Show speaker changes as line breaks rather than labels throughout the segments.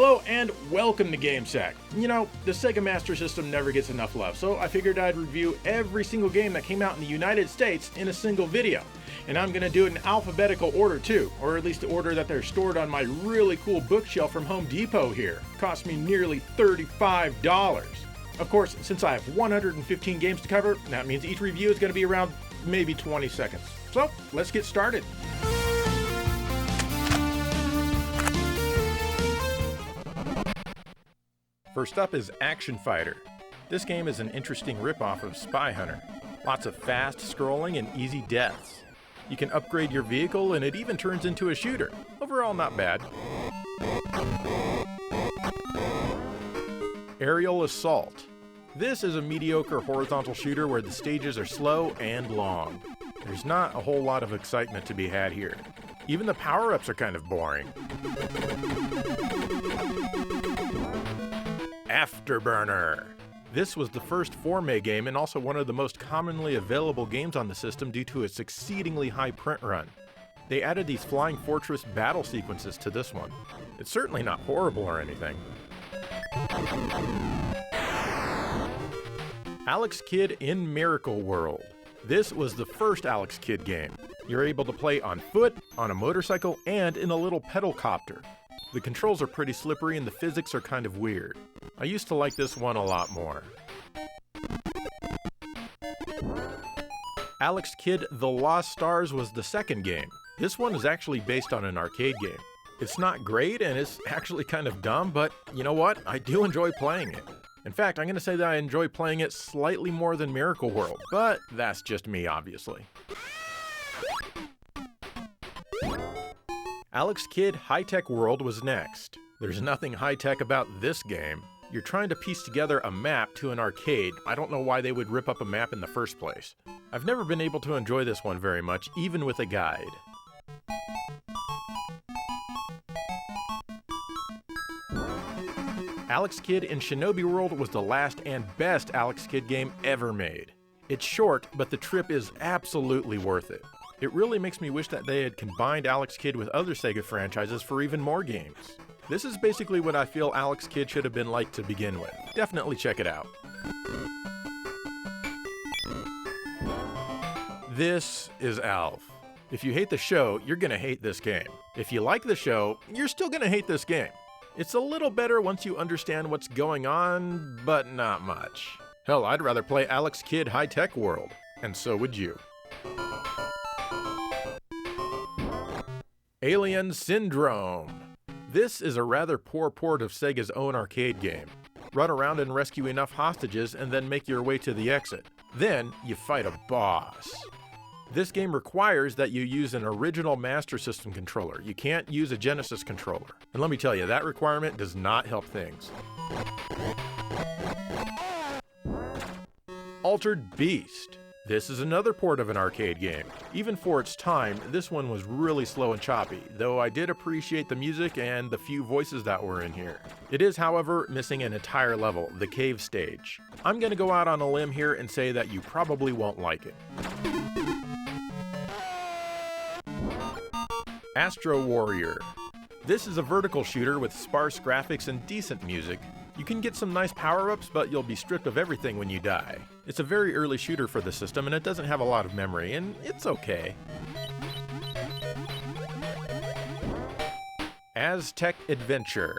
Hello and welcome to GameSack. You know, the Sega Master System never gets enough love, so I figured I'd review every single game that came out in the United States in a single video. And I'm gonna do it in alphabetical order too, or at least the order that they're stored on my really cool bookshelf from Home Depot here. Cost me nearly $35. Of course, since I have 115 games to cover, that means each review is gonna be around maybe 20 seconds. So, let's get started. First up is Action Fighter. This game is an interesting ripoff of Spy Hunter. Lots of fast scrolling and easy deaths. You can upgrade your vehicle and it even turns into a shooter. Overall, not bad. Aerial Assault. This is a mediocre horizontal shooter where the stages are slow and long. There's not a whole lot of excitement to be had here. Even the power-ups are kind of boring. Afterburner. This was the first 4ME game and also one of the most commonly available games on the system due to its exceedingly high print run. They added these Flying Fortress battle sequences to this one. It's certainly not horrible or anything. Alex Kidd in Miracle World. This was the first Alex Kidd game. You're able to play on foot, on a motorcycle, and in a little pedal copter. The controls are pretty slippery and the physics are kind of weird. I used to like this one a lot more. Alex Kidd The Lost Stars was the second game. This one is actually based on an arcade game. It's not great and it's actually kind of dumb, but you know what? I do enjoy playing it. In fact, I'm going to say that I enjoy playing it slightly more than Miracle World, but that's just me, obviously. Alex Kidd High-Tech World was next. There's nothing high-tech about this game. You're trying to piece together a map to an arcade. I don't know why they would rip up a map in the first place. I've never been able to enjoy this one very much, even with a guide. Alex Kidd in Shinobi World was the last and best Alex Kidd game ever made. It's short, but the trip is absolutely worth it. It really makes me wish that they had combined Alex Kidd with other Sega franchises for even more games. This is basically what I feel Alex Kidd should have been like to begin with. Definitely check it out. This is Alf. If you hate the show, you're gonna hate this game. If you like the show, you're still gonna hate this game. It's a little better once you understand what's going on, but not much. Hell, I'd rather play Alex Kidd High-Tech World. And so would you. Alien Syndrome. This is a rather poor port of Sega's own arcade game. Run around and rescue enough hostages and then make your way to the exit. Then you fight a boss. This game requires that you use an original Master System controller. You can't use a Genesis controller. And let me tell you, that requirement does not help things. Altered Beast. This is another port of an arcade game. Even for its time, this one was really slow and choppy, though I did appreciate the music and the few voices that were in here. It is, however, missing an entire level, the cave stage. I'm gonna go out on a limb here and say that you probably won't like it. Astro Warrior. This is a vertical shooter with sparse graphics and decent music. You can get some nice power-ups, but you'll be stripped of everything when you die. It's a very early shooter for the system, and it doesn't have a lot of memory, and it's okay. Aztec Adventure.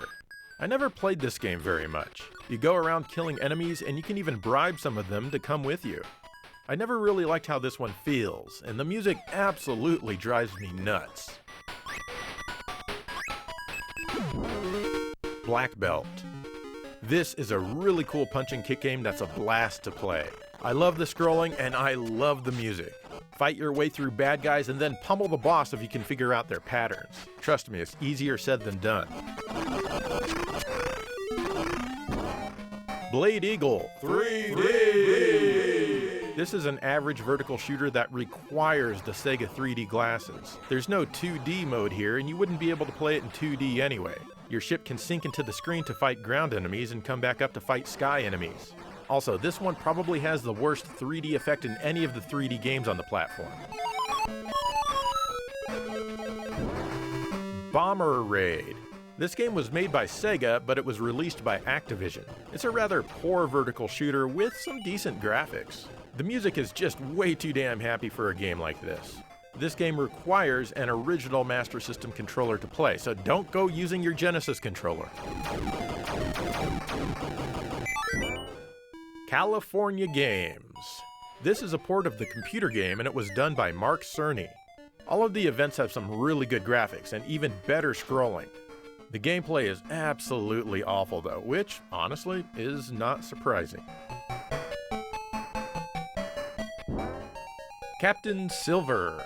I never played this game very much. You go around killing enemies, and you can even bribe some of them to come with you. I never really liked how this one feels, and the music absolutely drives me nuts. Black Belt. This is a really cool punch and kick game that's a blast to play. I love the scrolling and I love the music. Fight your way through bad guys and then pummel the boss if you can figure out their patterns. Trust me, it's easier said than done. Blade Eagle 3D. This is an average vertical shooter that requires the Sega 3D glasses. There's no 2D mode here and you wouldn't be able to play it in 2D anyway. Your ship can sink into the screen to fight ground enemies and come back up to fight sky enemies. Also, this one probably has the worst 3D effect in any of the 3D games on the platform. Bomber Raid. This game was made by Sega, but it was released by Activision. It's a rather poor vertical shooter with some decent graphics. The music is just way too damn happy for a game like this. This game requires an original Master System controller to play, so don't go using your Genesis controller. California Games. This is a port of the computer game, and it was done by Mark Cerny. All of the events have some really good graphics and even better scrolling. The gameplay is absolutely awful though, which, honestly, is not surprising. Captain Silver.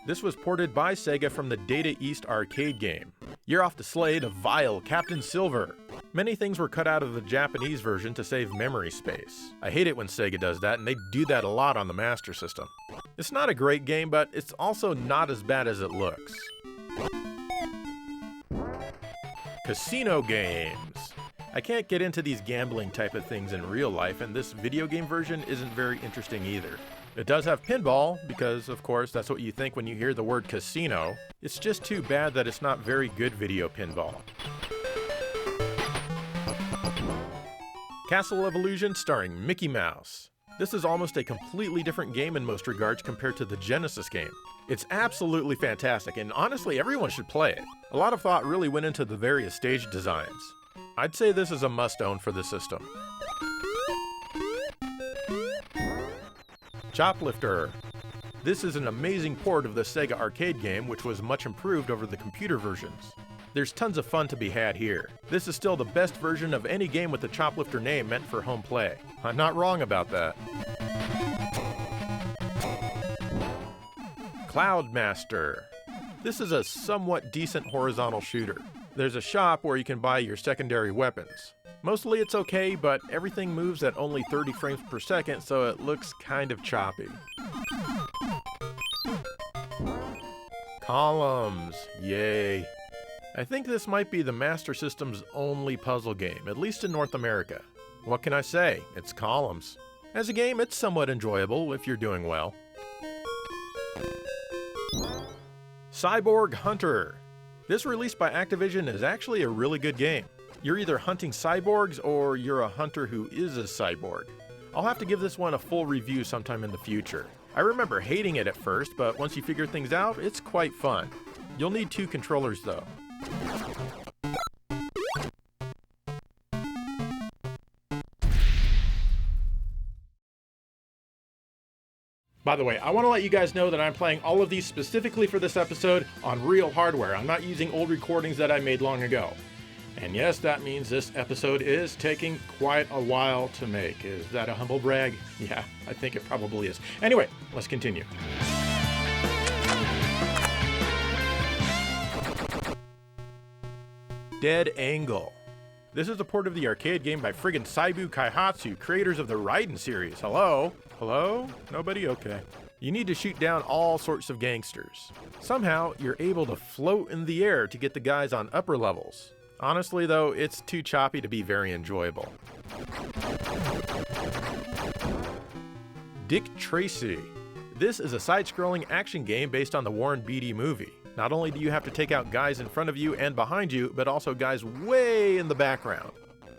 This was ported by Sega from the Data East arcade game. You're off to slay the vile Captain Silver. Many things were cut out of the Japanese version to save memory space. I hate it when Sega does that, and they do that a lot on the Master System. It's not a great game, but it's also not as bad as it looks. Casino games. I can't get into these gambling type of things in real life, and this video game version isn't very interesting either. It does have pinball, because of course that's what you think when you hear the word casino. It's just too bad that it's not very good video pinball. Castle of Illusion starring Mickey Mouse. This is almost a completely different game in most regards compared to the Genesis game. It's absolutely fantastic, and honestly everyone should play it. A lot of thought really went into the various stage designs. I'd say this is a must-own for the system. Choplifter. This is an amazing port of the Sega arcade game, which was much improved over the computer versions. There's tons of fun to be had here. This is still the best version of any game with the Choplifter name meant for home play. I'm not wrong about that. Cloudmaster. This is a somewhat decent horizontal shooter. There's a shop where you can buy your secondary weapons. Mostly it's okay, but everything moves at only 30 frames per second, so it looks kind of choppy. Columns. Yay. I think this might be the Master System's only puzzle game, at least in North America. What can I say? It's Columns. As a game, it's somewhat enjoyable if you're doing well. Cyborg Hunter. This released by Activision is actually a really good game. You're either hunting cyborgs or you're a hunter who is a cyborg. I'll have to give this one a full review sometime in the future. I remember hating it at first, but once you figure things out, it's quite fun. You'll need 2 controllers though. By the way, I want to let you guys know that I'm playing all of these specifically for this episode on real hardware. I'm not using old recordings that I made long ago. And yes, that means this episode is taking quite a while to make. Is that a humble brag? Yeah, I think it probably is. Anyway, let's continue. Dead Angle. This is a port of the arcade game by friggin' Saibu Kaihatsu, creators of the Raiden series. Hello? Hello? Nobody? Okay. You need to shoot down all sorts of gangsters. Somehow, you're able to float in the air to get the guys on upper levels. Honestly though, it's too choppy to be very enjoyable. Dick Tracy. This is a side-scrolling action game based on the Warren Beatty movie. Not only do you have to take out guys in front of you and behind you, but also guys way in the background.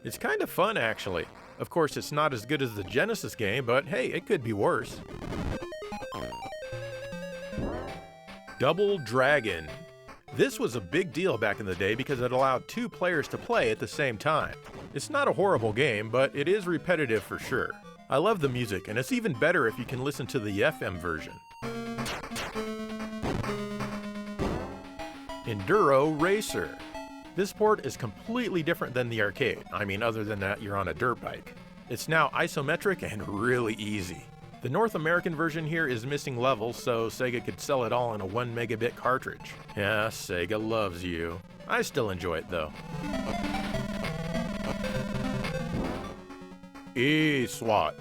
It's kind of fun actually. Of course, it's not as good as the Genesis game, but hey, it could be worse. Double Dragon. This was a big deal back in the day because it allowed 2 players to play at the same time. It's not a horrible game, but it is repetitive for sure. I love the music, and it's even better if you can listen to the FM version. Enduro Racer. This port is completely different than the arcade. I mean, other than that, you're on a dirt bike. It's now isometric and really easy. The North American version here is missing levels, so Sega could sell it all in a 1 megabit cartridge. Yeah, Sega loves you. I still enjoy it though. E-SWAT.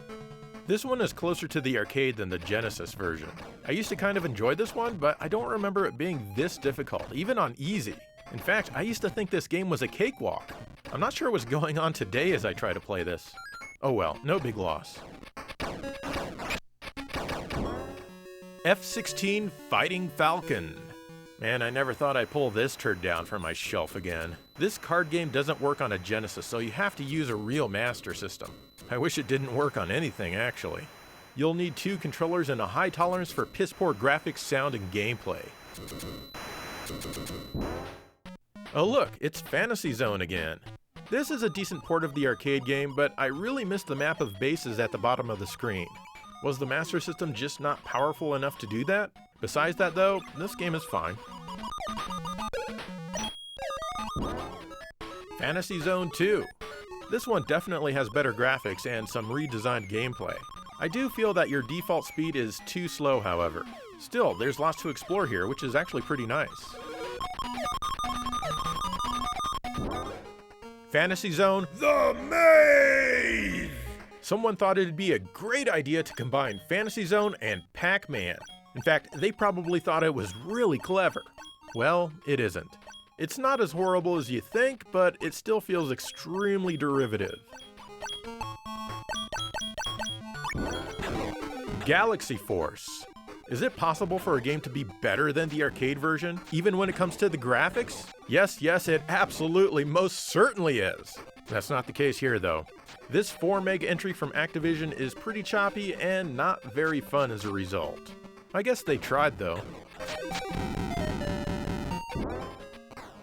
This one is closer to the arcade than the Genesis version. I used to kind of enjoy this one, but I don't remember it being this difficult, even on easy. In fact, I used to think this game was a cakewalk. I'm not sure what's going on today as I try to play this. Oh well, no big loss. F-16 Fighting Falcon. Man, I never thought I'd pull this turd down from my shelf again. This card game doesn't work on a Genesis, so you have to use a real Master System. I wish it didn't work on anything, actually. You'll need 2 controllers and a high tolerance for piss-poor graphics, sound, and gameplay. Oh look, it's Fantasy Zone again. This is a decent port of the arcade game, but I really missed the map of bases at the bottom of the screen. Was the Master System just not powerful enough to do that? Besides that though, this game is fine. Fantasy Zone 2. This one definitely has better graphics and some redesigned gameplay. I do feel that your default speed is too slow, however. Still, there's lots to explore here, which is actually pretty nice. Fantasy Zone: The Maze! Someone thought it'd be a great idea to combine Fantasy Zone and Pac-Man. In fact, they probably thought it was really clever. Well, it isn't. It's not as horrible as you think, but it still feels extremely derivative. Galaxy Force. Is it possible for a game to be better than the arcade version, even when it comes to the graphics? Yes, it absolutely, most certainly is. That's not the case here, though. This 4 meg entry from Activision is pretty choppy and not very fun as a result. I guess they tried, though.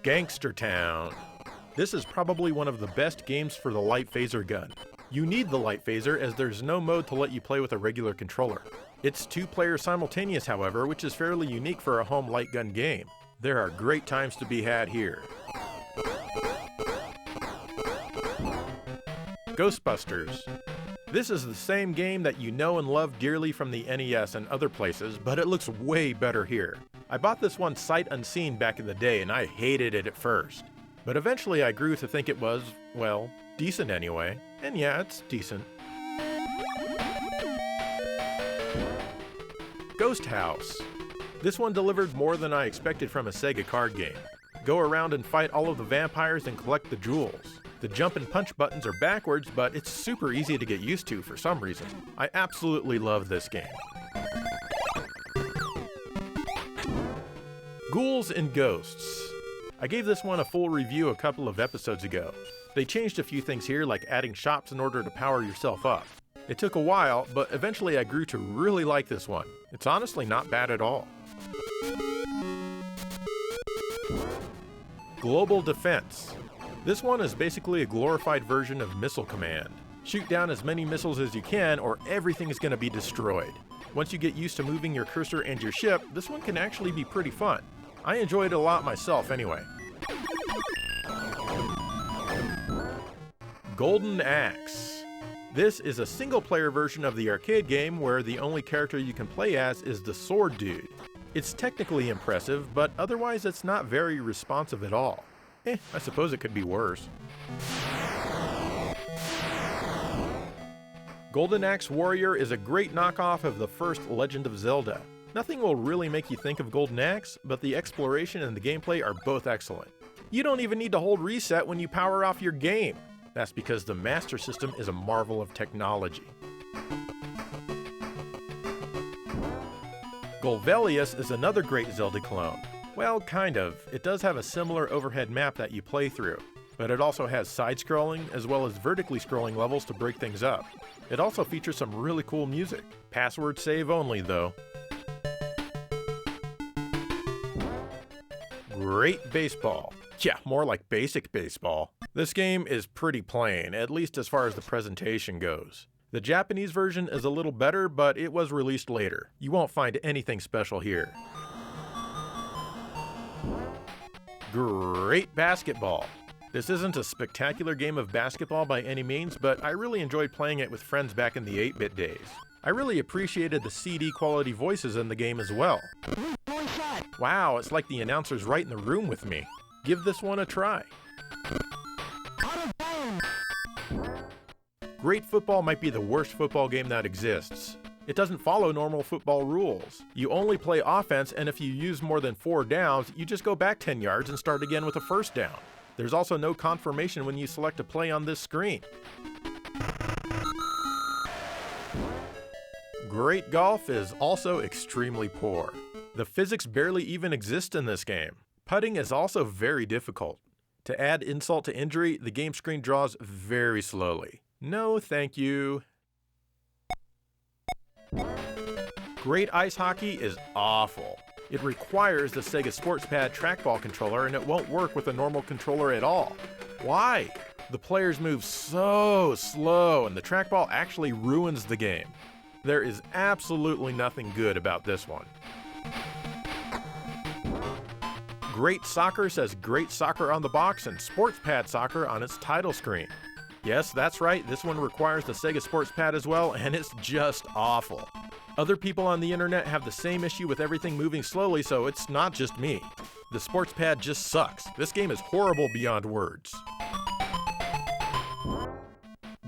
Gangster Town. This is probably one of the best games for the light phaser gun. You need the light phaser as there's no mode to let you play with a regular controller. It's 2-player simultaneous, however, which is fairly unique for a home light gun game. There are great times to be had here. Ghostbusters. This is the same game that you know and love dearly from the NES and other places, but it looks way better here. I bought this one sight unseen back in the day and I hated it at first. But eventually I grew to think it was, well, decent anyway. And yeah, it's decent. Ghost House. This one delivered more than I expected from a Sega card game. Go around and fight all of the vampires and collect the jewels. The jump and punch buttons are backwards, but it's super easy to get used to for some reason. I absolutely love this game. Ghouls and Ghosts. I gave this one a full review a couple of episodes ago. They changed a few things here, like adding shops in order to power yourself up. It took a while, but eventually I grew to really like this one. It's honestly not bad at all. Global Defense. This one is basically a glorified version of Missile Command. Shoot down as many missiles as you can or everything is going to be destroyed. Once you get used to moving your cursor and your ship, this one can actually be pretty fun. I enjoyed it a lot myself anyway. Golden Axe. This is a single-player version of the arcade game where the only character you can play as is the sword dude. It's technically impressive, but otherwise it's not very responsive at all. I suppose it could be worse. Golden Axe Warrior is a great knockoff of the first Legend of Zelda. Nothing will really make you think of Golden Axe, but the exploration and the gameplay are both excellent. You don't even need to hold reset when you power off your game. That's because the Master System is a marvel of technology. Golvelius is another great Zelda clone. Well, kind of. It does have a similar overhead map that you play through, but it also has side-scrolling as well as vertically scrolling levels to break things up. It also features some really cool music. Password save only, though. Great Baseball. Yeah, more like basic baseball. This game is pretty plain, at least as far as the presentation goes. The Japanese version is a little better, but it was released later. You won't find anything special here. Great Basketball. This isn't a spectacular game of basketball by any means, but I really enjoyed playing it with friends back in the 8-bit days. I really appreciated the CD quality voices in the game as well. Wow, it's like the announcer's right in the room with me. Give this one a try. Great Football might be the worst football game that exists. It doesn't follow normal football rules. You only play offense, and if you use more than 4 downs, you just go back 10 yards and start again with a first down. There's also no confirmation when you select a play on this screen. Great Golf is also extremely poor. The physics barely even exist in this game. Putting is also very difficult. To add insult to injury, the game screen draws very slowly. No thank you. Great Ice Hockey is awful. It requires the Sega Sports Pad trackball controller, and it won't work with a normal controller at all. Why? The players move so slow, and the trackball actually ruins the game. There is absolutely nothing good about this one. Great Soccer says Great Soccer on the box and Sports Pad Soccer on its title screen. Yes, that's right, this one requires the Sega Sports Pad as well, and it's just awful. Other people on the internet have the same issue with everything moving slowly, so it's not just me. The Sports Pad just sucks. This game is horrible beyond words.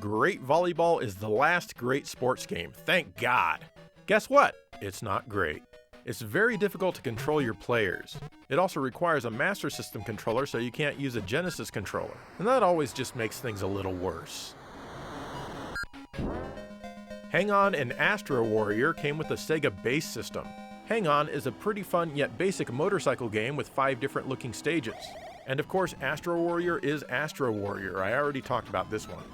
Great Volleyball is the last great sports game, thank God. Guess what? It's not great. It's very difficult to control your players. It also requires a Master System controller, so you can't use a Genesis controller. And that always just makes things a little worse. Hang On and Astro Warrior came with the Sega base system. Hang On is a pretty fun yet basic motorcycle game with 5 different looking stages. And of course, Astro Warrior is Astro Warrior. I already talked about this one.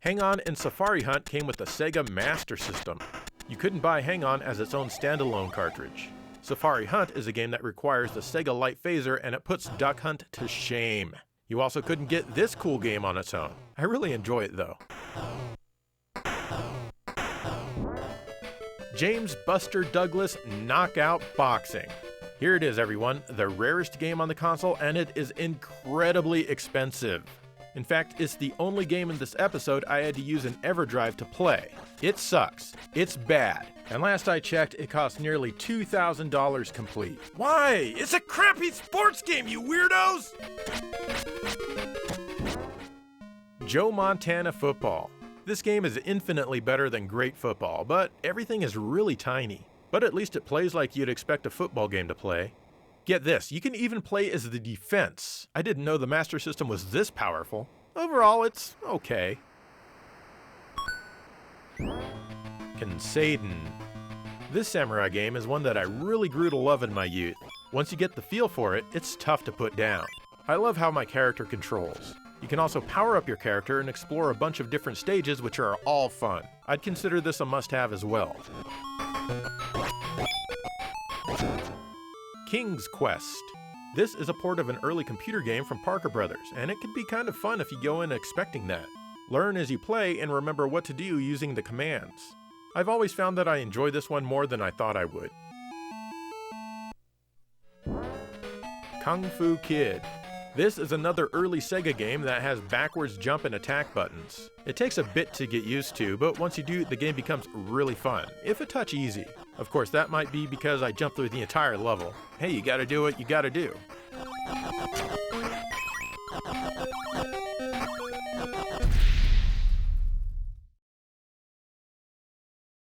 Hang On and Safari Hunt came with the Sega Master System. You couldn't buy Hang On as its own standalone cartridge. Safari Hunt is a game that requires the Sega Light Phaser, and it puts Duck Hunt to shame. You also couldn't get this cool game on its own. I really enjoy it though. James Buster Douglas Knockout Boxing. Here it is, everyone, the rarest game on the console, and it is incredibly expensive. In fact, it's the only game in this episode I had to use an EverDrive to play. It sucks. It's bad. And last I checked, it cost nearly $2,000 complete. Why? It's a crappy sports game, you weirdos! Joe Montana Football. This game is infinitely better than Great Football, but everything is really tiny. But at least it plays like you'd expect a football game to play. Get this, you can even play as the defense. I didn't know the Master System was this powerful. Overall, it's okay. Kenseiden. This samurai game is one that I really grew to love in my youth. Once you get the feel for it, it's tough to put down. I love how my character controls. You can also power up your character and explore a bunch of different stages, which are all fun. I'd consider this a must-have as well. King's Quest. This is a port of an early computer game from Parker Brothers, and it can be kind of fun if you go in expecting that. Learn as you play and remember what to do using the commands. I've always found that I enjoy this one more than I thought I would. Kung Fu Kid. This is another early Sega game that has backwards jump and attack buttons. It takes a bit to get used to, but once you do, the game becomes really fun, if a touch easy. Of course, that might be because I jumped through the entire level. Hey, you gotta do what you gotta do.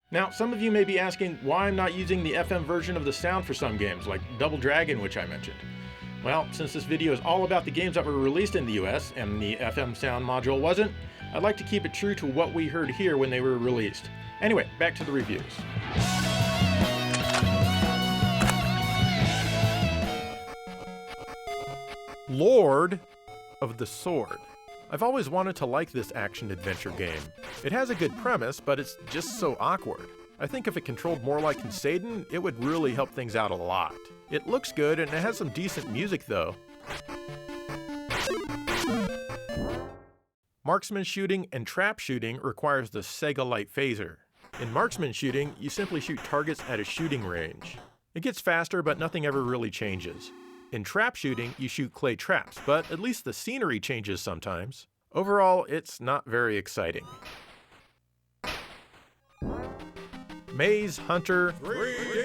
Now, some of you may be asking why I'm not using the FM version of the sound for some games, like Double Dragon, which I mentioned. Well, since this video is all about the games that were released in the US and the FM sound module wasn't, I'd like to keep it true to what we heard here when they were released. Anyway, back to the reviews. Lord of the Sword. I've always wanted to like this action-adventure game. It has a good premise, but it's just so awkward. I think if it controlled more like Kenseiden, it would really help things out a lot. It looks good, and it has some decent music, though. Marksman shooting and trap shooting requires the Sega Light Phaser. In marksman shooting, you simply shoot targets at a shooting range. It gets faster, but nothing ever really changes. In trap shooting, you shoot clay traps, but at least the scenery changes sometimes. Overall, it's not very exciting. Maze Hunter 3D!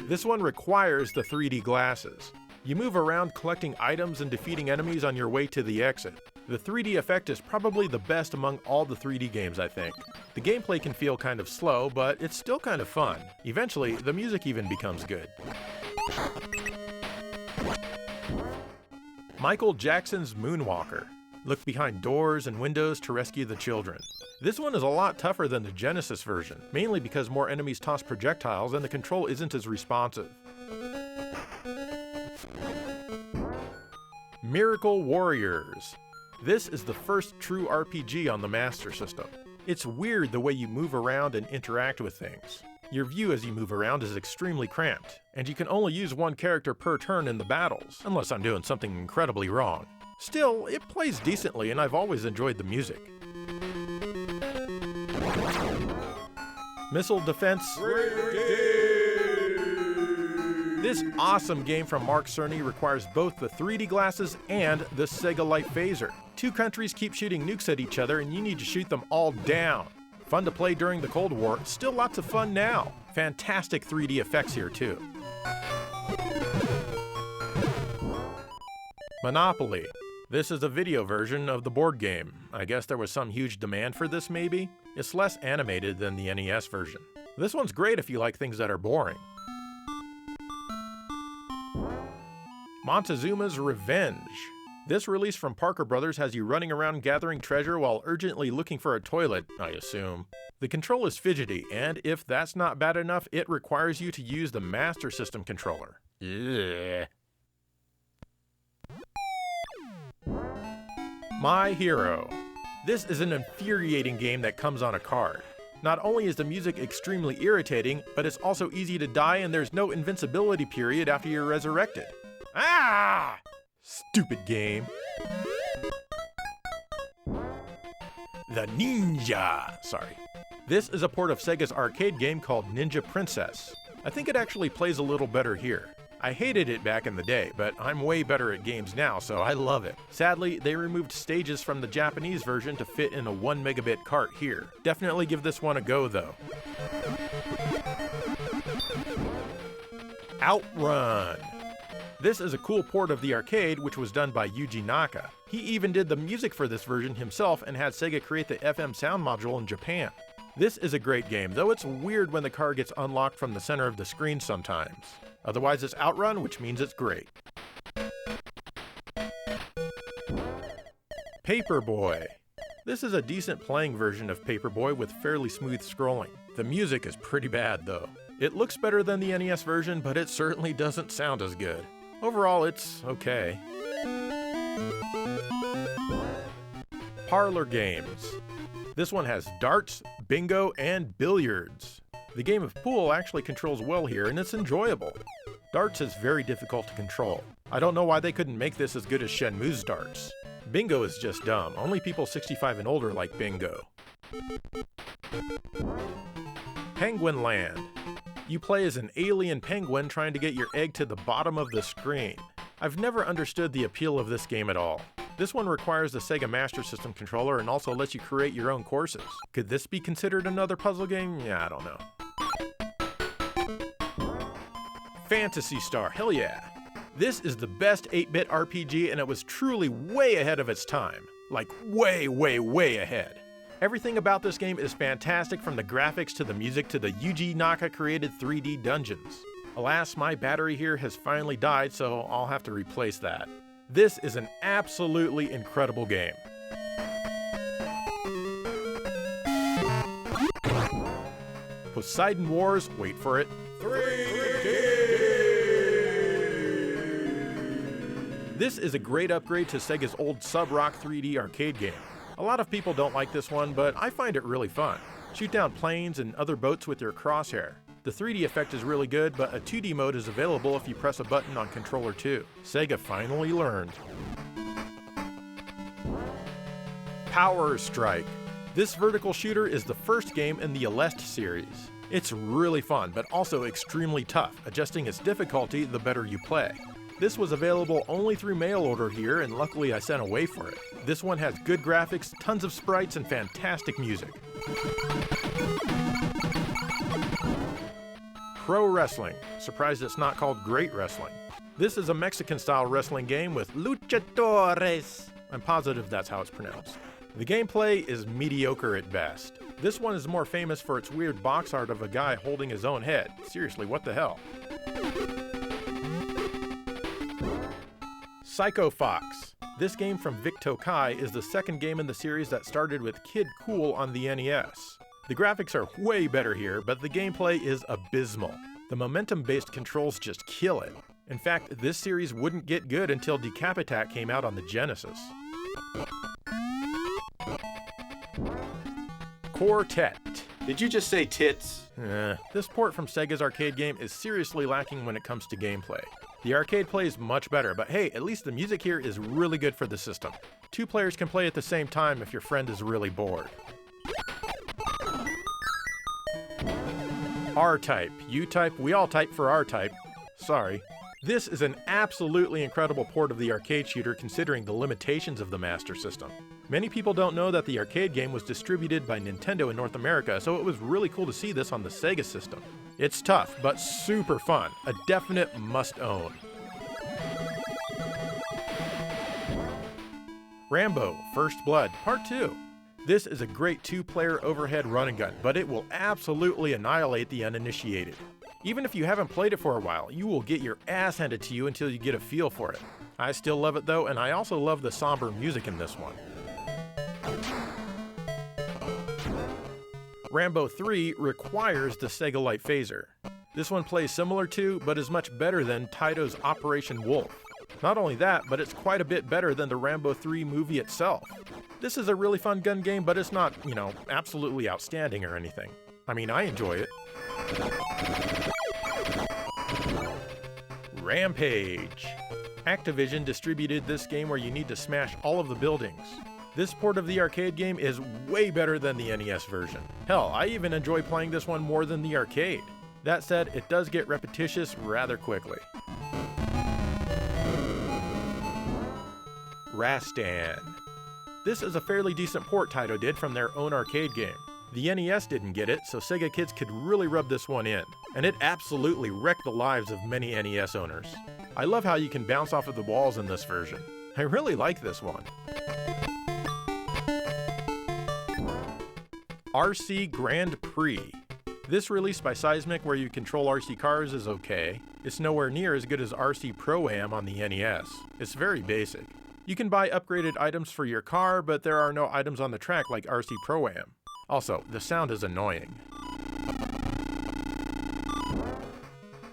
This one requires the 3D glasses. You move around collecting items and defeating enemies on your way to the exit. The 3D effect is probably the best among all the 3D games, I think. The gameplay can feel kind of slow, but it's still kind of fun. Eventually, the music even becomes good. Michael Jackson's Moonwalker. Look behind doors and windows to rescue the children. This one is a lot tougher than the Genesis version, mainly because more enemies toss projectiles and the control isn't as responsive. Miracle Warriors. This is the first true RPG on the Master System. It's weird the way you move around and interact with things. Your view as you move around is extremely cramped, and you can only use one character per turn in the battles, unless I'm doing something incredibly wrong. Still, it plays decently and I've always enjoyed the music. Missile Defense. This awesome game from Mark Cerny requires both the 3D glasses and the Sega Light Phaser. Two countries keep shooting nukes at each other and you need to shoot them all down. Fun to play during the Cold War, still lots of fun now. Fantastic 3D effects here too. Monopoly. This is a video version of the board game. I guess there was some huge demand for this maybe? It's less animated than the NES version. This one's great if you like things that are boring. Montezuma's Revenge. This release from Parker Brothers has you running around gathering treasure while urgently looking for a toilet, I assume. The control is fidgety, and if that's not bad enough, it requires you to use the Master System controller. Ugh. My Hero. This is an infuriating game that comes on a card. Not only is the music extremely irritating, but it's also easy to die and there's no invincibility period after you're resurrected. Ah! Stupid game. The Ninja. Sorry. This is a port of Sega's arcade game called Ninja Princess. I think it actually plays a little better here. I hated it back in the day, but I'm way better at games now, so I love it. Sadly, they removed stages from the Japanese version to fit in a 1 megabit cart here. Definitely give this one a go though. Outrun. This is a cool port of the arcade, which was done by Yuji Naka. He even did the music for this version himself and had Sega create the FM sound module in Japan. This is a great game, though it's weird when the car gets unlocked from the center of the screen sometimes. Otherwise it's Outrun, which means it's great. Paperboy. This is a decent playing version of Paperboy with fairly smooth scrolling. The music is pretty bad though. It looks better than the NES version, but it certainly doesn't sound as good. Overall, it's okay. Parlor games. This one has darts, bingo, and billiards. The game of pool actually controls well here and it's enjoyable. Darts is very difficult to control. I don't know why they couldn't make this as good as Shenmue's darts. Bingo is just dumb. Only people 65 and older like bingo. Penguin Land. You play as an alien penguin trying to get your egg to the bottom of the screen. I've never understood the appeal of this game at all. This one requires the Sega Master System controller and also lets you create your own courses. Could this be considered another puzzle game? Yeah, I don't know. Phantasy Star, hell yeah. This is the best 8-bit RPG and it was truly way ahead of its time. Like way, way, way ahead. Everything about this game is fantastic, from the graphics to the music to the Yuji Naka created 3D dungeons. Alas, my battery here has finally died, so I'll have to replace that. This is an absolutely incredible game. Poseidon Wars, wait for it, 3D! This is a great upgrade to Sega's old Sub-Rock 3D arcade game. A lot of people don't like this one, but I find it really fun. Shoot down planes and other boats with your crosshair. The 3D effect is really good, but a 2D mode is available if you press a button on controller 2. Sega finally learned. Power Strike. This vertical shooter is the first game in the Aleste series. It's really fun, but also extremely tough, adjusting its difficulty the better you play. This was available only through mail order here, and luckily I sent away for it. This one has good graphics, tons of sprites, and fantastic music. Pro Wrestling. Surprised it's not called Great Wrestling. This is a Mexican-style wrestling game with luchadores. I'm positive that's how it's pronounced. The gameplay is mediocre at best. This one is more famous for its weird box art of a guy holding his own head. Seriously, what the hell? Psycho Fox. This game from Vic Tokai is the second game in the series that started with Kid Cool on the NES. The graphics are way better here, but the gameplay is abysmal. The momentum-based controls just kill it. In fact, this series wouldn't get good until Decapitac came out on the Genesis. Quartet.
Did you just say tits?
This port from Sega's arcade game is seriously lacking when it comes to gameplay. The arcade plays much better, but hey, at least the music here is really good for the system. 2 players can play at the same time if your friend is really bored. R-Type. U-Type, we all type for R-Type. Sorry. This is an absolutely incredible port of the arcade shooter considering the limitations of the Master System. Many people don't know that the arcade game was distributed by Nintendo in North America, so it was really cool to see this on the Sega system. It's tough, but super fun. A definite must-own. Rambo: First Blood, Part 2. This is a great 2-player overhead run and gun, but it will absolutely annihilate the uninitiated. Even if you haven't played it for a while, you will get your ass handed to you until you get a feel for it. I still love it though, and I also love the somber music in this one. Rambo 3 requires the Sega Light Phaser. This one plays similar to, but is much better than, Taito's Operation Wolf. Not only that, but it's quite a bit better than the Rambo 3 movie itself. This is a really fun gun game, but it's not, absolutely outstanding or anything. I mean, I enjoy it. Rampage. Activision distributed this game where you need to smash all of the buildings. This port of the arcade game is way better than the NES version. Hell, I even enjoy playing this one more than the arcade. That said, it does get repetitious rather quickly. Rastan. This is a fairly decent port Taito did from their own arcade game. The NES didn't get it, so Sega kids could really rub this one in, and it absolutely wrecked the lives of many NES owners. I love how you can bounce off of the walls in this version. I really like this one. RC Grand Prix. This release by Seismic where you control RC cars is okay. It's nowhere near as good as RC Pro-Am on the NES. It's very basic. You can buy upgraded items for your car, but there are no items on the track like RC Pro-Am. Also, the sound is annoying.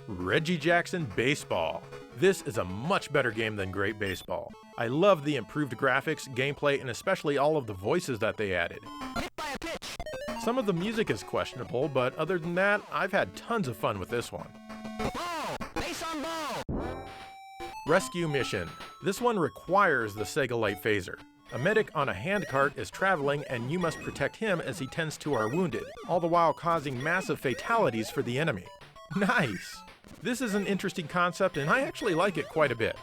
Reggie Jackson Baseball. This is a much better game than Great Baseball. I love the improved graphics, gameplay, and especially all of the voices that they added. Some of the music is questionable, but other than that, I've had tons of fun with this one. Rescue Mission. This one requires the Sega Light Phaser. A medic on a handcart is traveling and you must protect him as he tends to our wounded, all the while causing massive fatalities for the enemy. Nice! This is an interesting concept and I actually like it quite a bit.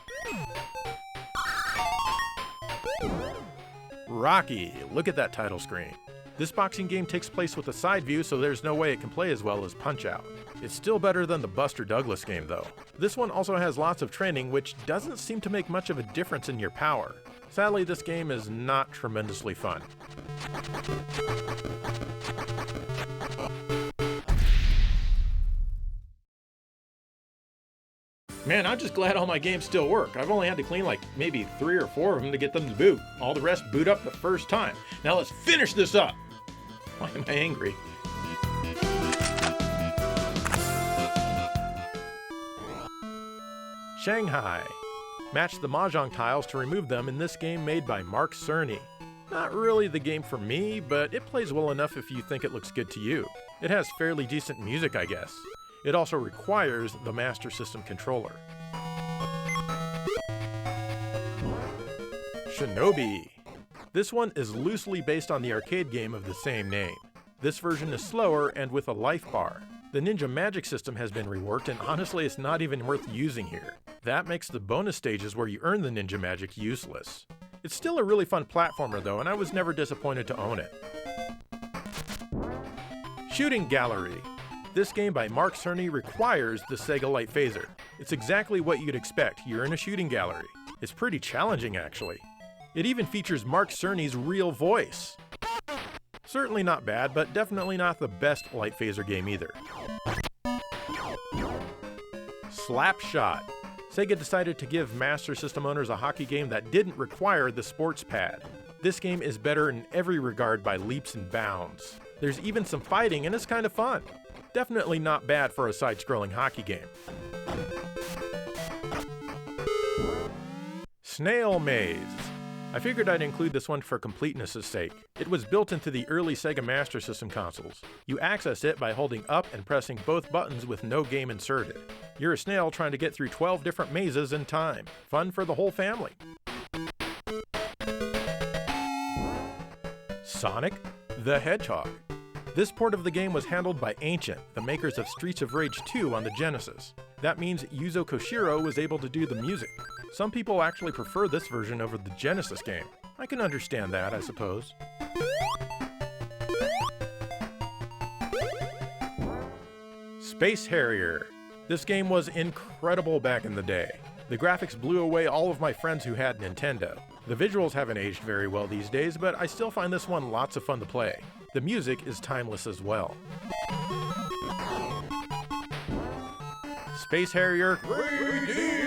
Rocky, look at that title screen. This boxing game takes place with a side view, so there's no way it can play as well as Punch-Out! It's still better than the Buster Douglas game though. This one also has lots of training, which doesn't seem to make much of a difference in your power. Sadly, this game is not tremendously fun. Man, I'm just glad all my games still work. I've only had to clean like maybe 3 or 4 of them to get them to boot. All the rest boot up the first time. Now let's finish this up! Why am I angry? Shanghai. Match the Mahjong tiles to remove them in this game made by Mark Cerny. Not really the game for me, but it plays well enough if you think it looks good to you. It has fairly decent music, I guess. It also requires the Master System controller. Shinobi. This one is loosely based on the arcade game of the same name. This version is slower and with a life bar. The Ninja Magic system has been reworked and honestly it's not even worth using here. That makes the bonus stages where you earn the Ninja Magic useless. It's still a really fun platformer though, and I was never disappointed to own it. Shooting Gallery. This game by Mark Cerny requires the Sega Light Phaser. It's exactly what you'd expect. You're in a shooting gallery. It's pretty challenging actually. It even features Mark Cerny's real voice. Certainly not bad, but definitely not the best Light Phaser game either. Slapshot. Sega decided to give Master System owners a hockey game that didn't require the sports pad. This game is better in every regard by leaps and bounds. There's even some fighting and it's kind of fun. Definitely not bad for a side-scrolling hockey game. Snail Maze. I figured I'd include this one for completeness' sake. It was built into the early Sega Master System consoles. You access it by holding up and pressing both buttons with no game inserted. You're a snail trying to get through 12 different mazes in time. Fun for the whole family. Sonic the Hedgehog. This port of the game was handled by Ancient, the makers of Streets of Rage 2 on the Genesis. That means Yuzo Koshiro was able to do the music. Some people actually prefer this version over the Genesis game. I can understand that, I suppose. Space Harrier. This game was incredible back in the day. The graphics blew away all of my friends who had Nintendo. The visuals haven't aged very well these days, but I still find this one lots of fun to play. The music is timeless as well. Space Harrier 3D!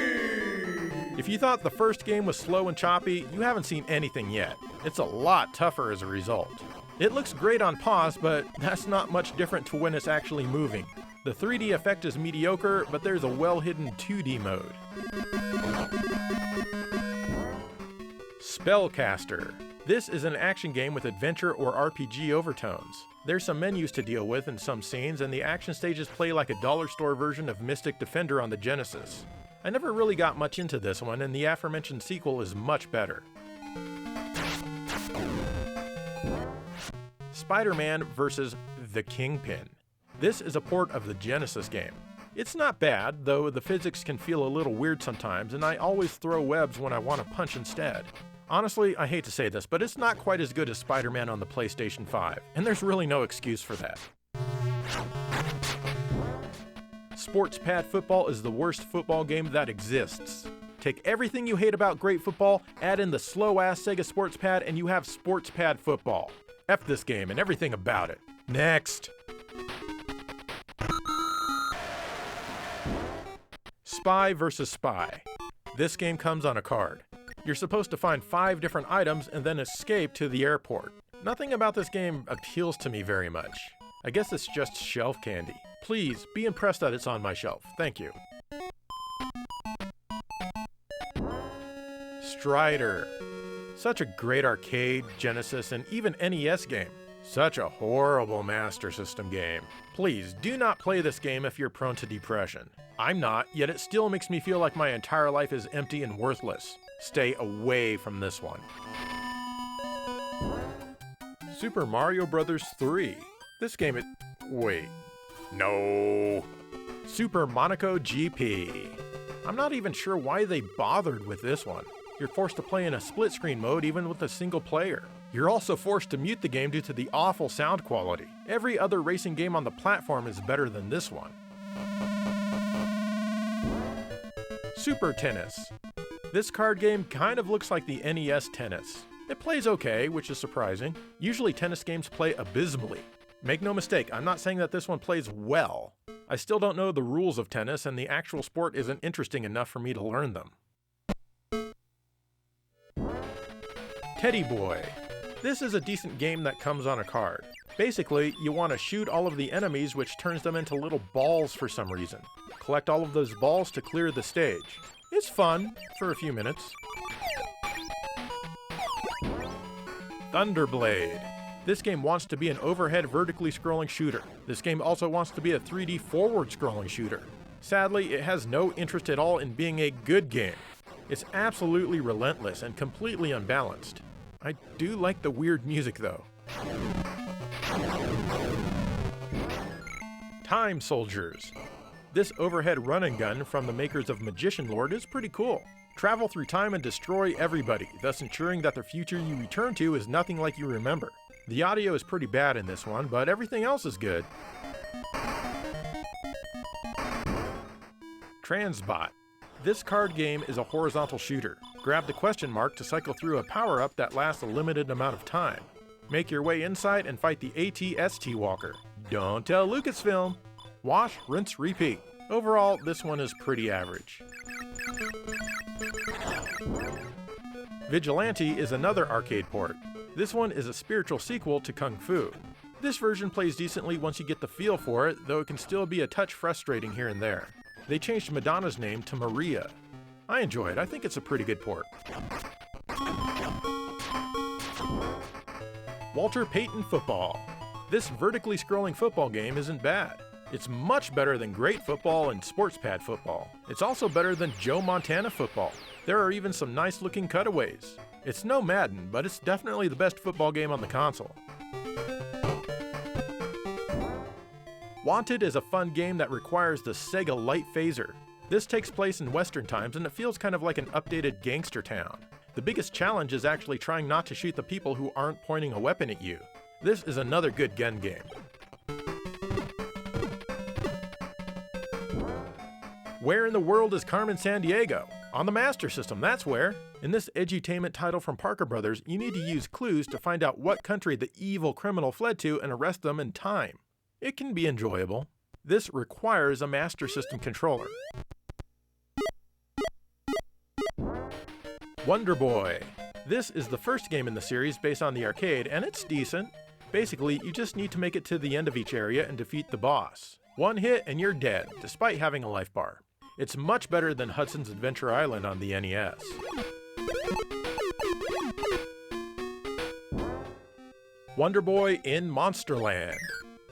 If you thought the first game was slow and choppy, you haven't seen anything yet. It's a lot tougher as a result. It looks great on pause, but that's not much different to when it's actually moving. The 3D effect is mediocre, but there's a well-hidden 2D mode. Spellcaster. This is an action game with adventure or RPG overtones. There's some menus to deal with in some scenes, and the action stages play like a dollar store version of Mystic Defender on the Genesis. I never really got much into this one, and the aforementioned sequel is much better. Spider-Man vs. the Kingpin. This is a port of the Genesis game. It's not bad, though the physics can feel a little weird sometimes, and I always throw webs when I want to punch instead. Honestly, I hate to say this, but it's not quite as good as Spider-Man on the PlayStation 5, and there's really no excuse for that. Sports Pad Football is the worst football game that exists. Take everything you hate about great football, add in the slow-ass Sega Sports Pad, and you have Sports Pad Football. F this game and everything about it. Next! Spy vs. Spy. This game comes on a card. You're supposed to find 5 different items and then escape to the airport. Nothing about this game appeals to me very much. I guess it's just shelf candy. Please, be impressed that it's on my shelf. Thank you. Strider. Such a great arcade, Genesis, and even NES game. Such a horrible Master System game. Please, do not play this game if you're prone to depression. I'm not, yet it still makes me feel like my entire life is empty and worthless. Stay away from this one. Super Mario Bros. 3. This game wait. No. Super Monaco GP. I'm not even sure why they bothered with this one. You're forced to play in a split-screen mode even with a single player. You're also forced to mute the game due to the awful sound quality. Every other racing game on the platform is better than this one. Super Tennis. This card game kind of looks like the NES Tennis. It plays okay, which is surprising. Usually tennis games play abysmally. Make no mistake, I'm not saying that this one plays well. I still don't know the rules of tennis, and the actual sport isn't interesting enough for me to learn them. Teddy Boy. This is a decent game that comes on a card. Basically, you want to shoot all of the enemies, which turns them into little balls for some reason. Collect all of those balls to clear the stage. It's fun for a few minutes. Thunderblade. This game wants to be an overhead vertically scrolling shooter. This game also wants to be a 3D forward scrolling shooter. Sadly, it has no interest at all in being a good game. It's absolutely relentless and completely unbalanced. I do like the weird music though. Time Soldiers. This overhead run and gun from the makers of Magician Lord is pretty cool. Travel through time and destroy everybody, thus ensuring that the future you return to is nothing like you remember. The audio is pretty bad in this one, but everything else is good. Transbot. This card game is a horizontal shooter. Grab the question mark to cycle through a power-up that lasts a limited amount of time. Make your way inside and fight the AT-ST Walker. Don't tell Lucasfilm. Wash, rinse, repeat. Overall, this one is pretty average. Vigilante is another arcade port. This one is a spiritual sequel to Kung Fu. This version plays decently once you get the feel for it, though it can still be a touch frustrating here and there. They changed Madonna's name to Maria. I enjoy it. I think it's a pretty good port. Walter Payton Football. This vertically scrolling football game isn't bad. It's much better than Great Football and Sports Pad Football. It's also better than Joe Montana Football. There are even some nice looking cutaways. It's no Madden, but it's definitely the best football game on the console. Wanted is a fun game that requires the Sega Light Phaser. This takes place in Western times and it feels kind of like an updated gangster town. The biggest challenge is actually trying not to shoot the people who aren't pointing a weapon at you. This is another good gun game. Where in the world is Carmen Sandiego? On the Master System, that's where. In this edutainment title from Parker Brothers, you need to use clues to find out what country the evil criminal fled to and arrest them in time. It can be enjoyable. This requires a Master System controller. Wonder Boy. This is the first game in the series based on the arcade, and it's decent. Basically, you just need to make it to the end of each area and defeat the boss. One hit and you're dead, despite having a life bar. It's much better than Hudson's Adventure Island on the NES. Wonder Boy in Monsterland.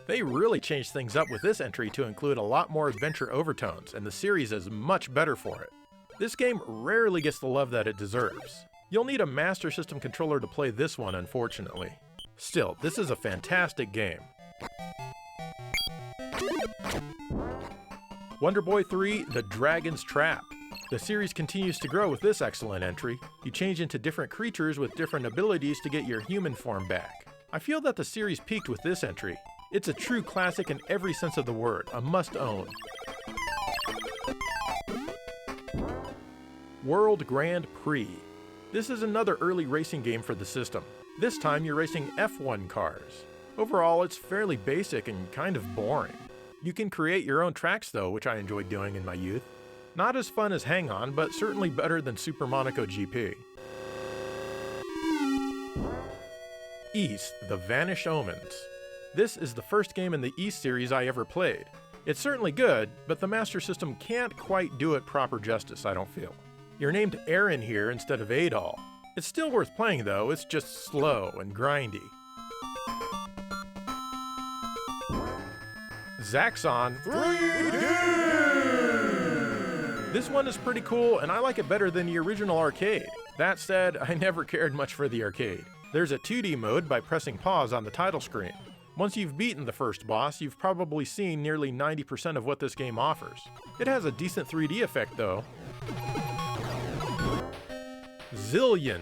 They really changed things up with this entry to include a lot more adventure overtones, and the series is much better for it. This game rarely gets the love that it deserves. You'll need a Master System controller to play this one, unfortunately. Still, this is a fantastic game. Wonder Boy 3: The Dragon's Trap. The series continues to grow with this excellent entry. You change into different creatures with different abilities to get your human form back. I feel that the series peaked with this entry. It's a true classic in every sense of the word, a must-own. World Grand Prix. This is another early racing game for the system. This time you're racing F1 cars. Overall, it's fairly basic and kind of boring. You can create your own tracks though, which I enjoyed doing in my youth. Not as fun as Hang On, but certainly better than Super Monaco GP. East: The Vanished Omens. This is the first game in the East series I ever played. It's certainly good, but the Master System can't quite do it proper justice, I don't feel. You're named Aaron here instead of Adol. It's still worth playing though, it's just slow and grindy. Zaxxon 3D! This one is pretty cool and I like it better than the original arcade. That said, I never cared much for the arcade. There's a 2D mode by pressing pause on the title screen. Once you've beaten the first boss, you've probably seen nearly 90% of what this game offers. It has a decent 3D effect though. Zillion.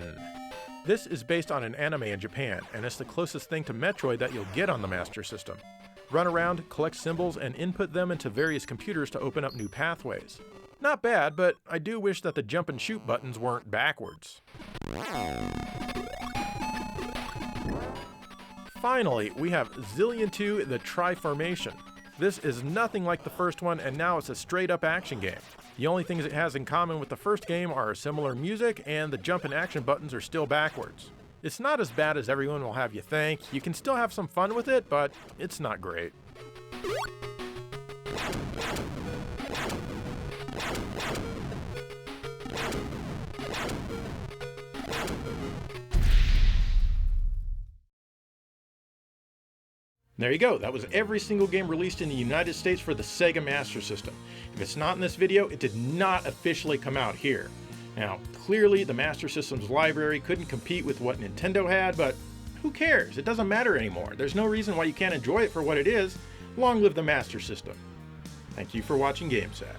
This is based on an anime in Japan, and it's the closest thing to Metroid that you'll get on the Master System. Run around, collect symbols, and input them into various computers to open up new pathways. Not bad, but I do wish that the jump and shoot buttons weren't backwards. Finally, we have Zillion 2: The Triformation. This is nothing like the first one, and now it's a straight-up action game. The only things it has in common with the first game are similar music, and the jump and action buttons are still backwards. It's not as bad as everyone will have you think. You can still have some fun with it, but it's not great. There you go, that was every single game released in the United States for the Sega Master System. If it's not in this video, it did not officially come out here. Now, clearly the Master System's library couldn't compete with what Nintendo had, but who cares? It doesn't matter anymore. There's no reason why you can't enjoy it for what it is. Long live the Master System. Thank you for watching GameSack.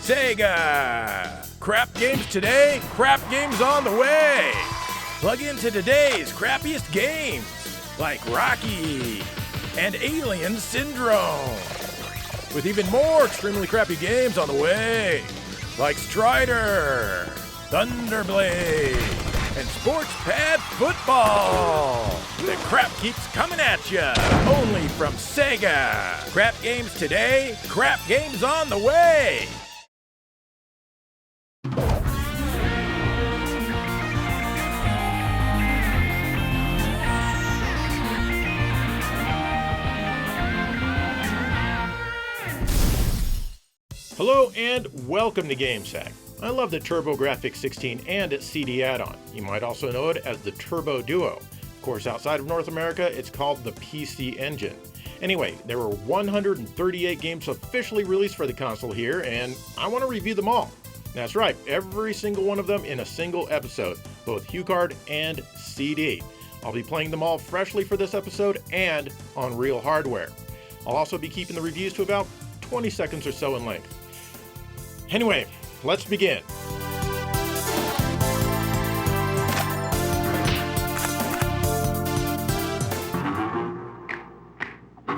Sega! Crap games today, crap games on the way! Plug into today's crappiest games, like Rocky and Alien Syndrome, with even more extremely crappy games on the way, like Strider, Thunderblade, and Sports Pad Football. The crap keeps coming at ya, only from Sega. Crap games today, crap games on the way. Hello and welcome to GameSack. I love the TurboGrafx 16 and its CD add-on. You might also know it as the Turbo Duo. Of course, outside of North America, it's called the PC Engine. Anyway, there were 138 games officially released for the console here, and I want to review them all. That's right, every single one of them in a single episode, both HuCard and CD. I'll be playing them all freshly for this episode and on real hardware. I'll also be keeping the reviews to about 20 seconds or so in length. Anyway, let's begin.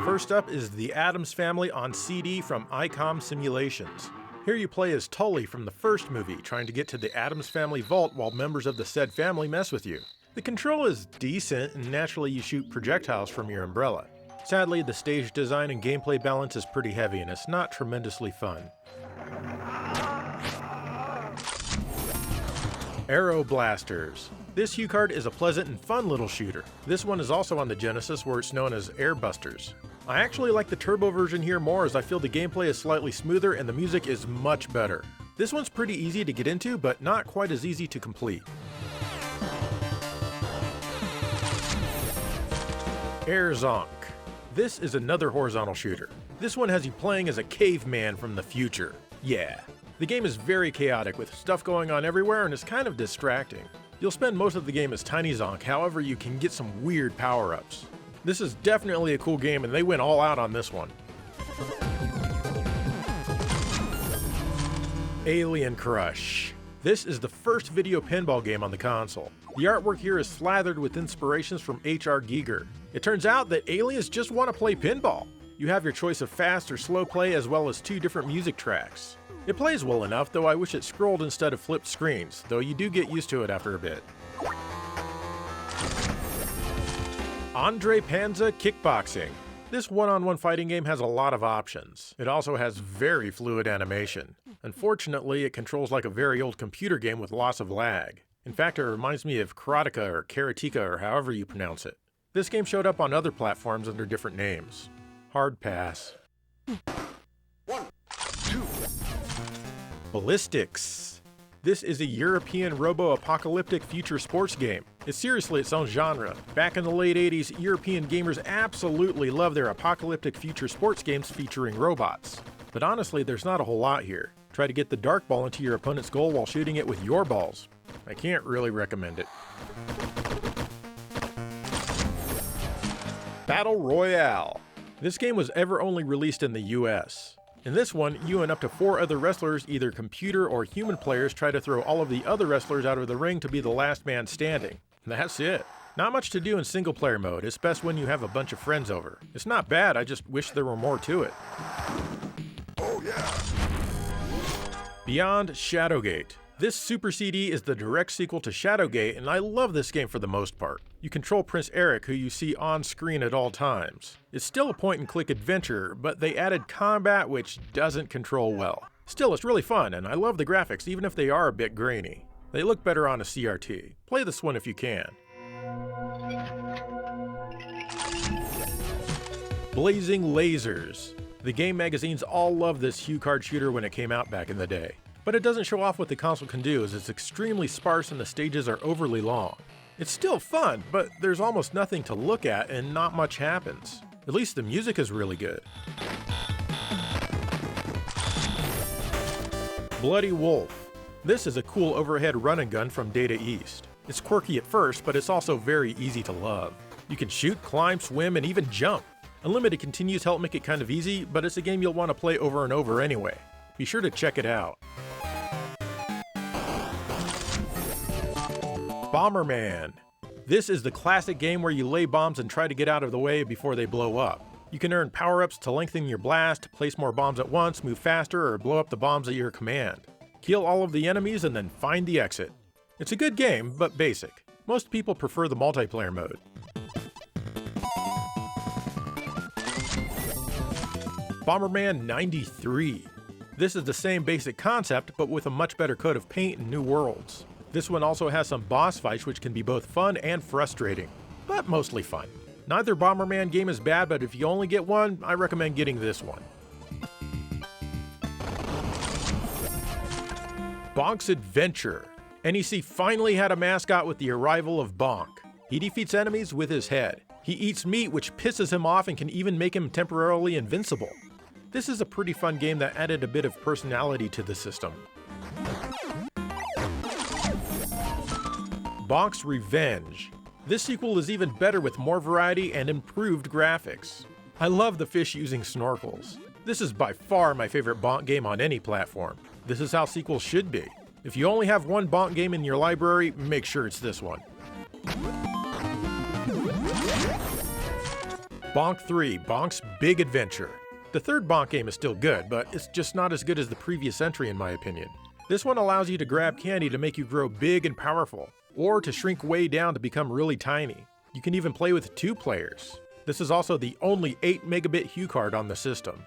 First up is the Addams Family on CD from ICOM Simulations. Here you play as Tully from the first movie, trying to get to the Addams Family vault while members of the said family mess with you. The control is decent, and naturally you shoot projectiles from your umbrella. Sadly, the stage design and gameplay balance is pretty heavy, and it's not tremendously fun. Aero Blasters. This HuCard is a pleasant and fun little shooter. This one is also on the Genesis, where it's known as Air Busters. I actually like the turbo version here more, as I feel the gameplay is slightly smoother and the music is much better. This one's pretty easy to get into, but not quite as easy to complete. Air Zonk. This is another horizontal shooter. This one has you playing as a caveman from the future. Yeah. The game is very chaotic with stuff going on everywhere and is kind of distracting. You'll spend most of the game as Tiny Zonk, however you can get some weird power-ups. This is definitely a cool game and they went all out on this one. Alien Crush. This is the first video pinball game on the console. The artwork here is slathered with inspirations from H.R. Giger. It turns out that aliens just want to play pinball. You have your choice of fast or slow play as well as 2 different music tracks. It plays well enough, though I wish it scrolled instead of flipped screens, though you do get used to it after a bit. Andre Panza Kickboxing. This one-on-one fighting game has a lot of options. It also has very fluid animation. Unfortunately, it controls like a very old computer game with lots of lag. In fact, it reminds me of Karateka or Karateka or however you pronounce it. This game showed up on other platforms under different names. Hard pass.
1, 2.
Ballistics. This is a European robo-apocalyptic future sports game. It's seriously its own genre. Back in the late 80s, European gamers absolutely love their apocalyptic future sports games featuring robots. But honestly, there's not a whole lot here. Try to get the dark ball into your opponent's goal while shooting it with your balls. I can't really recommend it. Battle Royale. This game was ever only released in the US. In this one, you and up to 4 other wrestlers, either computer or human players, try to throw all of the other wrestlers out of the ring to be the last man standing. That's it. Not much to do in single player mode. It's best when you have a bunch of friends over. It's not bad, I just wish there were more to it.
Oh yeah!
Beyond Shadowgate. This Super CD is the direct sequel to Shadowgate, and I love this game for the most part. You control Prince Eric, who you see on screen at all times. It's still a point-and-click adventure, but they added combat which doesn't control well. Still, it's really fun, and I love the graphics even if they are a bit grainy. They look better on a CRT. Play this one if you can. Blazing Lasers. The game magazines all loved this HuCard shooter when it came out back in the day. But it doesn't show off what the console can do, as it's extremely sparse and the stages are overly long. It's still fun, but there's almost nothing to look at and not much happens. At least the music is really good. Bloody Wolf. This is a cool overhead run and gun from Data East. It's quirky at first, but it's also very easy to love. You can shoot, climb, swim, and even jump. Unlimited continues help make it kind of easy, but it's a game you'll want to play over and over anyway. Be sure to check it out. Bomberman. This is the classic game where you lay bombs and try to get out of the way before they blow up. You can earn power-ups to lengthen your blast, place more bombs at once, move faster, or blow up the bombs at your command. Kill all of the enemies and then find the exit. It's a good game, but basic. Most people prefer the multiplayer mode. Bomberman 93. This is the same basic concept, but with a much better coat of paint and new worlds. This one also has some boss fights which can be both fun and frustrating, but mostly fun. Neither Bomberman game is bad, but if you only get one, I recommend getting this one. Bonk's Adventure. NEC finally had a mascot with the arrival of Bonk. He defeats enemies with his head. He eats meat which pisses him off and can even make him temporarily invincible. This is a pretty fun game that added a bit of personality to the system. Bonk's Revenge. This sequel is even better with more variety and improved graphics. I love the fish using snorkels. This is by far my favorite Bonk game on any platform. This is how sequels should be. If you only have one Bonk game in your library, make sure it's this one. Bonk 3, Bonk's Big Adventure. The third Bonk game is still good, but it's just not as good as the previous entry in my opinion. This one allows you to grab candy to make you grow big and powerful, or to shrink way down to become really tiny. You can even play with 2 players. This is also the only 8 megabit hue card on the system.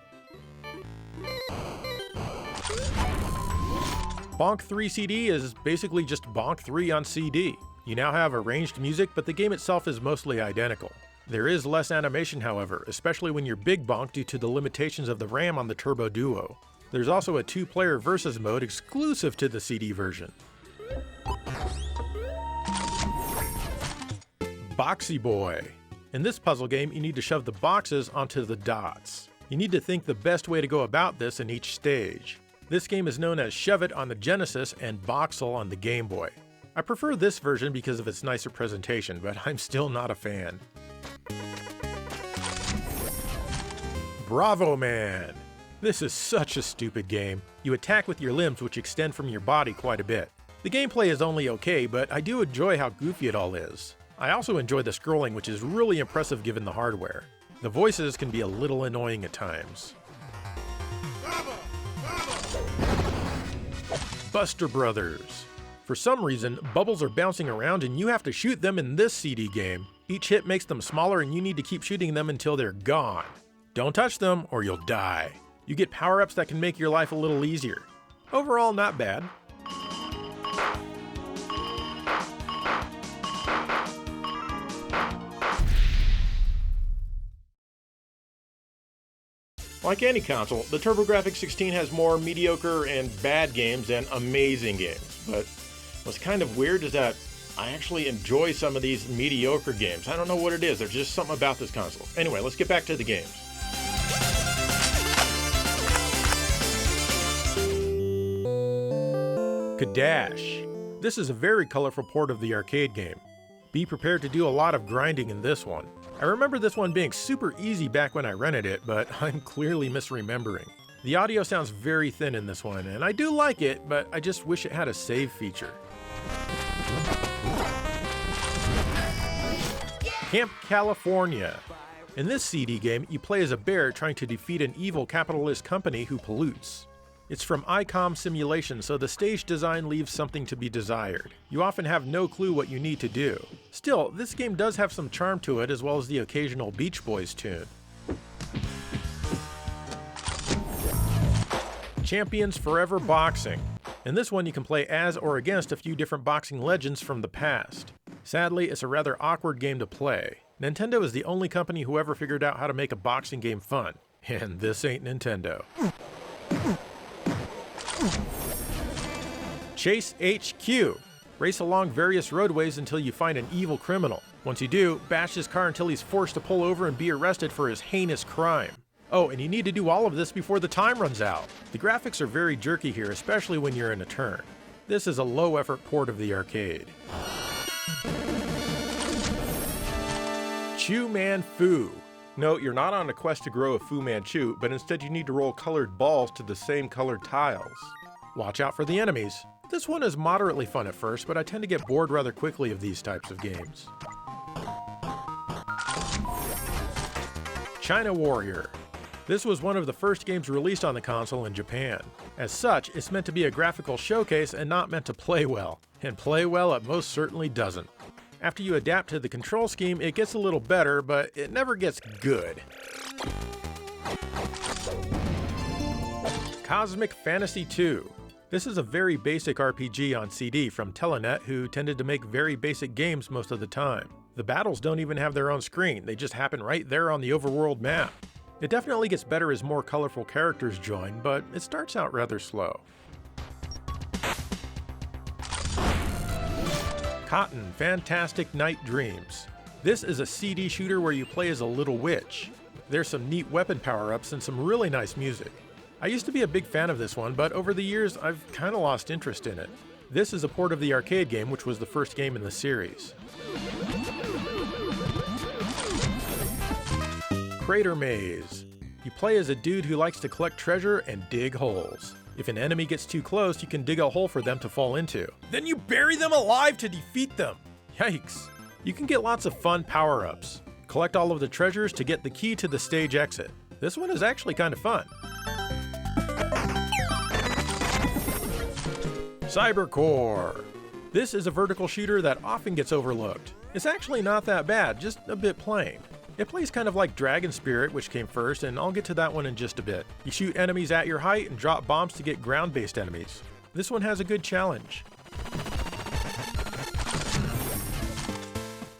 Bonk 3 CD is basically just Bonk 3 on CD. You now have arranged music, but the game itself is mostly identical. There is less animation, however, especially when you're Big Bonk due to the limitations of the RAM on the Turbo Duo. There's also a 2-player versus mode exclusive to the CD version. Boxy Boy. In this puzzle game, you need to shove the boxes onto the dots. You need to think the best way to go about this in each stage. This game is known as Shove It on the Genesis and Boxel on the Game Boy. I prefer this version because of its nicer presentation, but I'm still not a fan. Bravo Man! This is such a stupid game. You attack with your limbs which extend from your body quite a bit. The gameplay is only okay, but I do enjoy how goofy it all is. I also enjoy the scrolling, which is really impressive given the hardware. The voices can be a little annoying at times. Buster Brothers. For some reason, bubbles are bouncing around and you have to shoot them in this CD game. Each hit makes them smaller and you need to keep shooting them until they're gone. Don't touch them or you'll die. You get power-ups that can make your life a little easier. Overall, not bad. Like any console, the TurboGrafx 16 has more mediocre and bad games than amazing games, but what's kind of weird is that I actually enjoy some of these mediocre games. I don't know what it is, there's just something about this console. Anyway, let's get back to the games. Kadash. This is a very colorful port of the arcade game. Be prepared to do a lot of grinding in this one. I remember this one being super easy back when I rented it, but I'm clearly misremembering. The audio sounds very thin in this one, and I do like it, but I just wish it had a save feature. Camp California. In this CD game, you play as a bear trying to defeat an evil capitalist company who pollutes. It's from ICOM Simulation, so the stage design leaves something to be desired. You often have no clue what you need to do. Still, this game does have some charm to it, as well as the occasional Beach Boys tune. Champions Forever Boxing. In this one, you can play as or against a few different boxing legends from the past. Sadly, it's a rather awkward game to play. Nintendo is the only company who ever figured out how to make a boxing game fun. And this ain't Nintendo. Chase HQ. Race along various roadways until you find an evil criminal. Once you do, bash his car until he's forced to pull over and be arrested for his heinous crime. Oh, and you need to do all of this before the time runs out. The graphics are very jerky here, especially when you're in a turn. This is a low-effort port of the arcade. Chew Man Fu. No, you're not on a quest to grow a Fu Manchu, but instead you need to roll colored balls to the same colored tiles. Watch out for the enemies. This one is moderately fun at first, but I tend to get bored rather quickly of these types of games. China Warrior. This was one of the first games released on the console in Japan. As such, it's meant to be a graphical showcase and not meant to play well. And play well, it most certainly doesn't. After you adapt to the control scheme, it gets a little better, but it never gets good. Cosmic Fantasy II. This is a very basic RPG on CD from Telenet, who tended to make very basic games most of the time. The battles don't even have their own screen, they just happen right there on the overworld map. It definitely gets better as more colorful characters join, but it starts out rather slow. Cotton Fantastic Night Dreams. This is a CD shooter where you play as a little witch. There's some neat weapon power-ups and some really nice music. I used to be a big fan of this one, but over the years I've kinda lost interest in it. This is a port of the arcade game, which was the first game in the series. Crater Maze. You play as a dude who likes to collect treasure and dig holes. If an enemy gets too close, you can dig a hole for them to fall into. Then you bury them alive to defeat them! Yikes! You can get lots of fun power-ups. Collect all of the treasures to get the key to the stage exit. This one is actually kind of fun. Cybercore. This is a vertical shooter that often gets overlooked. It's actually not that bad, just a bit plain. It plays kind of like Dragon Spirit, which came first, and I'll get to that one in just a bit. You shoot enemies at your height and drop bombs to get ground-based enemies. This one has a good challenge.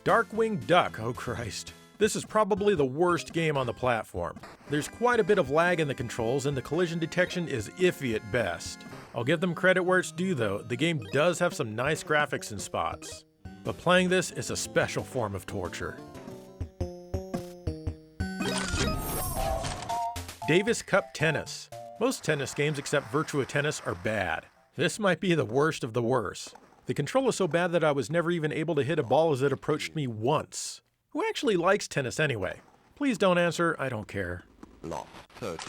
Darkwing Duck, oh Christ. This is probably the worst game on the platform. There's quite a bit of lag in the controls, and the collision detection is iffy at best. I'll give them credit where it's due though, the game does have some nice graphics in spots. But playing this is a special form of torture. Davis Cup Tennis. Most tennis games except Virtua Tennis are bad. This might be the worst of the worst. The control is so bad that I was never even able to hit a ball as it approached me once. Who actually likes tennis anyway? Please don't answer, I don't care.
Lot 30.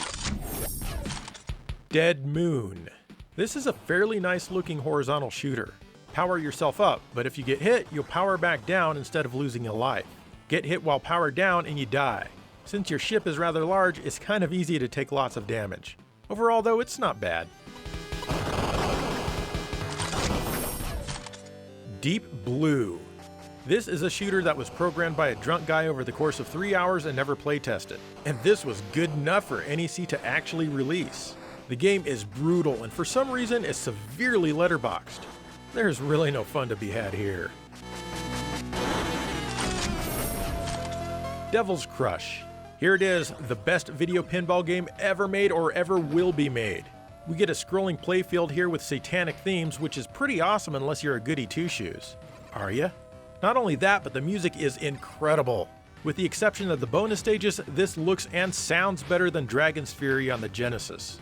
Dead Moon. This is a fairly nice looking horizontal shooter. Power yourself up, but if you get hit, you'll power back down instead of losing a life. Get hit while powered down and you die. Since your ship is rather large, it's kind of easy to take lots of damage. Overall though, it's not bad. Deep Blue. This is a shooter that was programmed by a drunk guy over the course of 3 hours and never play tested. And this was good enough for NEC to actually release. The game is brutal and for some reason is severely letterboxed. There's really no fun to be had here. Devil's Crush. Here it is, the best video pinball game ever made or ever will be made. We get a scrolling playfield here with satanic themes, which is pretty awesome unless you're a goody two-shoes. Are ya? Not only that, but the music is incredible. With the exception of the bonus stages, this looks and sounds better than Dragon's Fury on the Genesis.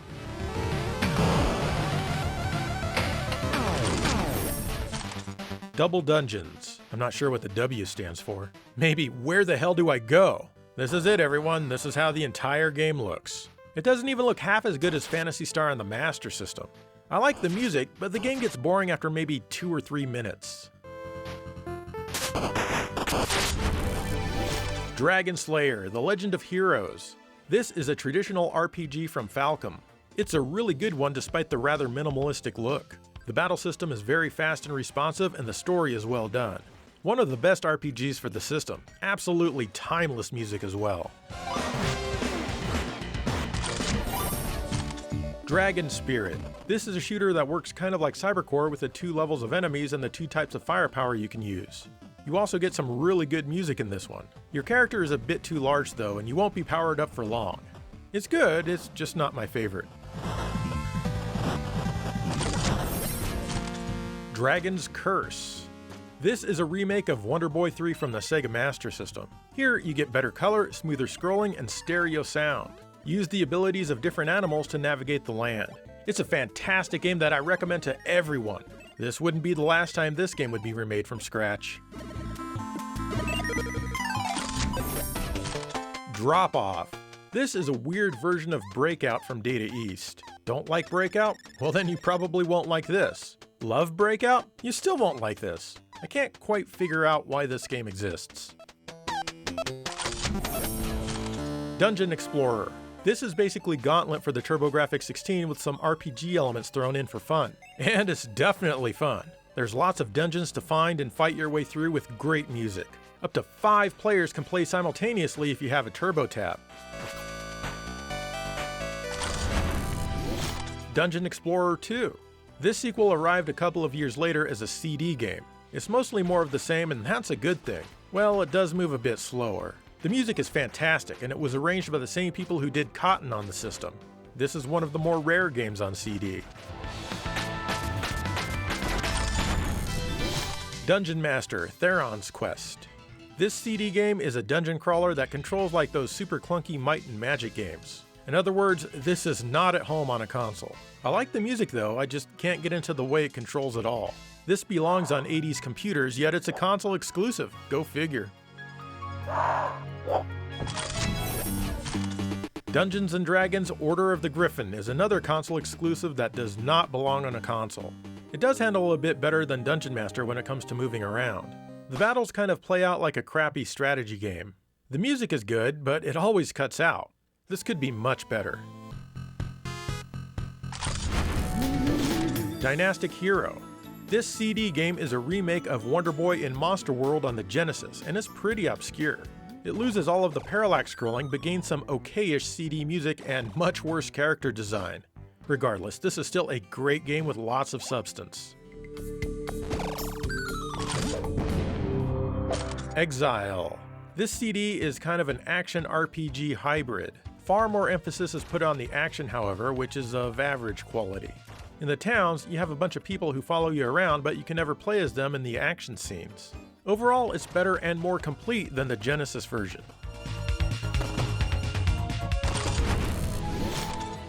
Double Dungeons. I'm not sure what the W stands for. Maybe Where the Hell Do I Go? This is it, everyone. This is how the entire game looks. It doesn't even look half as good as Phantasy Star on the Master System. I like the music, but the game gets boring after maybe 2 or 3 minutes. Dragon Slayer, The Legend of Heroes. This is a traditional RPG from Falcom. It's a really good one despite the rather minimalistic look. The battle system is very fast and responsive, and the story is well done. One of the best RPGs for the system. Absolutely timeless music as well. Dragon Spirit. This is a shooter that works kind of like Cybercore with the 2 levels of enemies and the 2 types of firepower you can use. You also get some really good music in this one. Your character is a bit too large though, and you won't be powered up for long. It's good, it's just not my favorite. Dragon's Curse. This is a remake of Wonder Boy 3 from the Sega Master System. Here you get better color, smoother scrolling, and stereo sound. Use the abilities of different animals to navigate the land. It's a fantastic game that I recommend to everyone. This wouldn't be the last time this game would be remade from scratch. Drop Off. This is a weird version of Breakout from Data East. Don't like Breakout? Well then you probably won't like this. Love Breakout? You still won't like this. I can't quite figure out why this game exists. Dungeon Explorer. This is basically Gauntlet for the TurboGrafx 16 with some RPG elements thrown in for fun. And it's definitely fun. There's lots of dungeons to find and fight your way through with great music. Up to 5 players can play simultaneously if you have a turbo tab. Dungeon Explorer 2. This sequel arrived a couple of years later as a CD game. It's mostly more of the same, and that's a good thing. Well, it does move a bit slower. The music is fantastic, and it was arranged by the same people who did Cotton on the system. This is one of the more rare games on CD. Dungeon Master: Theron's Quest. This CD game is a dungeon crawler that controls like those super clunky Might and Magic games. In other words, this is not at home on a console. I like the music though, I just can't get into the way it controls it all. This belongs on 80s computers, yet it's a console exclusive. Go figure. Dungeons & Dragons: Order of the Griffin is another console exclusive that does not belong on a console. It does handle a bit better than Dungeon Master when it comes to moving around. The battles kind of play out like a crappy strategy game. The music is good, but it always cuts out. This could be much better. Dynastic Hero. This CD game is a remake of Wonder Boy in Monster World on the Genesis, and is pretty obscure. It loses all of the parallax scrolling, but gains some okay-ish CD music and much worse character design. Regardless, this is still a great game with lots of substance. Exile. This CD is kind of an action RPG hybrid. Far more emphasis is put on the action, however, which is of average quality. In the towns, you have a bunch of people who follow you around, but you can never play as them in the action scenes. Overall, it's better and more complete than the Genesis version.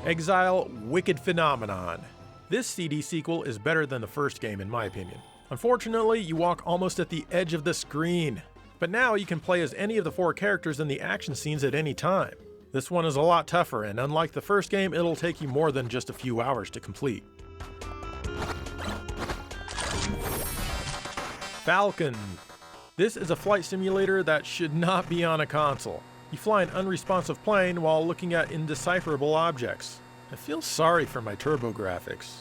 Exile: Wicked Phenomenon. This CD sequel is better than the first game in my opinion. Unfortunately, you walk almost at the edge of the screen. But now you can play as any of the 4 characters in the action scenes at any time. This one is a lot tougher, and unlike the first game, it'll take you more than just a few hours to complete. Falcon. This is a flight simulator that should not be on a console. You fly an unresponsive plane while looking at indecipherable objects. I feel sorry for my turbografx.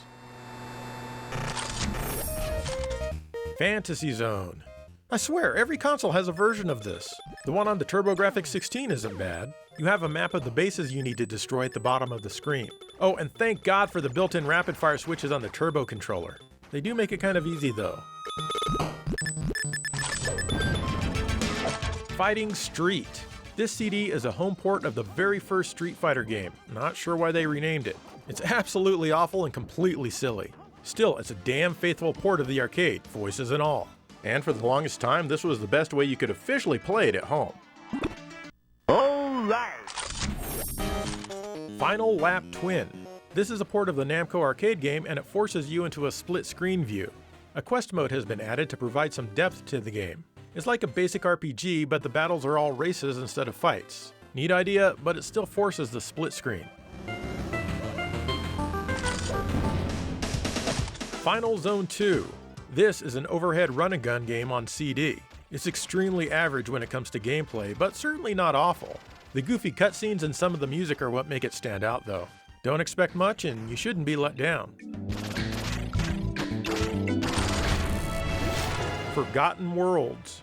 Fantasy Zone. I swear, every console has a version of this. The one on the TurboGrafx 16 isn't bad. You have a map of the bases you need to destroy at the bottom of the screen. Oh, and thank God for the built-in rapid-fire switches on the turbo controller. They do make it kind of easy though. Fighting Street. This CD is a home port of the very first Street Fighter game. Not sure why they renamed it. It's absolutely awful and completely silly. Still, it's a damn faithful port of the arcade, voices and all. And for the longest time, this was the best way you could officially play it at home.
Alright!
Final Lap Twin. This is a port of the Namco arcade game, and it forces you into a split-screen view. A quest mode has been added to provide some depth to the game. It's like a basic RPG, but the battles are all races instead of fights. Neat idea, but it still forces the split screen. Final Zone 2. This is an overhead run-and-gun game on CD. It's extremely average when it comes to gameplay, but certainly not awful. The goofy cutscenes and some of the music are what make it stand out though. Don't expect much and you shouldn't be let down. Forgotten Worlds.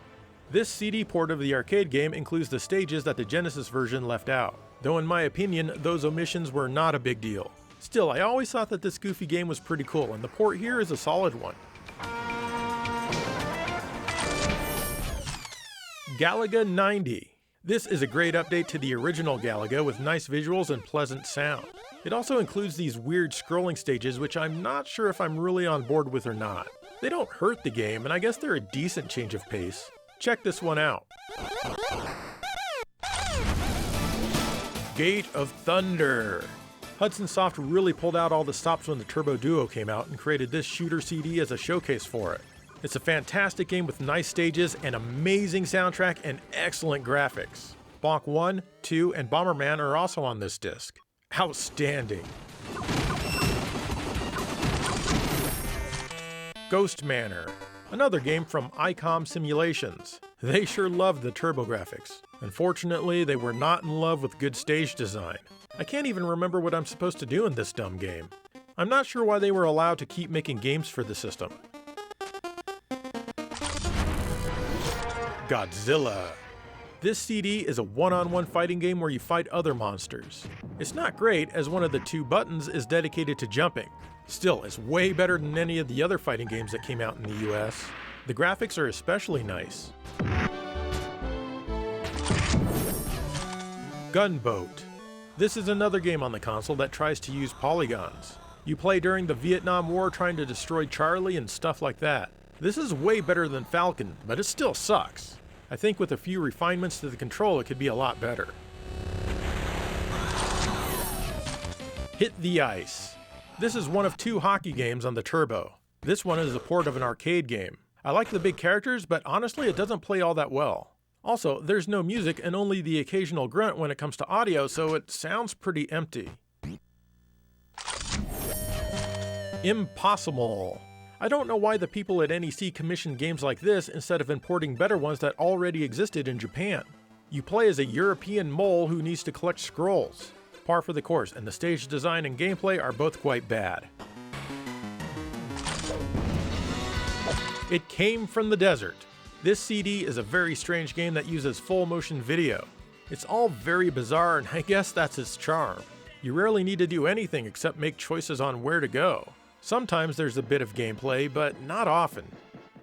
This CD port of the arcade game includes the stages that the Genesis version left out, though in my opinion, those omissions were not a big deal. Still, I always thought that this goofy game was pretty cool, and the port here is a solid one. Galaga 90. This is a great update to the original Galaga with nice visuals and pleasant sound. It also includes these weird scrolling stages which I'm not sure if I'm really on board with or not. They don't hurt the game, and I guess they're a decent change of pace. Check this one out. Gate of Thunder. Hudson Soft really pulled out all the stops when the Turbo Duo came out and created this shooter CD as a showcase for it. It's a fantastic game with nice stages, an amazing soundtrack, and excellent graphics. Bonk 1, 2, and Bomberman are also on this disc. Outstanding. Ghost Manor. Another game from ICOM Simulations. They sure loved the TurboGrafx. Unfortunately, they were not in love with good stage design. I can't even remember what I'm supposed to do in this dumb game. I'm not sure why they were allowed to keep making games for the system. Godzilla. This CD is a one-on-one fighting game where you fight other monsters. It's not great, as one of the 2 buttons is dedicated to jumping. Still, it's way better than any of the other fighting games that came out in the US. The graphics are especially nice. Gunboat. This is another game on the console that tries to use polygons. You play during the Vietnam War trying to destroy Charlie and stuff like that. This is way better than Falcon, but it still sucks. I think with a few refinements to the control it could be a lot better. Hit the Ice. This is one of 2 hockey games on the Turbo. This one is a port of an arcade game. I like the big characters, but honestly it doesn't play all that well. Also, there's no music and only the occasional grunt when it comes to audio, so it sounds pretty empty. Impossible. I don't know why the people at NEC commissioned games like this instead of importing better ones that already existed in Japan. You play as a European mole who needs to collect scrolls. Par for the course, and the stage design and gameplay are both quite bad. It Came from the Desert. This CD is a very strange game that uses full motion video. It's all very bizarre, and I guess that's its charm. You rarely need to do anything except make choices on where to go. Sometimes there's a bit of gameplay, but not often.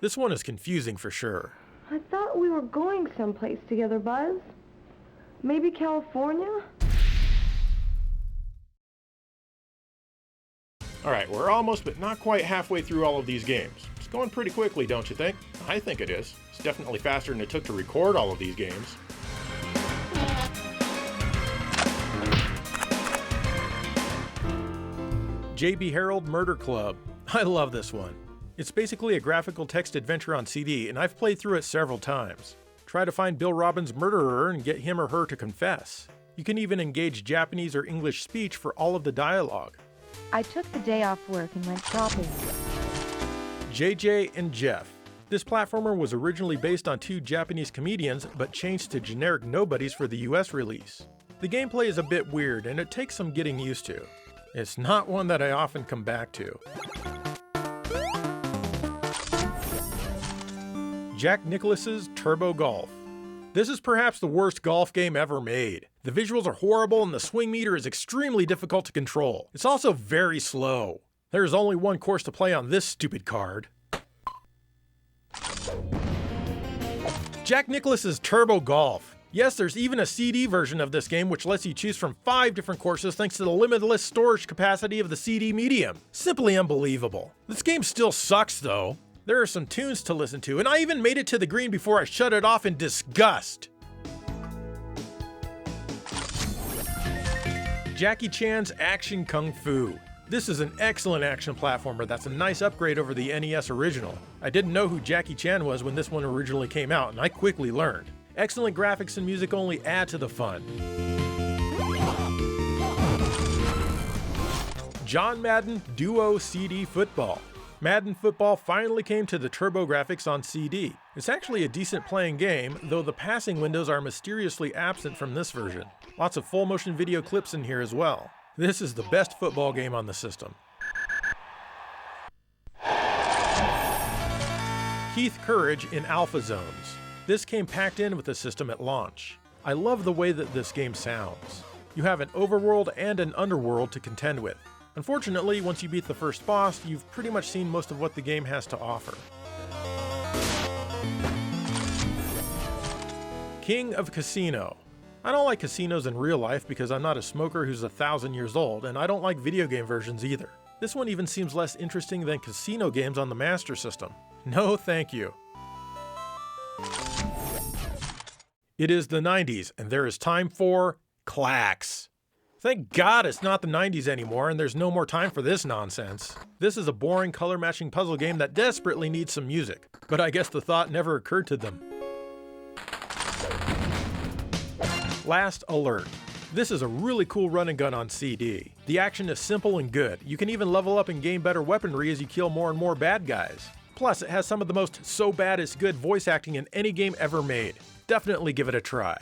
This one is confusing for sure.
I thought we were going someplace together, Buzz. Maybe California?
Alright, we're almost but not quite halfway through all of these games. It's going pretty quickly, don't you think? I think it is. It's definitely faster than it took to record all of these games. JB Harold Murder Club. I love this one. It's basically a graphical text adventure on CD, and I've played through it several times. Try to find Bill Robbins' murderer and get him or her to confess. You can even engage Japanese or English speech for all of the dialogue.
I took the day off work and went shopping.
JJ and Jeff. This platformer was originally based on 2 Japanese comedians, but changed to generic nobodies for the US release. The gameplay is a bit weird, and it takes some getting used to. It's not one that I often come back to. Jack Nicklaus's Turbo Golf. This is perhaps the worst golf game ever made. The visuals are horrible and the swing meter is extremely difficult to control. It's also very slow. There is only one course to play on this stupid card. Jack Nicklaus's Turbo Golf. Yes, there's even a CD version of this game which lets you choose from 5 different courses thanks to the limitless storage capacity of the CD medium. Simply unbelievable. This game still sucks though. There are some tunes to listen to, and I even made it to the green before I shut it off in disgust. Jackie Chan's Action Kung Fu. This is an excellent action platformer that's a nice upgrade over the NES original. I didn't know who Jackie Chan was when this one originally came out, and I quickly learned. Excellent graphics and music only add to the fun. John Madden Duo CD Football. Madden Football finally came to the TurboGrafx on CD. It's actually a decent playing game, though the passing windows are mysteriously absent from this version. Lots of full motion video clips in here as well. This is the best football game on the system. Keith Courage in Alpha Zones. This came packed in with the system at launch. I love the way that this game sounds. You have an overworld and an underworld to contend with. Unfortunately, once you beat the first boss, you've pretty much seen most of what the game has to offer. King of Casino. I don't like casinos in real life because I'm not a smoker who's 1,000 years old, and I don't like video game versions either. This one even seems less interesting than casino games on the Master System. No thank you. It is the 90s, and there is time for clacks. Thank God it's not the 90s anymore, and there's no more time for this nonsense. This is a boring color-matching puzzle game that desperately needs some music, but I guess the thought never occurred to them. Last Alert. This is a really cool run and gun on CD. The action is simple and good. You can even level up and gain better weaponry as you kill more and more bad guys. Plus, it has some of the most so bad it's good voice acting in any game ever made. Definitely give it a try.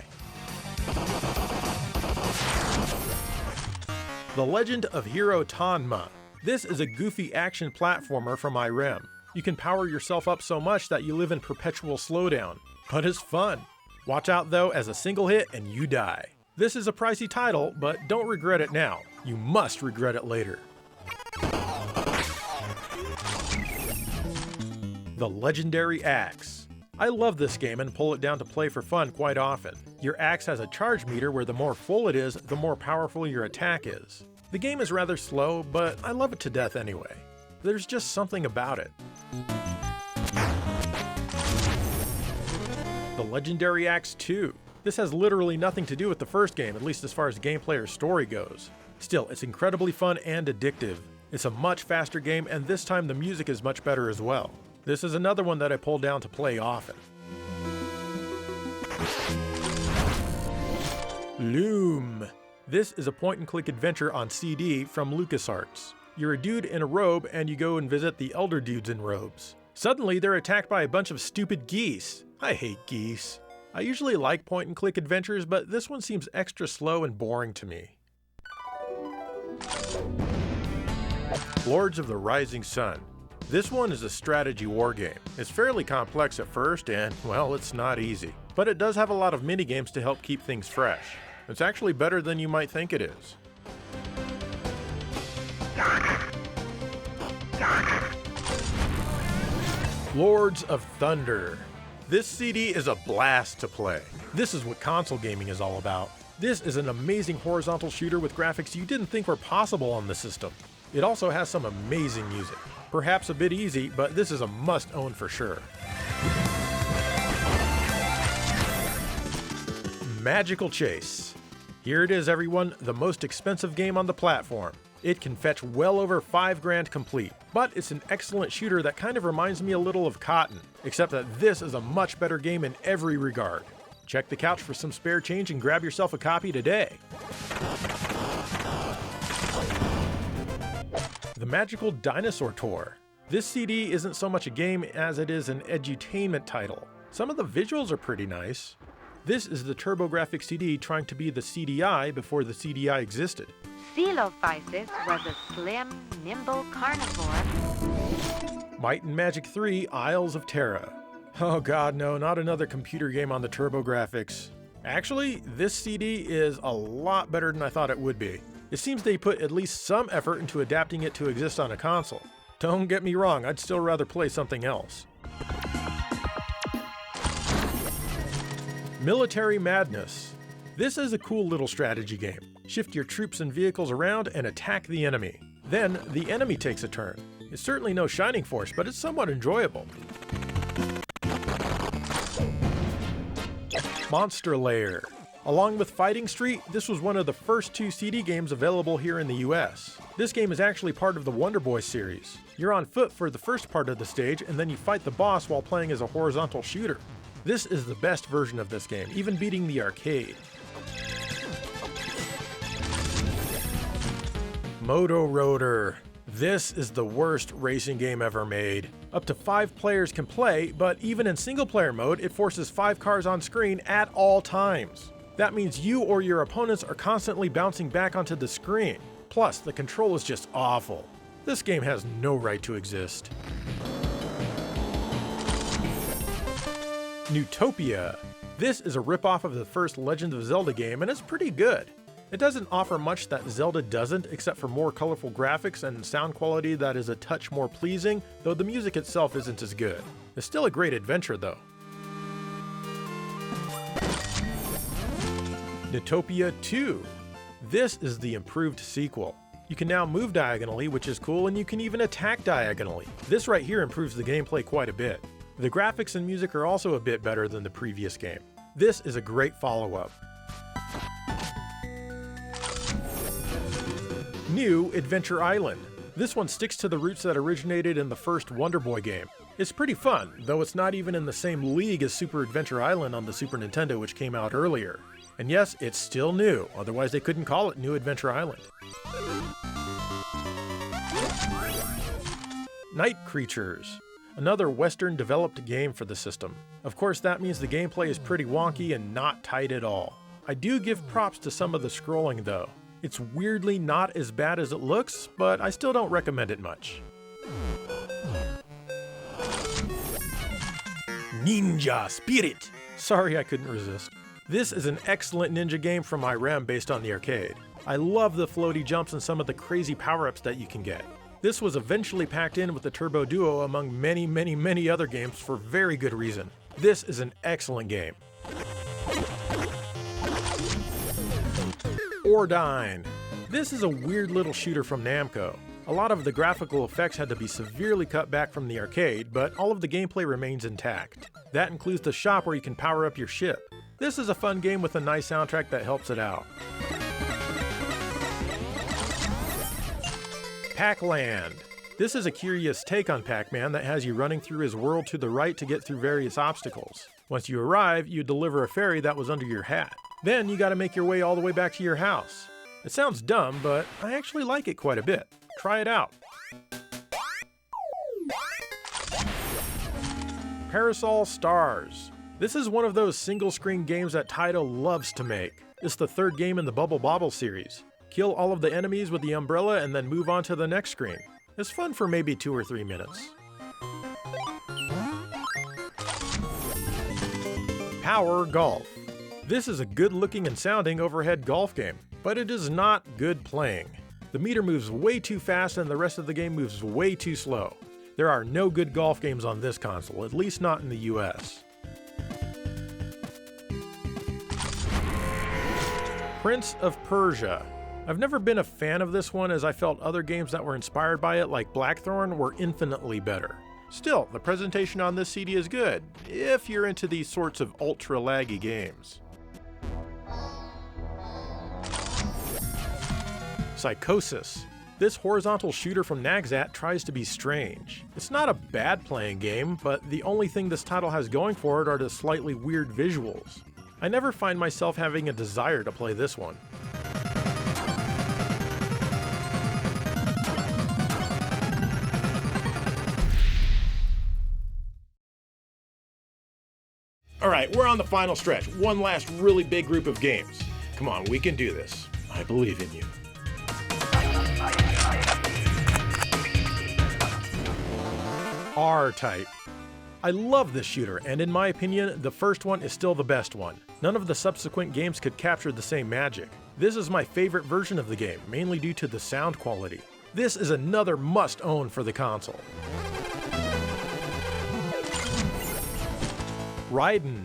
The Legend of Hero Tanma. This is a goofy action platformer from IREM. You can power yourself up so much that you live in perpetual slowdown. but it's fun. Watch out though, as a single hit and you die. This is a pricey title, but don't regret it now. You must regret it later. The Legendary Axe. I love this game and pull it down to play for fun quite often. Your axe has a charge meter where the more full it is, the more powerful your attack is. The game is rather slow, but I love it to death anyway. There's just something about it. The Legendary Axe 2. This has literally nothing to do with the first game, at least as far as gameplay or story goes. Still, it's incredibly fun and addictive. It's a much faster game, and this time the music is much better as well. This is another one that I pull down to play often. Loom. This is a point-and-click adventure on CD from LucasArts. You're a dude in a robe and you go and visit the elder dudes in robes. Suddenly, they're attacked by a bunch of stupid geese. I hate geese. I usually like point-and-click adventures, but this one seems extra slow and boring to me. Lords of the Rising Sun. This one is a strategy war game. It's fairly complex at first and, well, it's not easy. But it does have a lot of mini-games to help keep things fresh. It's actually better than you might think it is. Lords of Thunder. This CD is a blast to play. This is what console gaming is all about. This is an amazing horizontal shooter with graphics you didn't think were possible on the system. It also has some amazing music. Perhaps a bit easy, but this is a must-own for sure. Magical Chase. Here it is, everyone, the most expensive game on the platform. It can fetch well over $5,000 complete, but it's an excellent shooter that kind of reminds me a little of Cotton, except that this is a much better game in every regard. Check the couch for some spare change and grab yourself a copy today. The Magical Dinosaur Tour. This CD isn't so much a game as it is an edutainment title. Some of the visuals are pretty nice. This is the TurboGrafx CD trying to be the CDI before the CDI existed.
Coelophysis was a slim, nimble carnivore.
Might and Magic 3 Isles of Terra. Oh god, no, not another computer game on the TurboGrafx. Actually, this CD is a lot better than I thought it would be. It seems they put at least some effort into adapting it to exist on a console. Don't get me wrong, I'd still rather play something else. Military Madness. This is a cool little strategy game. Shift your troops and vehicles around and attack the enemy. Then, the enemy takes a turn. It's certainly no Shining Force, but it's somewhat enjoyable. Monster Lair. Along with Fighting Street, this was one of the first 2 CD games available here in the US. This game is actually part of the Wonder Boy series. You're on foot for the first part of the stage, and then you fight the boss while playing as a horizontal shooter. This is the best version of this game, even beating the arcade. Moto Rotor. This is the worst racing game ever made. Up to 5 players can play, but even in single player mode, it forces 5 cars on screen at all times. That means you or your opponents are constantly bouncing back onto the screen. Plus, the control is just awful. This game has no right to exist. Newtopia. This is a ripoff of the first Legend of Zelda game, and it's pretty good. It doesn't offer much that Zelda doesn't, except for more colorful graphics and sound quality that is a touch more pleasing, though the music itself isn't as good. It's still a great adventure, though. Newtopia 2. This is the improved sequel. You can now move diagonally, which is cool, and you can even attack diagonally. This right here improves the gameplay quite a bit. The graphics and music are also a bit better than the previous game. This is a great follow-up. New Adventure Island. This one sticks to the roots that originated in the first Wonder Boy game. It's pretty fun, though it's not even in the same league as Super Adventure Island on the Super Nintendo, which came out earlier. And yes, it's still new, otherwise they couldn't call it New Adventure Island. Night Creatures. Another Western developed game for the system. Of course, that means the gameplay is pretty wonky and not tight at all. I do give props to some of the scrolling though. It's weirdly not as bad as it looks, but I still don't recommend it much. Ninja Spirit. Sorry, I couldn't resist. This is an excellent ninja game from IREM based on the arcade. I love the floaty jumps and some of the crazy power-ups that you can get. This was eventually packed in with the Turbo Duo among many other games for very good reason. This is an excellent game. Ordyne. This is a weird little shooter from Namco. A lot of the graphical effects had to be severely cut back from the arcade, but all of the gameplay remains intact. That includes the shop where you can power up your ship. This is a fun game with a nice soundtrack that helps it out. Pac-Land. This is a curious take on Pac-Man that has you running through his world to the right to get through various obstacles. Once you arrive, you deliver a fairy that was under your hat. Then you gotta make your way all the way back to your house. It sounds dumb, but I actually like it quite a bit. Try it out. Parasol Stars. This is one of those single-screen games that Taito loves to make. It's the third game in the Bubble Bobble series. Kill all of the enemies with the umbrella and then move on to the next screen. It's fun for maybe 2 or 3 minutes. Power Golf. This is a good-looking and sounding overhead golf game, but it is not good playing. The meter moves way too fast and the rest of the game moves way too slow. There are no good golf games on this console, at least not in the US. Prince of Persia. I've never been a fan of this one as I felt other games that were inspired by it, like Blackthorn, were infinitely better. Still, the presentation on this CD is good, if you're into these sorts of ultra laggy games. Psychosis. This horizontal shooter from Nagsat tries to be strange. It's not a bad playing game, but the only thing this title has going for it are the slightly weird visuals. I never find myself having a desire to play this one. Alright, we're on the final stretch. One last really big group of games. Come on, we can do this. I believe in you. R-Type. I love this shooter, and in my opinion, the first one is still the best one. None of the subsequent games could capture the same magic. This is my favorite version of the game, mainly due to the sound quality. This is another must-own for the console. Raiden.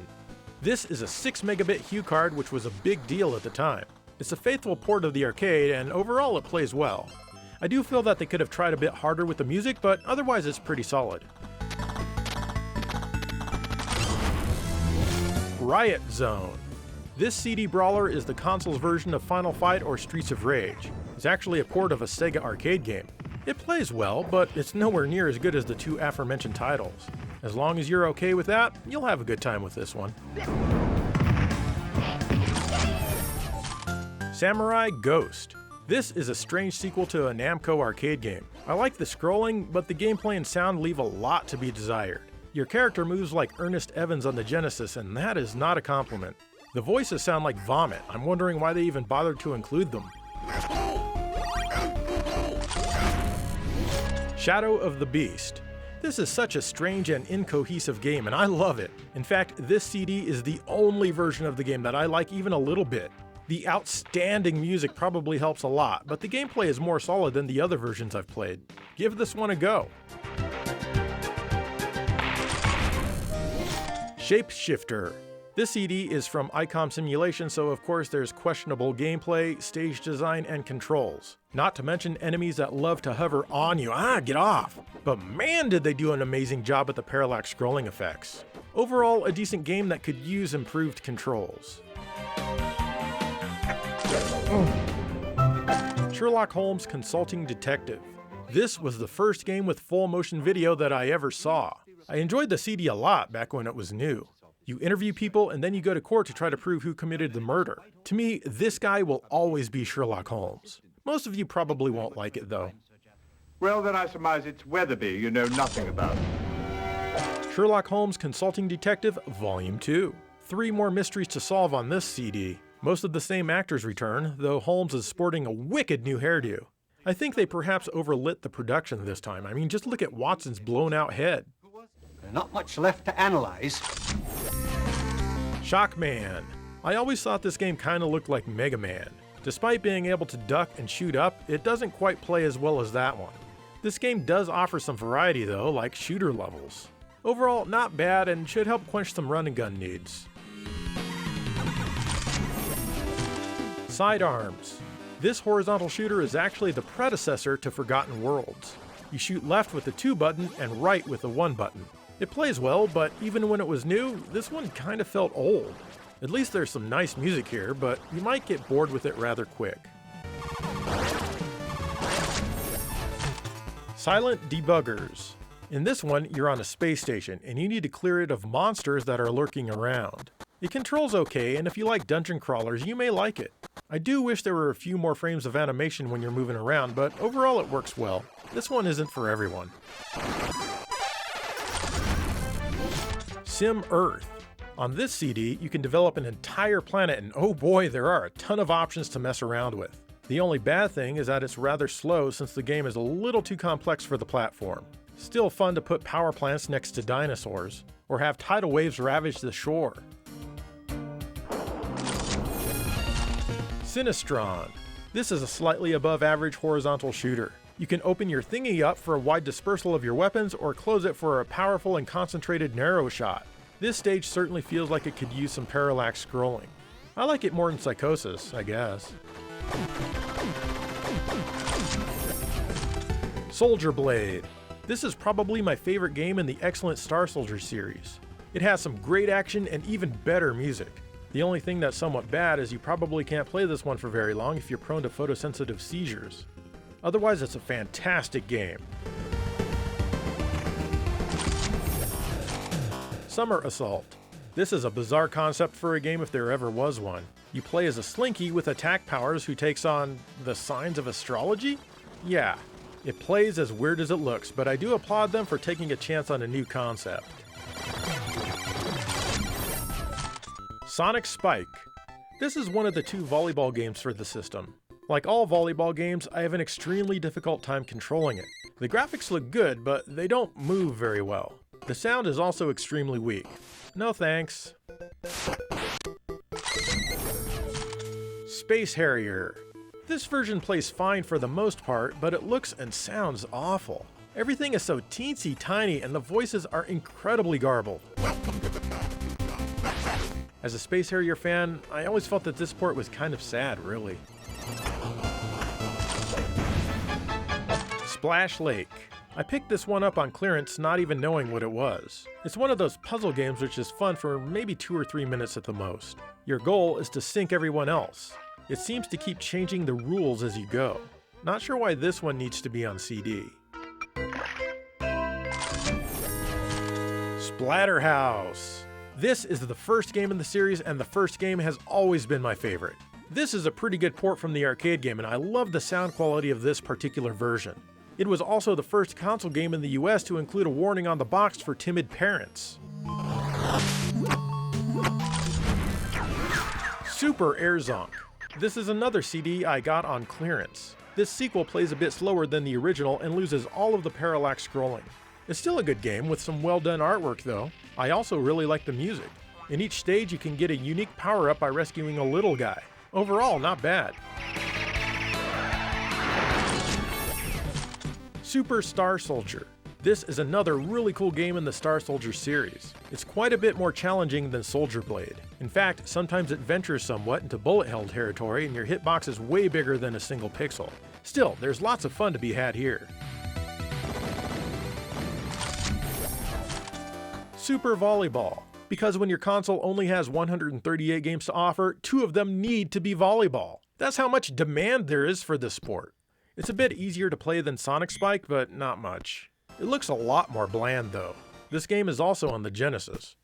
This is a 6 megabit hue card, which was a big deal at the time. It's a faithful port of the arcade, and overall it plays well. I do feel that they could have tried a bit harder with the music, but otherwise it's pretty solid. Riot Zone. This CD brawler is the console's version of Final Fight or Streets of Rage. It's actually a port of a Sega arcade game. It plays well, but it's nowhere near as good as the two aforementioned titles. As long as you're okay with that, you'll have a good time with this one. Samurai Ghost. This is a strange sequel to a Namco arcade game. I like the scrolling, but the gameplay and sound leave a lot to be desired. Your character moves like Ernest Evans on the Genesis, and that is not a compliment. The voices sound like vomit. I'm wondering why they even bothered to include them. Shadow of the Beast. This is such a strange and incohesive game, and I love it. In fact, this CD is the only version of the game that I like even a little bit. The outstanding music probably helps a lot, but the gameplay is more solid than the other versions I've played. Give this one a go. Shapeshifter. This CD is from ICOM Simulation, so of course there's questionable gameplay, stage design, and controls. Not to mention enemies that love to hover on you. Get off! But man, did they do an amazing job at the parallax scrolling effects. Overall, a decent game that could use improved controls. Sherlock Holmes Consulting Detective. This was the first game with full motion video that I ever saw. I enjoyed the CD a lot back when it was new. You interview people and then you go to court to try to prove who committed the murder. To me, this guy will always be Sherlock Holmes. Most of you probably won't like it though.
Well, then I surmise it's Weatherby you know nothing about.
Sherlock Holmes Consulting Detective Volume 2. 3 more mysteries to solve on this CD. Most of the same actors return, though Holmes is sporting a wicked new hairdo. I think they perhaps overlit the production this time. I mean, just look at Watson's blown out head.
Not much left to analyze.
Shockman. I always thought this game kinda looked like Mega Man. Despite being able to duck and shoot up, it doesn't quite play as well as that one. This game does offer some variety though, like shooter levels. Overall, not bad and should help quench some run and gun needs. Sidearms. This horizontal shooter is actually the predecessor to Forgotten Worlds. You shoot left with the 2 button and right with the 1 button. It plays well, but even when it was new, this one kinda felt old. At least there's some nice music here, but you might get bored with it rather quick. Silent Debuggers. In this one, you're on a space station, and you need to clear it of monsters that are lurking around. It controls okay, and if you like dungeon crawlers, you may like it. I do wish there were a few more frames of animation when you're moving around, but overall it works well. This one isn't for everyone. Sim Earth. On this CD, you can develop an entire planet, and oh boy, there are a ton of options to mess around with. The only bad thing is that it's rather slow since the game is a little too complex for the platform. Still fun to put power plants next to dinosaurs, or have tidal waves ravage the shore. Sinistron. This is a slightly above average horizontal shooter. You can open your thingy up for a wide dispersal of your weapons or close it for a powerful and concentrated narrow shot. This stage certainly feels like it could use some parallax scrolling. I like it more in Psychosis, I guess. Soldier Blade. This is probably my favorite game in the excellent Star Soldier series. It has some great action and even better music. The only thing that's somewhat bad is you probably can't play this one for very long if you're prone to photosensitive seizures. Otherwise, it's a fantastic game. Summer Assault. This is a bizarre concept for a game if there ever was one. You play as a slinky with attack powers who takes on the signs of astrology? Yeah, it plays as weird as it looks, but I do applaud them for taking a chance on a new concept. Sonic Spike. This is one of the 2 volleyball games for the system. Like all volleyball games, I have an extremely difficult time controlling it. The graphics look good, but they don't move very well. The sound is also extremely weak. No thanks. Space Harrier. This version plays fine for the most part, but it looks and sounds awful. Everything is so teensy tiny and the voices are incredibly garbled. As a Space Harrier fan, I always felt that this port was kind of sad, really. Splash Lake. I picked this one up on clearance not even knowing what it was. It's one of those puzzle games which is fun for maybe 2 or 3 minutes at the most. Your goal is to sink everyone else. It seems to keep changing the rules as you go. Not sure why this one needs to be on CD. Splatterhouse. This is the first game in the series, and the first game has always been my favorite. This is a pretty good port from the arcade game, and I love the sound quality of this particular version. It was also the first console game in the US to include a warning on the box for timid parents. Super Air Zonk. This is another CD I got on clearance. This sequel plays a bit slower than the original and loses all of the parallax scrolling. It's still a good game with some well done artwork though. I also really like the music. In each stage you can get a unique power-up by rescuing a little guy. Overall, not bad. Super Star Soldier. This is another really cool game in the Star Soldier series. It's quite a bit more challenging than Soldier Blade. In fact, sometimes it ventures somewhat into bullet hell territory and your hitbox is way bigger than a single pixel. Still, there's lots of fun to be had here. Super Volleyball. Because when your console only has 138 games to offer, 2 of them need to be volleyball. That's how much demand there is for this sport. It's a bit easier to play than Sonic Spike, but not much. It looks a lot more bland though. This game is also on the Genesis.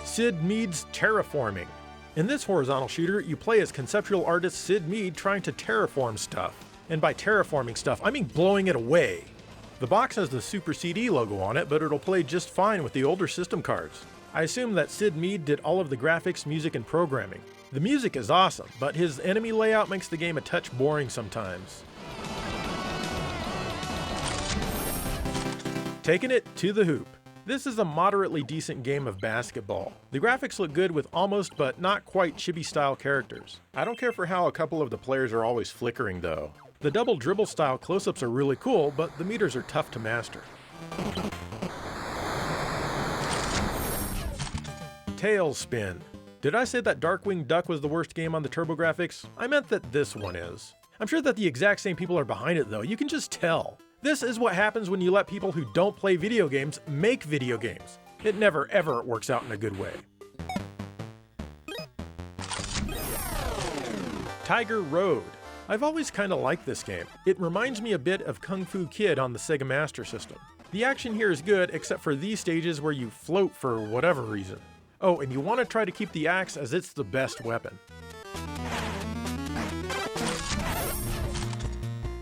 Sid Mead's Terraforming. In this horizontal shooter, you play as conceptual artist Sid Mead trying to terraform stuff. And by terraforming stuff, I mean blowing it away. The box has the Super CD logo on it, but it'll play just fine with the older system cards. I assume that Sid Mead did all of the graphics, music, and programming. The music is awesome, but his enemy layout makes the game a touch boring sometimes. Taking it to the hoop. This is a moderately decent game of basketball. The graphics look good with almost but not quite chibi-style characters. I don't care for how a couple of the players are always flickering though. The double dribble style close-ups are really cool, but the meters are tough to master. Tailspin. Did I say that Darkwing Duck was the worst game on the TurboGrafx? I meant that this one is. I'm sure that the exact same people are behind it though, you can just tell. This is what happens when you let people who don't play video games make video games. It never ever works out in a good way. Tiger Road. I've always kinda liked this game. It reminds me a bit of Kung Fu Kid on the Sega Master System. The action here is good except for these stages where you float for whatever reason. Oh, and you want to try to keep the axe as it's the best weapon.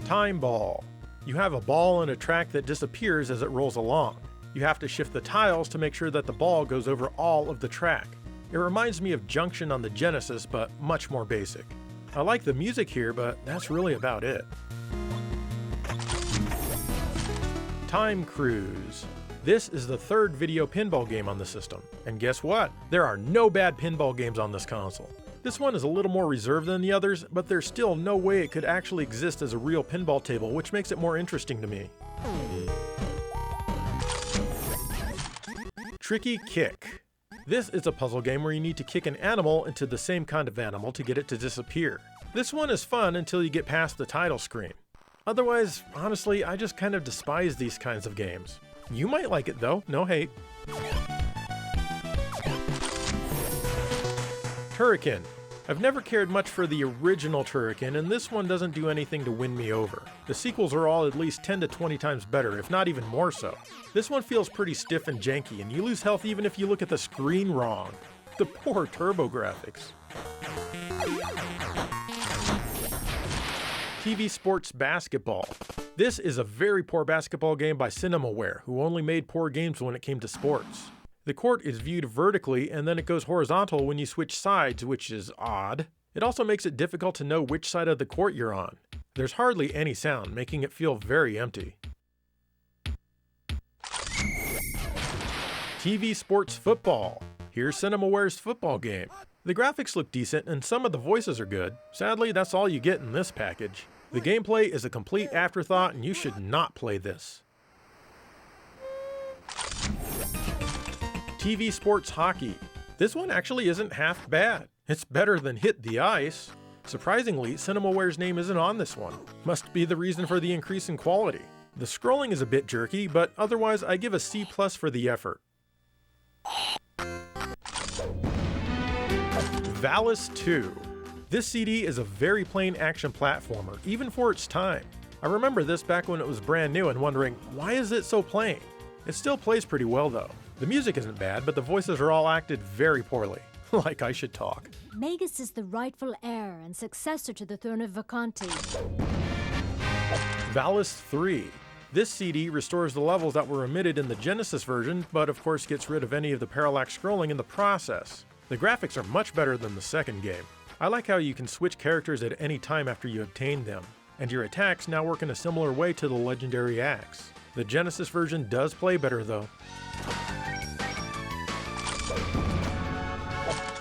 Time Ball. You have a ball and a track that disappears as it rolls along. You have to shift the tiles to make sure that the ball goes over all of the track. It reminds me of Junction on the Genesis, but much more basic. I like the music here, but that's really about it. Time Cruise. This is the third video pinball game on the system. And guess what? There are no bad pinball games on this console. This one is a little more reserved than the others, but there's still no way it could actually exist as a real pinball table, which makes it more interesting to me. Tricky Kick. This is a puzzle game where you need to kick an animal into the same kind of animal to get it to disappear. This one is fun until you get past the title screen. Otherwise, honestly, I just kind of despise these kinds of games. You might like it though, no hate. Turrican. I've never cared much for the original Turrican, and this one doesn't do anything to win me over. The sequels are all at least 10 to 20 times better, if not even more so. This one feels pretty stiff and janky, and you lose health even if you look at the screen wrong. The poor TurboGrafx. TV Sports Basketball. This is a very poor basketball game by Cinemaware, who only made poor games when it came to sports. The court is viewed vertically and then it goes horizontal when you switch sides, which is odd. It also makes it difficult to know which side of the court you're on. There's hardly any sound, making it feel very empty. TV Sports Football. Here's Cinemaware's football game. The graphics look decent and some of the voices are good. Sadly, that's all you get in this package. The gameplay is a complete afterthought and you should not play this. TV Sports Hockey. This one actually isn't half bad. It's better than Hit the Ice. Surprisingly, Cinemaware's name isn't on this one. Must be the reason for the increase in quality. The scrolling is a bit jerky, but otherwise I give a C+ for the effort. Valis 2. This CD is a very plain action platformer, even for its time. I remember this back when it was brand new and wondering, why is it so plain? It still plays pretty well though. The music isn't bad, but the voices are all acted very poorly. Like I should talk.
Magus is the rightful heir and successor to the throne of Vacanti.
Valis 3. This CD restores the levels that were omitted in the Genesis version, but of course gets rid of any of the parallax scrolling in the process. The graphics are much better than the second game. I like how you can switch characters at any time after you obtain them, and your attacks now work in a similar way to the legendary axe. The Genesis version does play better though.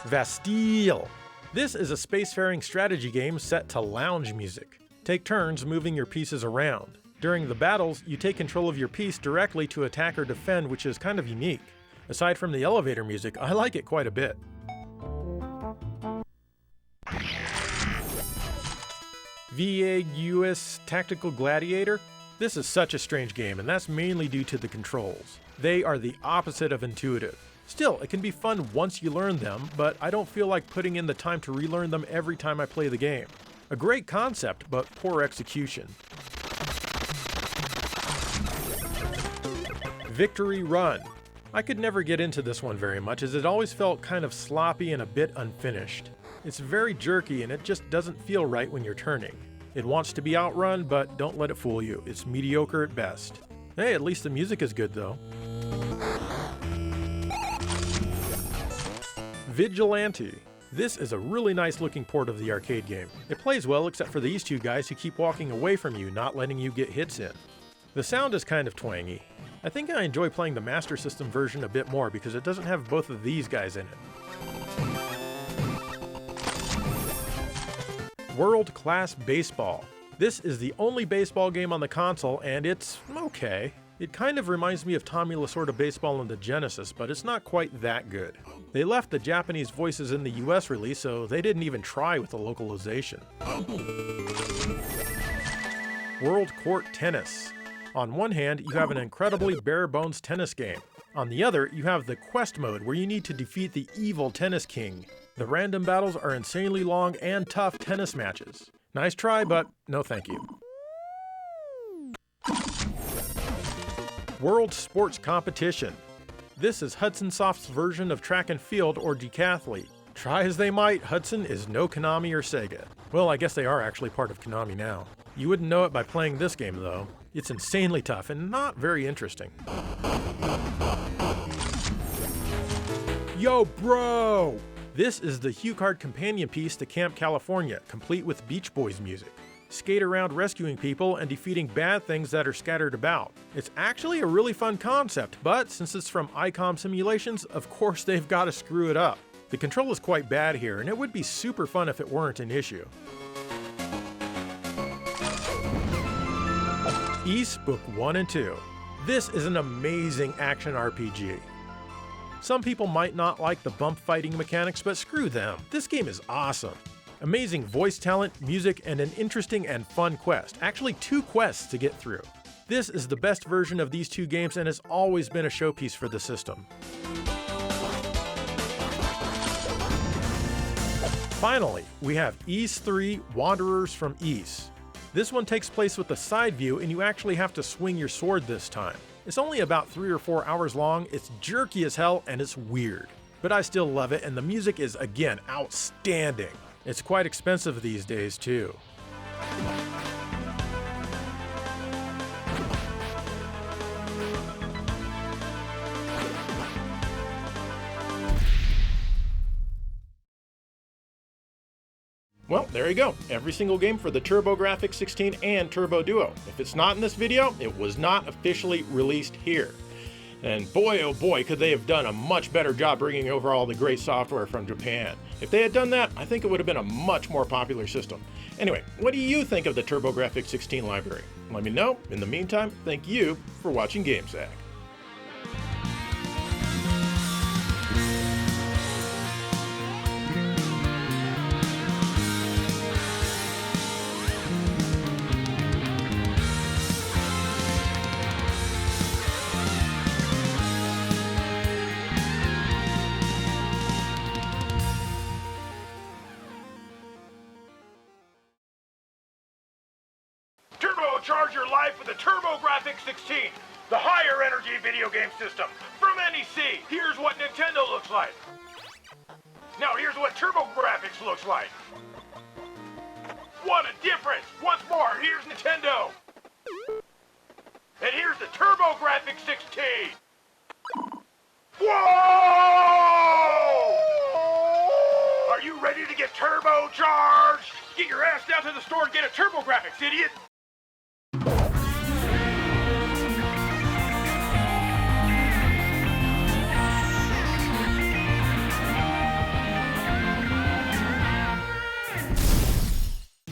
Vastille. This is a spacefaring strategy game set to lounge music. Take turns moving your pieces around. During the battles, you take control of your piece directly to attack or defend, which is kind of unique. Aside from the elevator music, I like it quite a bit. VAUS Tactical Gladiator? This is such a strange game, and that's mainly due to the controls. They are the opposite of intuitive. Still, it can be fun once you learn them, but I don't feel like putting in the time to relearn them every time I play the game. A great concept, but poor execution. Victory Run. I could never get into this one very much as it always felt kind of sloppy and a bit unfinished. It's very jerky and it just doesn't feel right when you're turning. It wants to be outrun, but don't let it fool you. It's mediocre at best. Hey, at least the music is good though. Vigilante. This is a really nice looking port of the arcade game. It plays well except for these two guys who keep walking away from you, not letting you get hits in. The sound is kind of twangy. I think I enjoy playing the Master System version a bit more because it doesn't have both of these guys in it. World Class Baseball. This is the only baseball game on the console, and it's okay. It kind of reminds me of Tommy Lasorda Baseball in the Genesis, but it's not quite that good. They left the Japanese voices in the US release, so they didn't even try with the localization. World Court Tennis. On one hand, you have an incredibly bare-bones tennis game. On the other, you have the quest mode where you need to defeat the evil tennis king. The random battles are insanely long and tough tennis matches. Nice try, but no thank you. World Sports Competition. This is Hudson Soft's version of track and field or decathlete. Try as they might, Hudson is no Konami or Sega. Well, I guess they are actually part of Konami now. You wouldn't know it by playing this game though. It's insanely tough and not very interesting. Yo bro! This is the HuCard companion piece to Camp California, complete with Beach Boys music. Skate around rescuing people and defeating bad things that are scattered about. It's actually a really fun concept, but since it's from ICOM Simulations, of course they've got to screw it up. The control is quite bad here, and it would be super fun if it weren't an issue. Ys Book 1 and 2. This is an amazing action RPG. Some people might not like the bump fighting mechanics, but screw them. This game is awesome. Amazing voice talent, music, and an interesting and fun quest. Actually, 2 quests to get through. This is the best version of these 2 games and has always been a showpiece for the system. Finally, we have Ys 3 Wanderers from Ys. This one takes place with the side view and you actually have to swing your sword this time. It's only about 3 or 4 hours long, it's jerky as hell, and it's weird. But I still love it, and the music is, again, outstanding. It's quite expensive these days, too. Well, there you go. Every single game for the TurboGrafx 16 and Turbo Duo. If it's not in this video, it was not officially released here. And boy, oh boy, could they have done a much better job bringing over all the great software from Japan. If they had done that, I think it would have been a much more popular system. Anyway, what do you think of the TurboGrafx 16 library? Let me know. In the meantime, thank you for watching GameSack.
Turbocharge your life with the TurboGrafx 16, the higher energy video game system from NEC. Here's what Nintendo looks like. Now here's what TurboGrafx looks like. What a difference! Once more, here's Nintendo. And here's the TurboGrafx 16. Whoa! Are you ready to get turbocharged? Get your ass down to the store and get a TurboGrafx, idiot!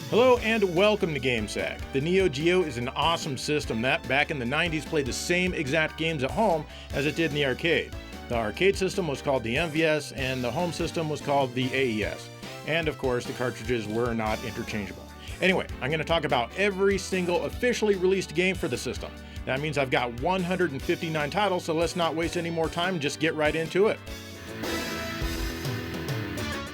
Hello and welcome to GameSack. The Neo Geo is an awesome system that, back in the 90s, played the same exact games at home as it did in the arcade. The arcade system was called the MVS and the home system was called the AES. And of course, the cartridges were not interchangeable. Anyway, I'm going to talk about every single officially released game for the system. That means I've got 159 titles, so let's not waste any more time and just get right into it.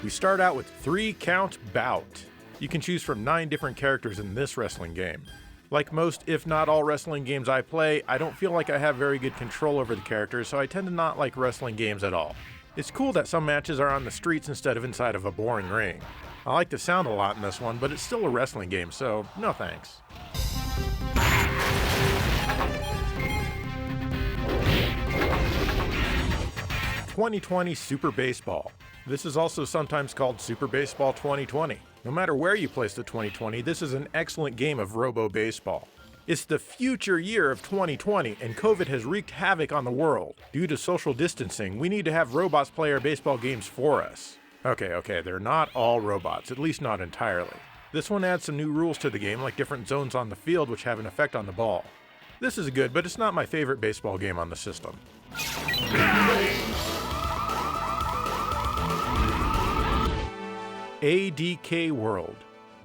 We start out with 3 Count Bout. You can choose from 9 different characters in this wrestling game. Like most, if not all wrestling games I play, I don't feel like I have very good control over the characters, so I tend to not like wrestling games at all. It's cool that some matches are on the streets instead of inside of a boring ring. I like the sound a lot in this one, but it's still a wrestling game, so no thanks. '20 Super Baseball. This is also sometimes called Super Baseball 2020. No matter where you place the 2020, this is an excellent game of Robo Baseball. It's the future year of 2020, and COVID has wreaked havoc on the world. Due to social distancing, we need to have robots play our baseball games for us. Okay, they're not all robots, at least not entirely. This one adds some new rules to the game, like different zones on the field which have an effect on the ball. This is good, but it's not my favorite baseball game on the system. ADK World.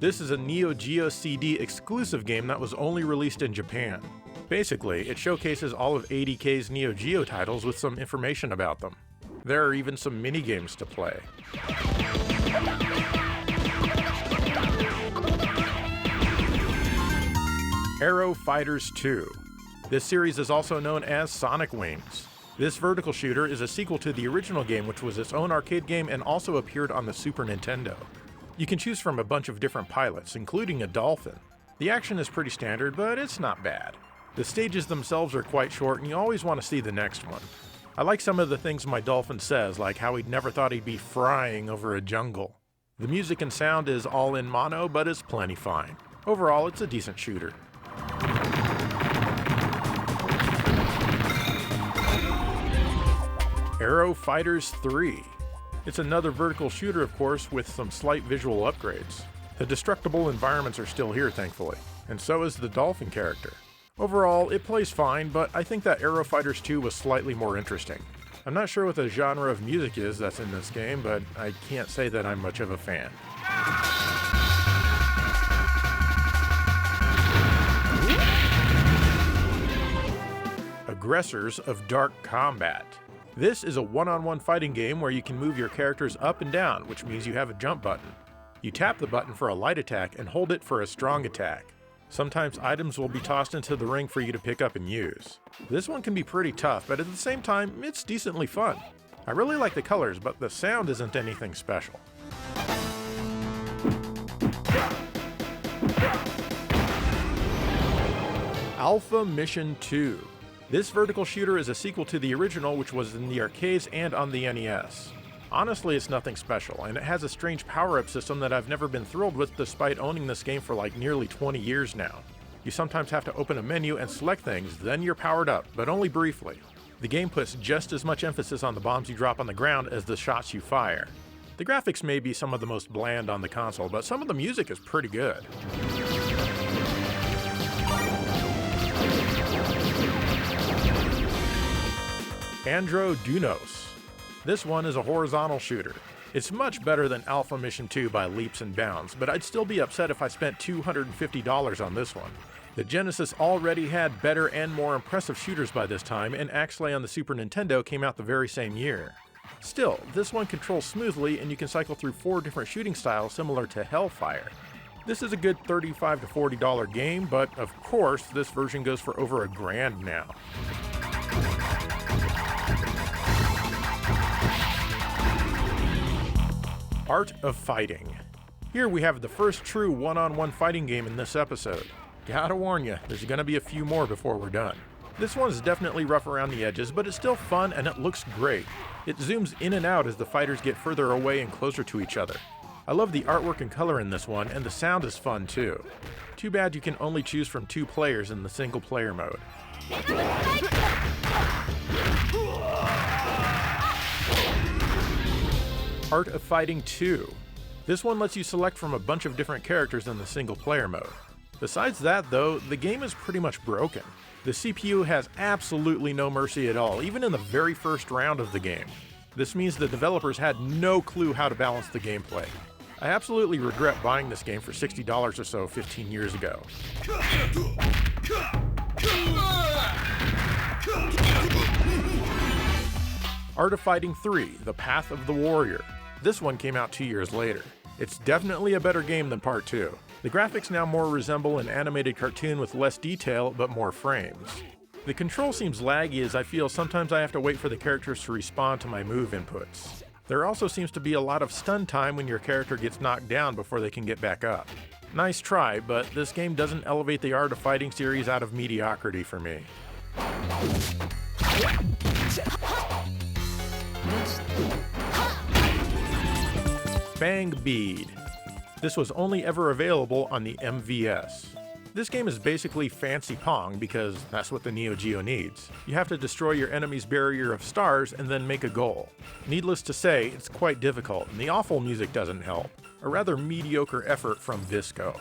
This is a Neo Geo CD exclusive game that was only released in Japan. Basically, it showcases all of ADK's Neo Geo titles with some information about them. There are even some mini-games to play. Aero Fighters 2. This series is also known as Sonic Wings. This vertical shooter is a sequel to the original game, which was its own arcade game and also appeared on the Super Nintendo. You can choose from a bunch of different pilots, including a dolphin. The action is pretty standard, but it's not bad. The stages themselves are quite short, and you always want to see the next one. I like some of the things my dolphin says, like how he'd never thought he'd be frying over a jungle. The music and sound is all in mono, but it's plenty fine. Overall, it's a decent shooter. Aero Fighters 3. It's another vertical shooter, of course, with some slight visual upgrades. The destructible environments are still here, thankfully, and so is the dolphin character. Overall, it plays fine, but I think that Aero Fighters 2 was slightly more interesting. I'm not sure what the genre of music is that's in this game, but I can't say that I'm much of a fan. Aggressors of Dark Combat. This is a one-on-one fighting game where you can move your characters up and down, which means you have a jump button. You tap the button for a light attack and hold it for a strong attack. Sometimes items will be tossed into the ring for you to pick up and use. This one can be pretty tough, but at the same time, it's decently fun. I really like the colors, but the sound isn't anything special. Alpha Mission 2. This vertical shooter is a sequel to the original, which was in the arcades and on the NES. Honestly, it's nothing special, and it has a strange power-up system that I've never been thrilled with despite owning this game for like nearly 20 years now. You sometimes have to open a menu and select things, then you're powered up, but only briefly. The game puts just as much emphasis on the bombs you drop on the ground as the shots you fire. The graphics may be some of the most bland on the console, but some of the music is pretty good. Andro Dunos. This one is a horizontal shooter. It's much better than Alpha Mission 2 by leaps and bounds, but I'd still be upset if I spent $250 on this one. The Genesis already had better and more impressive shooters by this time, and Axlay on the Super Nintendo came out the very same year. Still, this one controls smoothly and you can cycle through 4 different shooting styles similar to Hellfire. This is a good $35 to $40 game, but of course this version goes for over $1,000 now. Art of Fighting. Here we have the first true one-on-one fighting game in this episode. Gotta warn ya, there's gonna be a few more before we're done. This one's definitely rough around the edges, but it's still fun and it looks great. It zooms in and out as the fighters get further away and closer to each other. I love the artwork and color in this one, and the sound is fun too. Too bad you can only choose from 2 players in the single player mode. Art of Fighting 2. This one lets you select from a bunch of different characters in the single player mode. Besides that though, the game is pretty much broken. The CPU has absolutely no mercy at all, even in the very first round of the game. This means the developers had no clue how to balance the gameplay. I absolutely regret buying this game for $60 or so 15 years ago. Art of Fighting 3, The Path of the Warrior. This one came out 2 years later. It's definitely a better game than Part 2. The graphics now more resemble an animated cartoon with less detail, but more frames. The control seems laggy as I feel sometimes I have to wait for the characters to respond to my move inputs. There also seems to be a lot of stun time when your character gets knocked down before they can get back up. Nice try, but this game doesn't elevate the Art of Fighting series out of mediocrity for me. Fang Bead. This was only ever available on the MVS. This game is basically fancy Pong because that's what the Neo Geo needs. You have to destroy your enemy's barrier of stars and then make a goal. Needless to say, it's quite difficult, and the awful music doesn't help. A rather mediocre effort from Visco.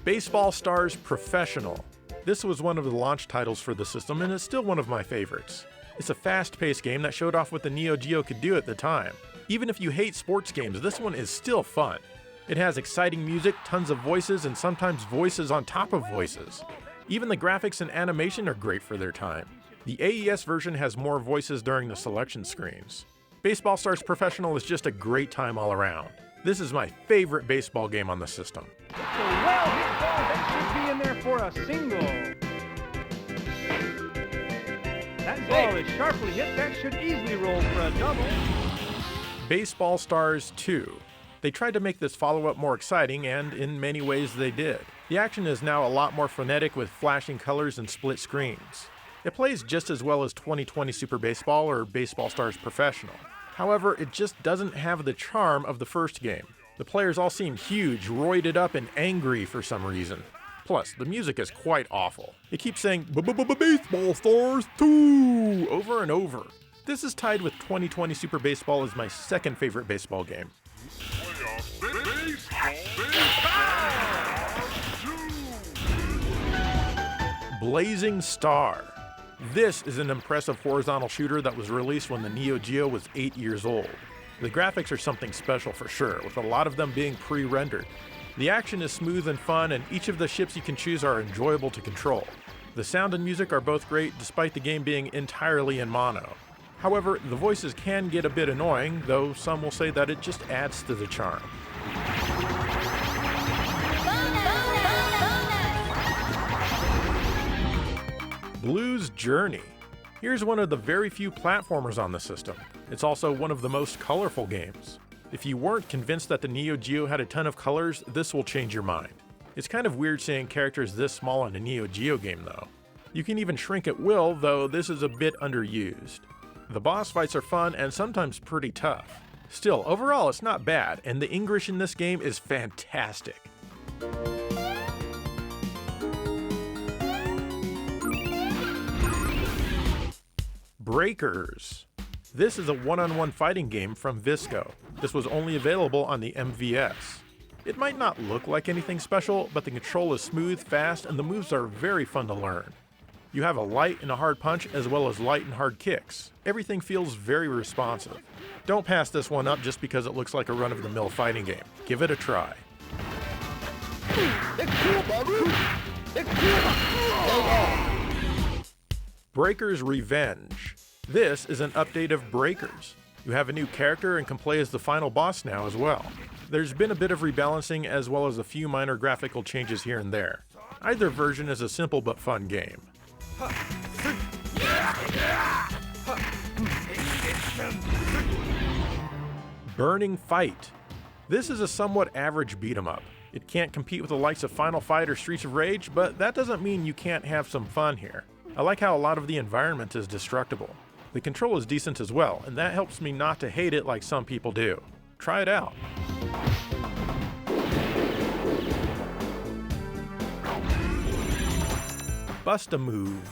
Baseball Stars Professional. This was one of the launch titles for the system and is still one of my favorites. It's a fast-paced game that showed off what the Neo Geo could do at the time. Even if you hate sports games, this one is still fun. It has exciting music, tons of voices, and sometimes voices on top of voices. Even the graphics and animation are great for their time. The AES version has more voices during the selection screens. Baseball Stars Professional is just a great time all around. This is my favorite baseball game on the system.
It's a well-hit ball that should be in there for a single. That ball is sharply hit. That should easily roll for a double.
Baseball Stars 2. They tried to make this follow-up more exciting, and in many ways they did. The action is now a lot more frenetic with flashing colors and split screens. It plays just as well as 2020 Super Baseball or Baseball Stars Professional. However, it just doesn't have the charm of the first game. The players all seem huge, roided up, and angry for some reason. Plus, the music is quite awful. It keeps saying Baseball Stars 2 over and over. This is tied with 2020 Super Baseball as my second favorite baseball game. Blazing Star. This is an impressive horizontal shooter that was released when the Neo Geo was 8 years old. The graphics are something special for sure, with a lot of them being pre-rendered. The action is smooth and fun, and each of the ships you can choose are enjoyable to control. The sound and music are both great despite the game being entirely in mono. However, the voices can get a bit annoying, though some will say that it just adds to the charm. Blues Journey. Here's one of the very few platformers on the system. It's also one of the most colorful games. If you weren't convinced that the Neo Geo had a ton of colors, this will change your mind. It's kind of weird seeing characters this small in a Neo Geo game though. You can even shrink at will, though this is a bit underused. The boss fights are fun and sometimes pretty tough. Still, overall it's not bad, and the English in this game is fantastic. Breakers. This is a one-on-one fighting game from Visco. This was only available on the MVS. It might not look like anything special, but the control is smooth, fast, and the moves are very fun to learn. You have a light and a hard punch as well as light and hard kicks. Everything feels very responsive. Don't pass this one up just because it looks like a run-of-the-mill fighting game. Give it a try. Breakers Revenge. This is an update of Breakers. You have a new character and can play as the final boss now as well. There's been a bit of rebalancing as well as a few minor graphical changes here and there. Either version is a simple but fun game. Burning Fight. This is a somewhat average beat-em-up. It can't compete with the likes of Final Fight or Streets of Rage, but that doesn't mean you can't have some fun here. I like how a lot of the environment is destructible. The control is decent as well, and that helps me not to hate it like some people do. Try it out. Bust-a-Move.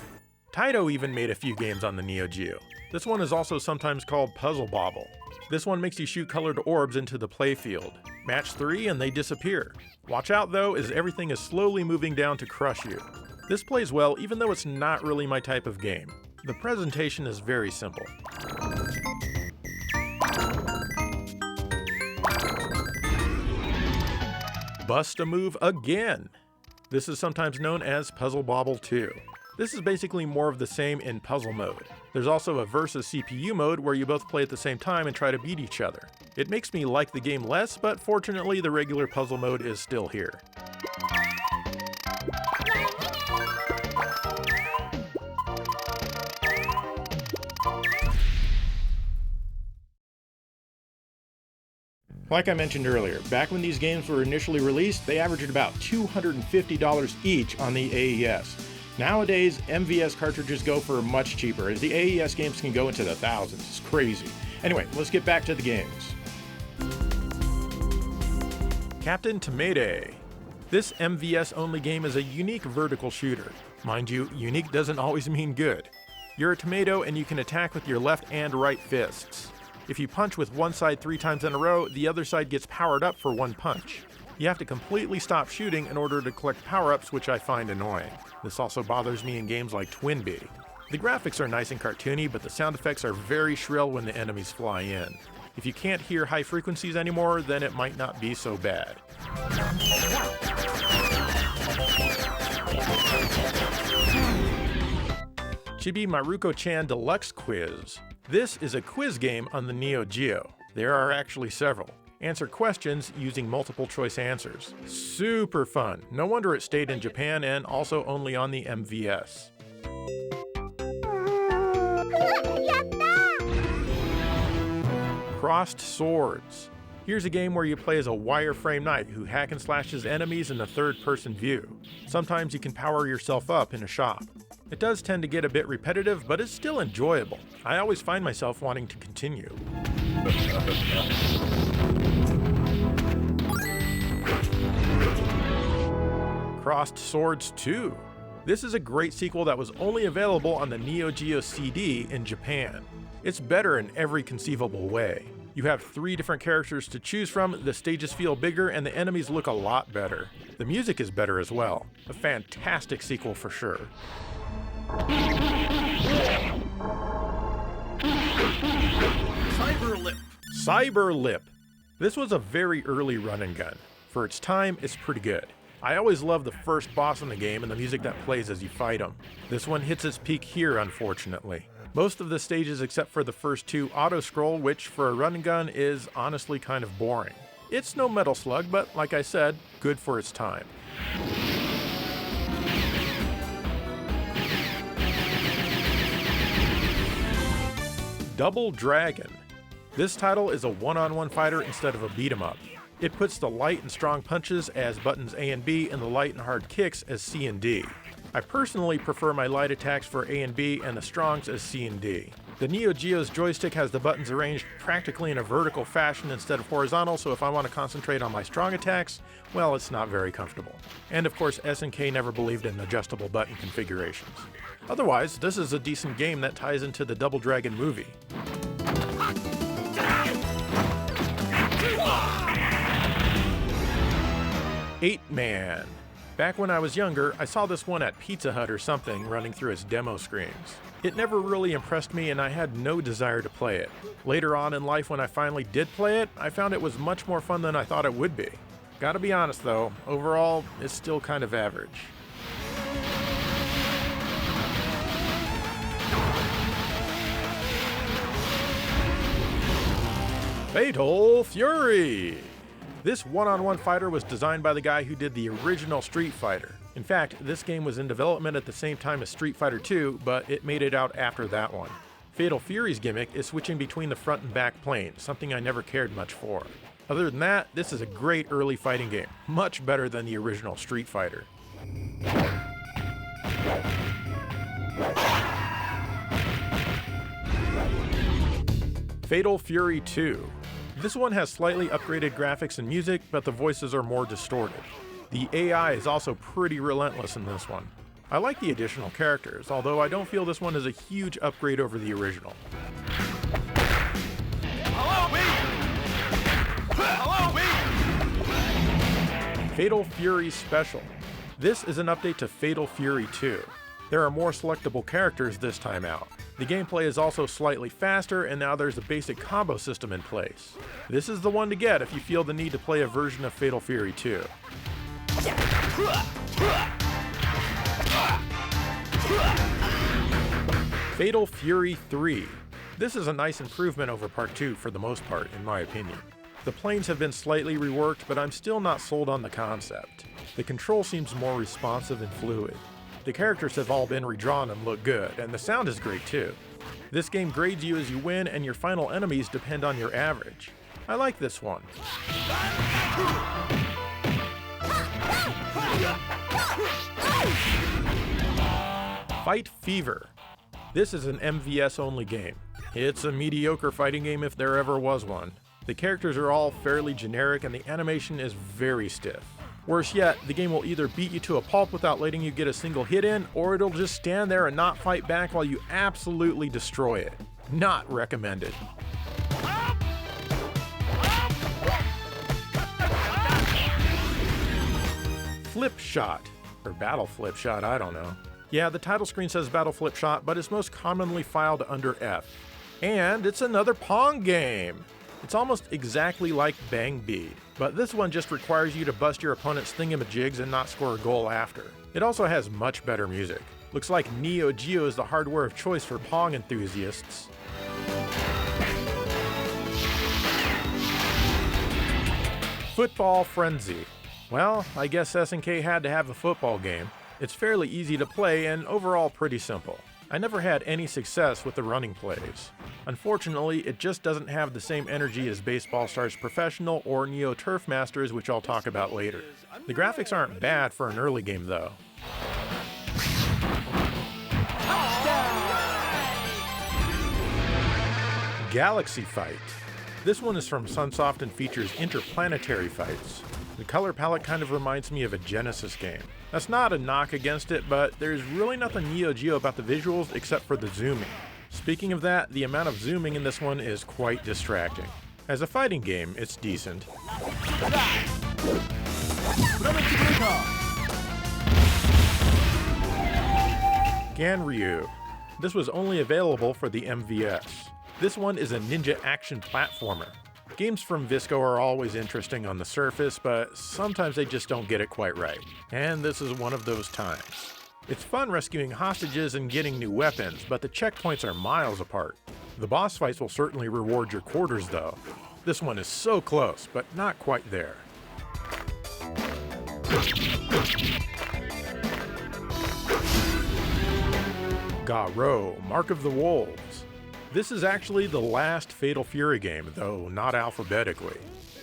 Taito even made a few games on the Neo Geo. This one is also sometimes called Puzzle Bobble. This one makes you shoot colored orbs into the playfield. Match 3 and they disappear. Watch out though, as everything is slowly moving down to crush you. This plays well even though it's not really my type of game. The presentation is very simple. Bust-a-Move again! This is sometimes known as Puzzle Bobble 2. This is basically more of the same in puzzle mode. There's also a versus CPU mode where you both play at the same time and try to beat each other. It makes me like the game less, but fortunately the regular puzzle mode is still here. Like I mentioned earlier, back when these games were initially released, they averaged about $250 each on the AES. Nowadays, MVS cartridges go for much cheaper, as the AES games can go into the thousands. It's crazy. Anyway, let's get back to the games. Captain Tomato. This MVS-only game is a unique vertical shooter. Mind you, unique doesn't always mean good. You're a tomato and you can attack with your left and right fists. If you punch with one side 3 times in a row, the other side gets powered up for one punch. You have to completely stop shooting in order to collect power-ups, which I find annoying. This also bothers me in games like Twinbee. The graphics are nice and cartoony, but the sound effects are very shrill when the enemies fly in. If you can't hear high frequencies anymore, then it might not be so bad. Chibi Maruko-chan Deluxe Quiz. This is a quiz game on the Neo Geo. There are actually several. Answer questions using multiple choice answers. Super fun. No wonder it stayed in Japan and also only on the MVS. Crossed Swords. Here's a game where you play as a wireframe knight who hack and slashes enemies in a third-person view. Sometimes you can power yourself up in a shop. It does tend to get a bit repetitive, but it's still enjoyable. I always find myself wanting to continue. Crossed Swords 2. This is a great sequel that was only available on the Neo Geo CD in Japan. It's better in every conceivable way. You have 3 different characters to choose from, the stages feel bigger, and the enemies look a lot better. The music is better as well. A fantastic sequel for sure. Cyberlip. This was a very early run and gun. For its time, it's pretty good. I always love the first boss in the game and the music that plays as you fight him. This one hits its peak here, unfortunately. Most of the stages except for the first 2 auto-scroll, which for a run and gun is honestly kind of boring. It's no Metal Slug, but like I said, good for its time. Double Dragon. This title is a one-on-one fighter instead of a beat-em-up. It puts the light and strong punches as buttons A and B and the light and hard kicks as C and D. I personally prefer my light attacks for A and B and the strongs as C and D. The Neo Geo's joystick has the buttons arranged practically in a vertical fashion instead of horizontal, so if I want to concentrate on my strong attacks, well, it's not very comfortable. And of course, SNK never believed in adjustable button configurations. Otherwise, this is a decent game that ties into the Double Dragon movie. Eight Man. Back when I was younger, I saw this one at Pizza Hut or something running through its demo screens. It never really impressed me and I had no desire to play it. Later on in life when I finally did play it, I found it was much more fun than I thought it would be. Gotta be honest though, overall, it's still kind of average. Fatal Fury! This one-on-one fighter was designed by the guy who did the original Street Fighter. In fact, this game was in development at the same time as Street Fighter 2, but it made it out after that one. Fatal Fury's gimmick is switching between the front and back planes, something I never cared much for. Other than that, this is a great early fighting game, much better than the original Street Fighter. Fatal Fury 2. This one has slightly upgraded graphics and music, but the voices are more distorted. The AI is also pretty relentless in this one. I like the additional characters, although I don't feel this one is a huge upgrade over the original. Fatal Fury Special. This is an update to Fatal Fury 2. There are more selectable characters this time out. The gameplay is also slightly faster, and now there's a basic combo system in place. This is the one to get if you feel the need to play a version of Fatal Fury 2. Fatal Fury 3. This is a nice improvement over Part 2 for the most part, in my opinion. The planes have been slightly reworked, but I'm still not sold on the concept. The control seems more responsive and fluid. The characters have all been redrawn and look good, and the sound is great too. This game grades you as you win, and your final enemies depend on your average. I like this one. Fight Fever. This is an MVS only game. It's a mediocre fighting game if there ever was one. The characters are all fairly generic and the animation is very stiff. Worse yet, the game will either beat you to a pulp without letting you get a single hit in, or it'll just stand there and not fight back while you absolutely destroy it. Not recommended. Flip Shot, or Battle Flip Shot, I don't know. Yeah, the title screen says Battle Flip Shot, but it's most commonly filed under F. And it's another Pong game! It's almost exactly like Bang Bead, but this one just requires you to bust your opponent's thingamajigs and not score a goal after. It also has much better music. Looks like Neo Geo is the hardware of choice for Pong enthusiasts. Football Frenzy. Well, I guess SNK had to have a football game. It's fairly easy to play and overall pretty simple. I never had any success with the running plays. Unfortunately, it just doesn't have the same energy as Baseball Stars Professional or Neo Turf Masters, which I'll talk about later. The graphics aren't bad for an early game though. Galaxy Fight. This one is from Sunsoft and features interplanetary fights. The color palette kind of reminds me of a Genesis game. That's not a knock against it, but there's really nothing Neo Geo about the visuals except for the zooming. Speaking of that, the amount of zooming in this one is quite distracting. As a fighting game, it's decent. Ganryu. This was only available for the MVS. This one is a ninja action platformer. Games from Visco are always interesting on the surface, but sometimes they just don't get it quite right. And this is one of those times. It's fun rescuing hostages and getting new weapons, but the checkpoints are miles apart. The boss fights will certainly reward your quarters though. This one is so close, but not quite there. Garo, Mark of the Wolves. This is actually the last Fatal Fury game, though not alphabetically.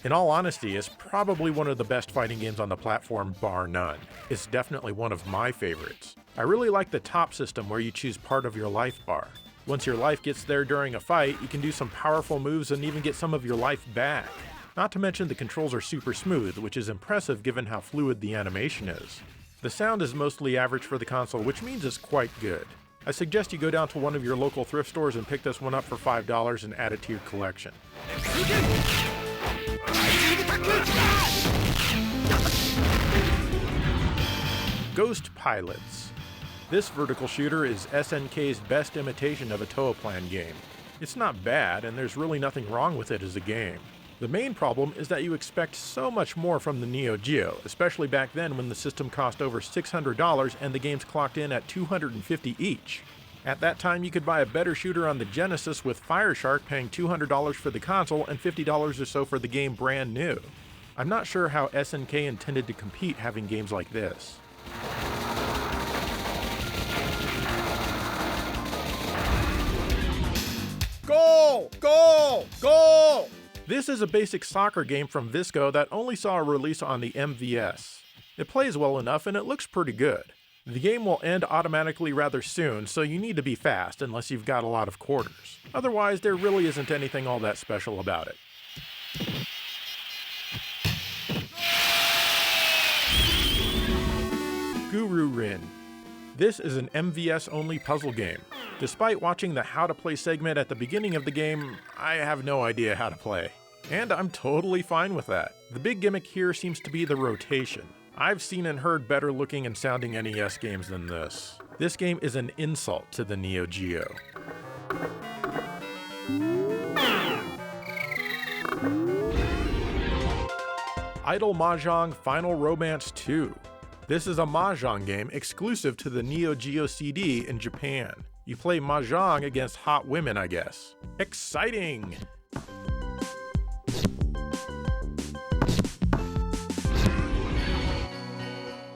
In all honesty, it's probably one of the best fighting games on the platform, bar none. It's definitely one of my favorites. I really like the top system where you choose part of your life bar. Once your life gets there during a fight, you can do some powerful moves and even get some of your life back. Not to mention the controls are super smooth, which is impressive given how fluid the animation is. The sound is mostly average for the console, which means it's quite good. I suggest you go down to one of your local thrift stores and pick this one up for $5 and add it to your collection. Ghost Pilots. This vertical shooter is SNK's best imitation of a Toaplan game. It's not bad, and there's really nothing wrong with it as a game. The main problem is that you expect so much more from the Neo Geo, especially back then when the system cost over $600 and the games clocked in at $250 each. At that time, you could buy a better shooter on the Genesis with Fireshark paying $200 for the console and $50 or so for the game brand new. I'm not sure how SNK intended to compete having games like this. Goal! Goal! Goal! This is a basic soccer game from Visco that only saw a release on the MVS. It plays well enough and it looks pretty good. The game will end automatically rather soon, so you need to be fast unless you've got a lot of quarters. Otherwise, there really isn't anything all that special about it. Guru Rin. This is an MVS-only puzzle game. Despite watching the How to Play segment at the beginning of the game, I have no idea how to play. And I'm totally fine with that. The big gimmick here seems to be the rotation. I've seen and heard better looking and sounding NES games than this. This game is an insult to the Neo Geo. Idle Mahjong Final Romance 2. This is a Mahjong game exclusive to the Neo Geo CD in Japan. You play Mahjong against hot women, I guess. Exciting!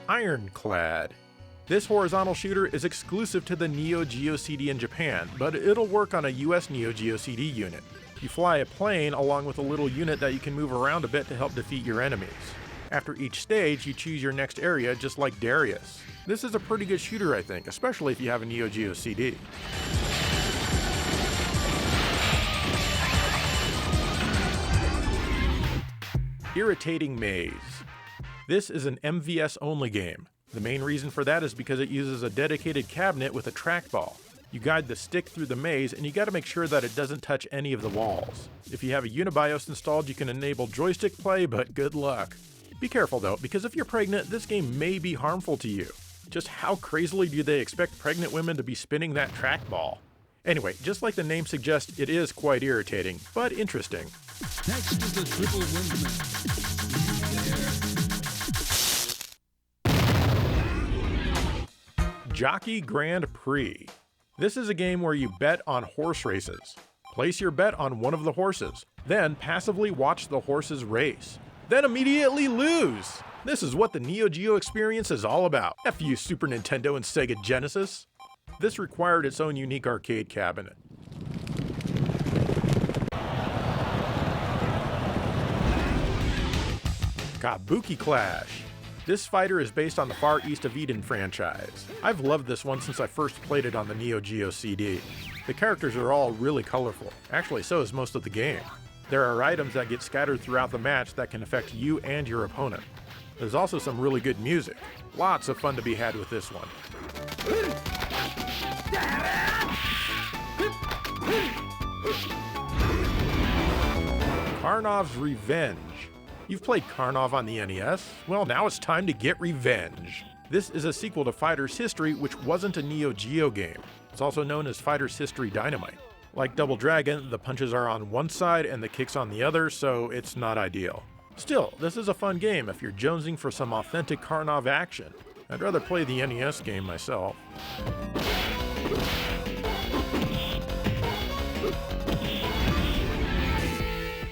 Ironclad. This horizontal shooter is exclusive to the Neo Geo CD in Japan, but it'll work on a US Neo Geo CD unit. You fly a plane along with a little unit that you can move around a bit to help defeat your enemies. After each stage, you choose your next area just like Darius. This is a pretty good shooter, I think, especially if you have a Neo Geo CD. Irritating Maze. This is an MVS only game. The main reason for that is because it uses a dedicated cabinet with a trackball. You guide the stick through the maze and you gotta make sure that it doesn't touch any of the walls. If you have a Unibios installed, you can enable joystick play, but good luck. Be careful though, because if you're pregnant, this game may be harmful to you. Just how crazily do they expect pregnant women to be spinning that trackball? Anyway, just like the name suggests, it is quite irritating, but interesting.
Next is the triple windmill.
Jockey Grand Prix. This is a game where you bet on horse races. Place your bet on one of the horses, then passively watch the horses race, then immediately lose. This is what the Neo Geo experience is all about. F you Super Nintendo and Sega Genesis. This required its own unique arcade cabinet. Kabuki Clash. This fighter is based on the Far East of Eden franchise. I've loved this one since I first played it on the Neo Geo CD. The characters are all really colorful. Actually, so is most of the game. There are items that get scattered throughout the match that can affect you and your opponent. There's also some really good music. Lots of fun to be had with this one. Karnov's Revenge. You've played Karnov on the NES? Well, now it's time to get revenge. This is a sequel to Fighter's History, which wasn't a Neo Geo game. It's also known as Fighter's History Dynamite. Like Double Dragon, the punches are on one side and the kicks on the other, so it's not ideal. Still, this is a fun game if you're jonesing for some authentic Karnov action. I'd rather play the NES game myself.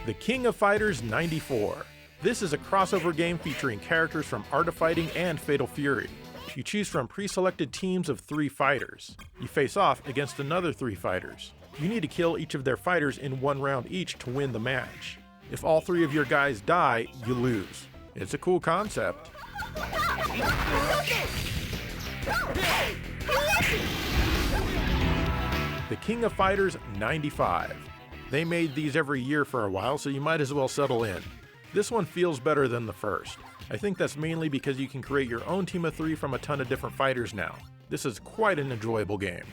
The King of Fighters 94. This is a crossover game featuring characters from Art of Fighting and Fatal Fury. You choose from pre-selected teams of 3 fighters. You face off against another 3 fighters. You need to kill each of their fighters in 1 round each to win the match. If all 3 of your guys die, you lose. It's a cool concept. The King of Fighters 95. They made these every year for a while, so you might as well settle in. This one feels better than the first. I think that's mainly because you can create your own team of 3 from a ton of different fighters now. This is quite an enjoyable game.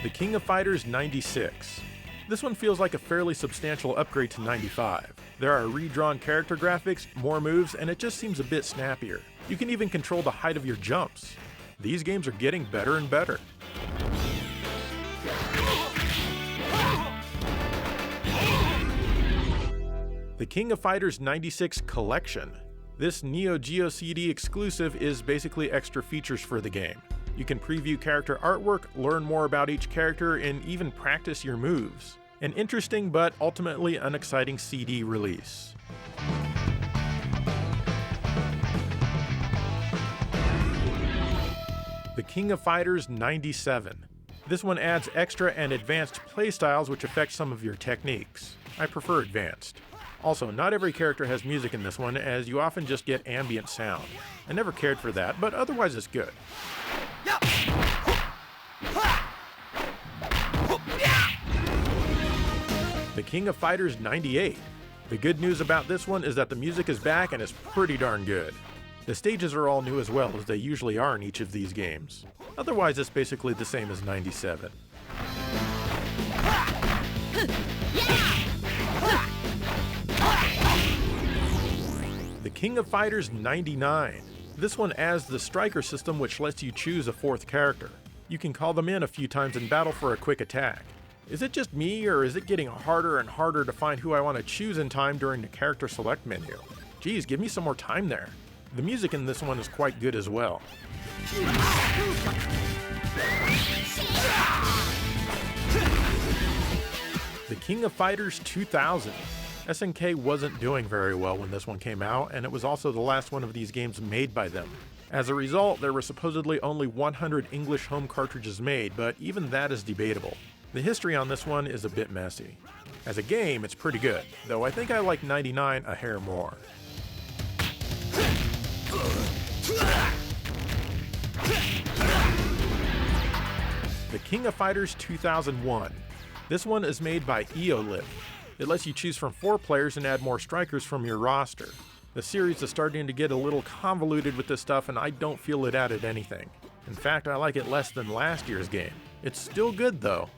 The King of Fighters 96. This one feels like a fairly substantial upgrade to 95. There are redrawn character graphics, more moves, and it just seems a bit snappier. You can even control the height of your jumps. These games are getting better and better. The King of Fighters 96 Collection. This Neo Geo CD exclusive is basically extra features for the game. You can preview character artwork, learn more about each character, and even practice your moves. An interesting but ultimately unexciting CD release. The King of Fighters 97. This one adds extra and advanced playstyles which affect some of your techniques. I prefer advanced. Also, not every character has music in this one, as you often just get ambient sound. I never cared for that, but otherwise it's good. The King of Fighters 98. The good news about this one is that the music is back and is pretty darn good. The stages are all new as well, as they usually are in each of these games. Otherwise, it's basically the same as 97. The King of Fighters 99. This one adds the striker system, which lets you choose a 4th character. You can call them in a few times in battle for a quick attack. Is it just me, or is it getting harder and harder to find who I want to choose in time during the character select menu? Geez, give me some more time there. The music in this one is quite good as well. The King of Fighters 2000. SNK wasn't doing very well when this one came out, and it was also the last one of these games made by them. As a result, there were supposedly only 100 English home cartridges made, but even that is debatable. The history on this one is a bit messy. As a game, it's pretty good, though I think I like 99 a hair more. The King of Fighters 2001. This one is made by EOLib. It lets you choose from 4 players and add more strikers from your roster. The series is starting to get a little convoluted with this stuff, and I don't feel it added anything. In fact, I like it less than last year's game. It's still good though.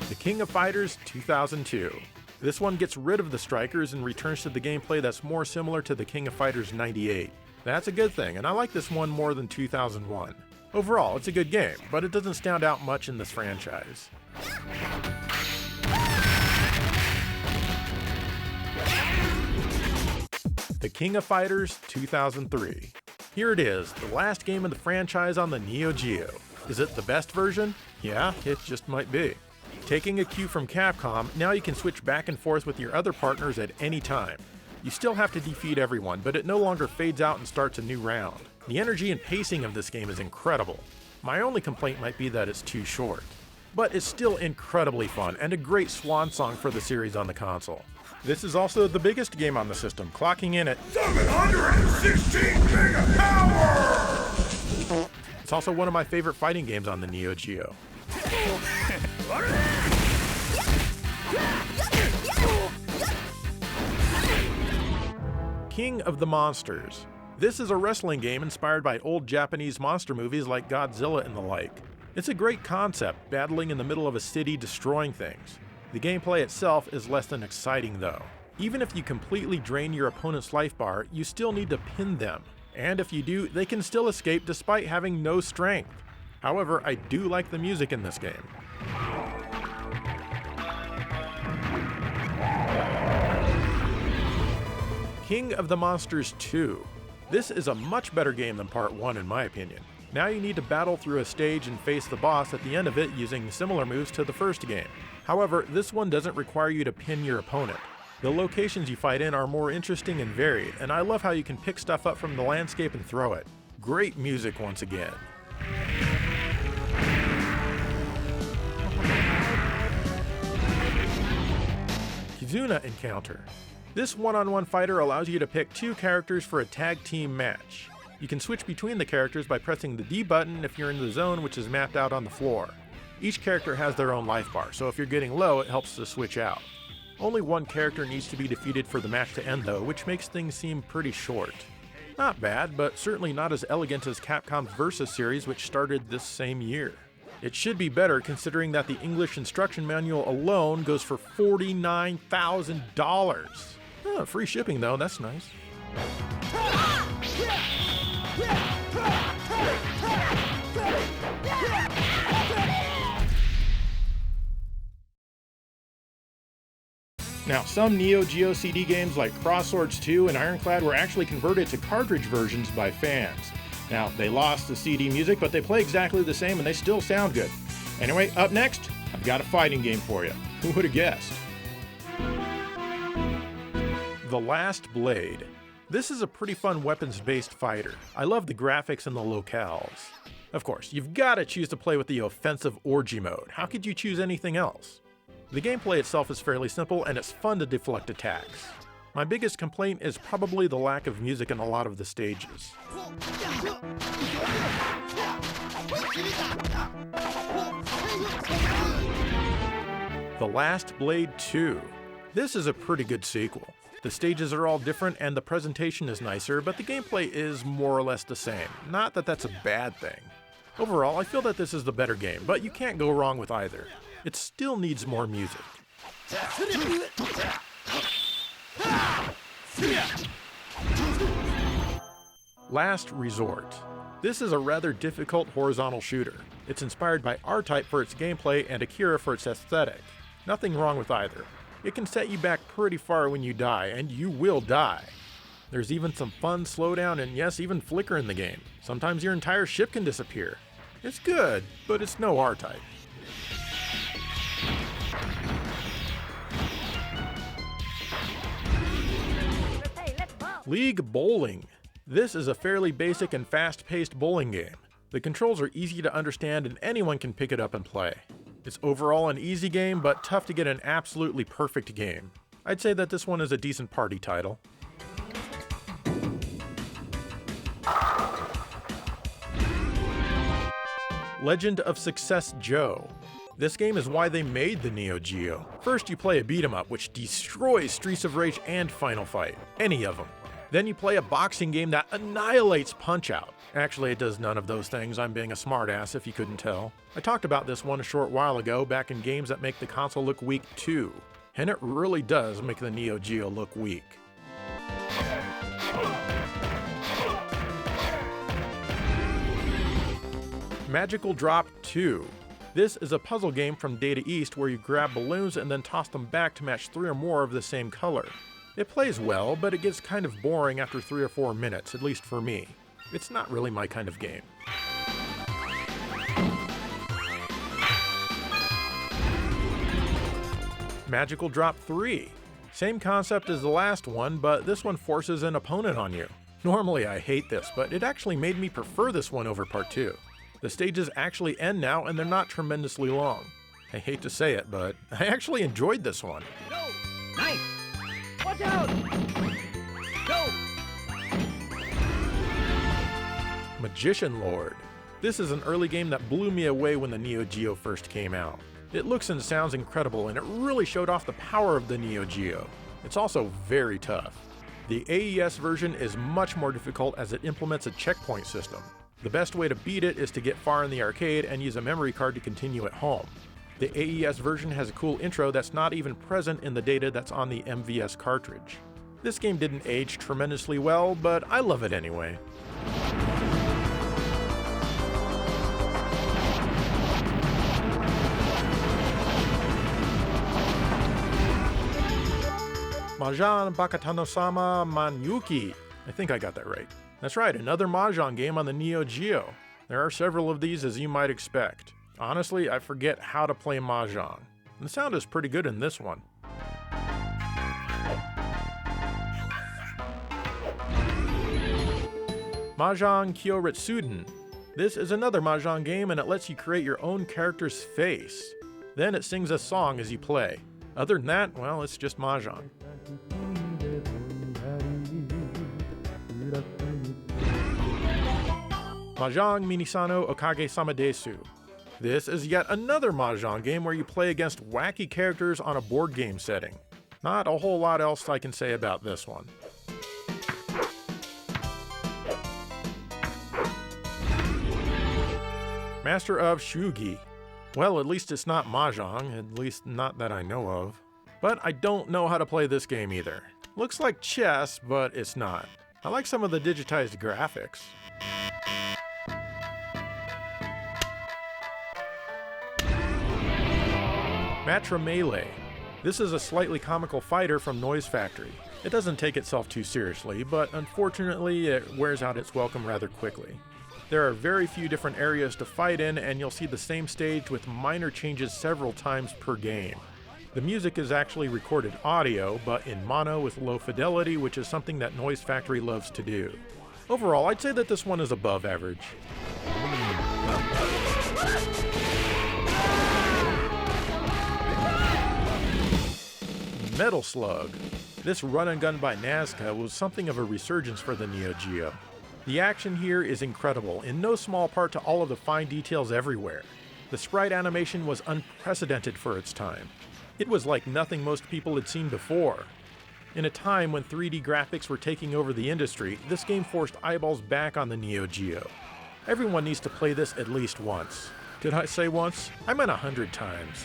The King of Fighters 2002. This one gets rid of the strikers and returns to the gameplay that's more similar to the King of Fighters 98. That's a good thing, and I like this one more than 2001. Overall, it's a good game, but it doesn't stand out much in this franchise. The King of Fighters 2003. Here it is, the last game of the franchise on the Neo Geo. Is it the best version? Yeah, it just might be. Taking a cue from Capcom, now you can switch back and forth with your other partners at any time. You still have to defeat everyone, but it no longer fades out and starts a new round. The energy and pacing of this game is incredible. My only complaint might be that it's too short. But it's still incredibly fun and a great swan song for the series on the console. This is also the biggest game on the system, clocking in at
716 mega power!
It's also one of my favorite fighting games on the Neo Geo. King of the Monsters. This is a wrestling game inspired by old Japanese monster movies like Godzilla and the like. It's a great concept, battling in the middle of a city destroying things. The gameplay itself is less than exciting though. Even if you completely drain your opponent's life bar, you still need to pin them. And if you do, they can still escape despite having no strength. However, I do like the music in this game. King of the Monsters 2. This is a much better game than Part 1 in my opinion. Now you need to battle through a stage and face the boss at the end of it using similar moves to the first game. However, this one doesn't require you to pin your opponent. The locations you fight in are more interesting and varied, and I love how you can pick stuff up from the landscape and throw it. Great music once again. Kizuna Encounter. This one-on-one fighter allows you to pick 2 characters for a tag team match. You can switch between the characters by pressing the D button if you're in the zone, which is mapped out on the floor. Each character has their own life bar, so if you're getting low, it helps to switch out. Only one character needs to be defeated for the match to end though, which makes things seem pretty short. Not bad, but certainly not as elegant as Capcom's Versus series, which started this same year. It should be better considering that the English instruction manual alone goes for $49,000. Oh, free shipping though, that's nice. Now, some Neo Geo CD games like Crosswords 2 and Ironclad were actually converted to cartridge versions by fans. Now, they lost the CD music, but they play exactly the same and they still sound good. Anyway, up next, I've got a fighting game for you. Who would have guessed? The Last Blade. This is a pretty fun weapons-based fighter. I love the graphics and the locales. Of course, you've got to choose to play with the offensive orgy mode. How could you choose anything else? The gameplay itself is fairly simple and it's fun to deflect attacks. My biggest complaint is probably the lack of music in a lot of the stages. The Last Blade 2. This is a pretty good sequel. The stages are all different and the presentation is nicer, but the gameplay is more or less the same. Not that that's a bad thing. Overall, I feel that this is the better game, but you can't go wrong with either. It still needs more music. Last Resort. This is a rather difficult horizontal shooter. It's inspired by R-Type for its gameplay and Akira for its aesthetic. Nothing wrong with either. It can set you back pretty far when you die, and you will die. There's even some fun slowdown and yes, even flicker in the game. Sometimes your entire ship can disappear. It's good, but it's no R-Type. League Bowling. This is a fairly basic and fast-paced bowling game. The controls are easy to understand and anyone can pick it up and play. It's overall an easy game, but tough to get an absolutely perfect game. I'd say that this one is a decent party title. Legend of Success Joe. This game is why they made the Neo Geo. First you play a beat 'em up which destroys Streets of Rage and Final Fight, any of them. Then you play a boxing game that annihilates Punch-Out! Actually, it does none of those things, I'm being a smartass if you couldn't tell. I talked about this one a short while ago back in Games That Make the Console Look Weak too. And it really does make the Neo Geo look weak. Magical Drop 2. This is a puzzle game from Data East where you grab balloons and then toss them back to match 3 or more of the same color. It plays well, but it gets kind of boring after 3 or 4 minutes, at least for me. It's not really my kind of game. Magical Drop 3. Same concept as the last one, but this one forces an opponent on you. Normally I hate this, but it actually made me prefer this one over Part 2. The stages actually end now and they're not tremendously long. I hate to say it, but I actually enjoyed this one.
No! Nice! Watch out! Go!
Magician Lord. This is an early game that blew me away when the Neo Geo first came out. It looks and sounds incredible and it really showed off the power of the Neo Geo. It's also very tough. The AES version is much more difficult as it implements a checkpoint system. The best way to beat it is to get far in the arcade and use a memory card to continue at home. The AES version has a cool intro that's not even present in the data that's on the MVS cartridge. This game didn't age tremendously well, but I love it anyway. Mahjong Bakatano-sama Manyuki. I think I got that right. That's right, another Mahjong game on the Neo Geo. There are several of these as you might expect. Honestly, I forget how to play Mahjong. The sound is pretty good in this one. Mahjong Kyoritsuden. This is another Mahjong game and it lets you create your own character's face. Then it sings a song as you play. Other than that, well, it's just Mahjong. Mahjong Minisano Okage-sama Desu. This is yet another Mahjong game where you play against wacky characters on a board game setting. Not a whole lot else I can say about this one. Master of Shugi. Well, at least it's not Mahjong, at least not that I know of. But I don't know how to play this game either. Looks like chess, but it's not. I like some of the digitized graphics. Matra Melee. This is a slightly comical fighter from Noise Factory. It doesn't take itself too seriously, but unfortunately it wears out its welcome rather quickly. There are very few different areas to fight in, and you'll see the same stage with minor changes several times per game. The music is actually recorded audio, but in mono with low fidelity, which is something that Noise Factory loves to do. Overall, I'd say that this one is above average. Metal Slug. This run and gun by Nazca was something of a resurgence for the Neo Geo. The action here is incredible, in no small part to all of the fine details everywhere. The sprite animation was unprecedented for its time. It was like nothing most people had seen before. In a time when 3D graphics were taking over the industry, this game forced eyeballs back on the Neo Geo. Everyone needs to play this at least once. Did I say once? I meant 100 times.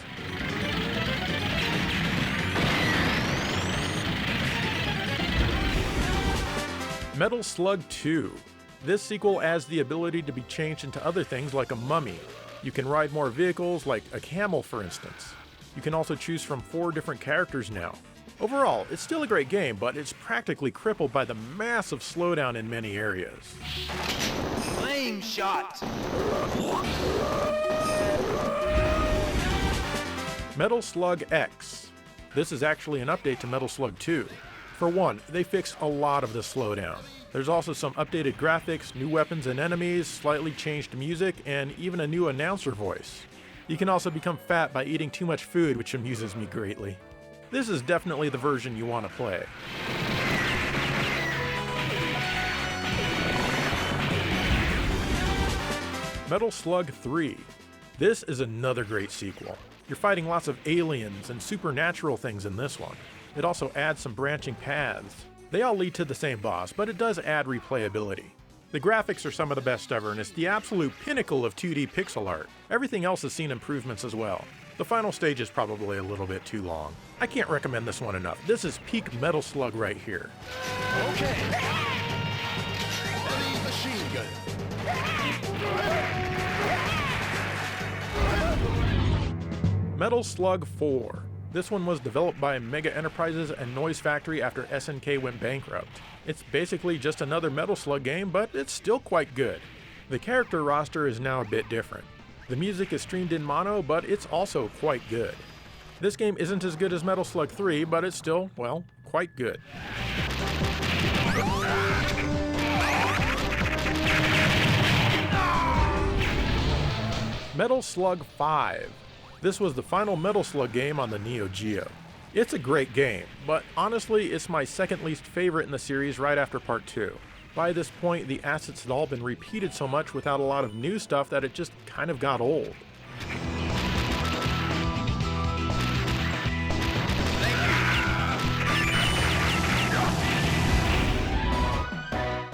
Metal Slug 2. This sequel adds the ability to be changed into other things like a mummy. You can ride more vehicles, like a camel for instance. You can also choose from 4 different characters now. Overall, it's still a great game, but it's practically crippled by the massive slowdown in many areas.
Flame shot!
Metal Slug X. This is actually an update to Metal Slug 2. For one, they fixed a lot of the slowdown. There's also some updated graphics, new weapons and enemies, slightly changed music, and even a new announcer voice. You can also become fat by eating too much food, which amuses me greatly. This is definitely the version you want to play. Metal Slug 3. This is another great sequel. You're fighting lots of aliens and supernatural things in this one. It also adds some branching paths. They all lead to the same boss, but it does add replayability. The graphics are some of the best ever, and it's the absolute pinnacle of 2D pixel art. Everything else has seen improvements as well. The final stage is probably a little bit too long. I can't recommend this one enough. This is peak Metal Slug right here.
Okay. Heavy machine gun.
Metal Slug 4. This one was developed by Mega Enterprises and Noise Factory after SNK went bankrupt. It's basically just another Metal Slug game, but it's still quite good. The character roster is now a bit different. The music is streamed in mono, but it's also quite good. This game isn't as good as Metal Slug 3, but it's still, well, quite good. Metal Slug 5. This was the final Metal Slug game on the Neo Geo. It's a great game, but honestly it's my second least favorite in the series right after Part 2. By this point, the assets had all been repeated so much without a lot of new stuff that it just kind of got old.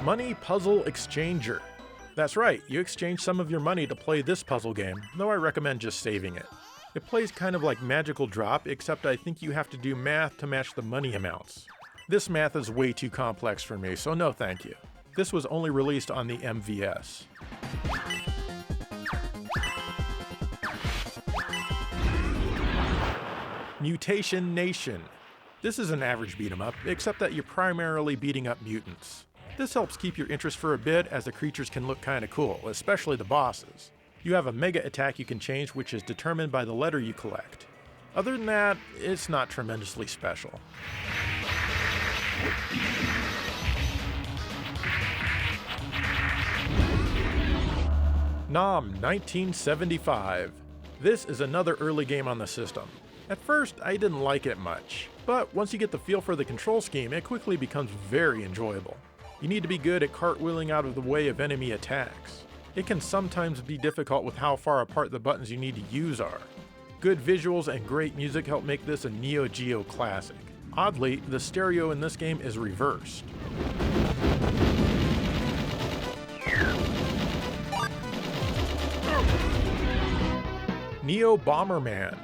Money Puzzle Exchanger. That's right, you exchange some of your money to play this puzzle game, though I recommend just saving it. It plays kind of like Magical Drop, except I think you have to do math to match the money amounts. This math is way too complex for me, so no thank you. This was only released on the MVS. Mutation Nation. This is an average beat 'em up, except that you're primarily beating up mutants. This helps keep your interest for a bit, as the creatures can look kinda cool, especially the bosses. You have a mega attack you can change, which is determined by the letter you collect. Other than that, it's not tremendously special. Nom 1975. This is another early game on the system. At first, I didn't like it much, but once you get the feel for the control scheme, it quickly becomes very enjoyable. You need to be good at cartwheeling out of the way of enemy attacks. It can sometimes be difficult with how far apart the buttons you need to use are. Good visuals and great music help make this a Neo Geo classic. Oddly, the stereo in this game is reversed. Neo Bomberman.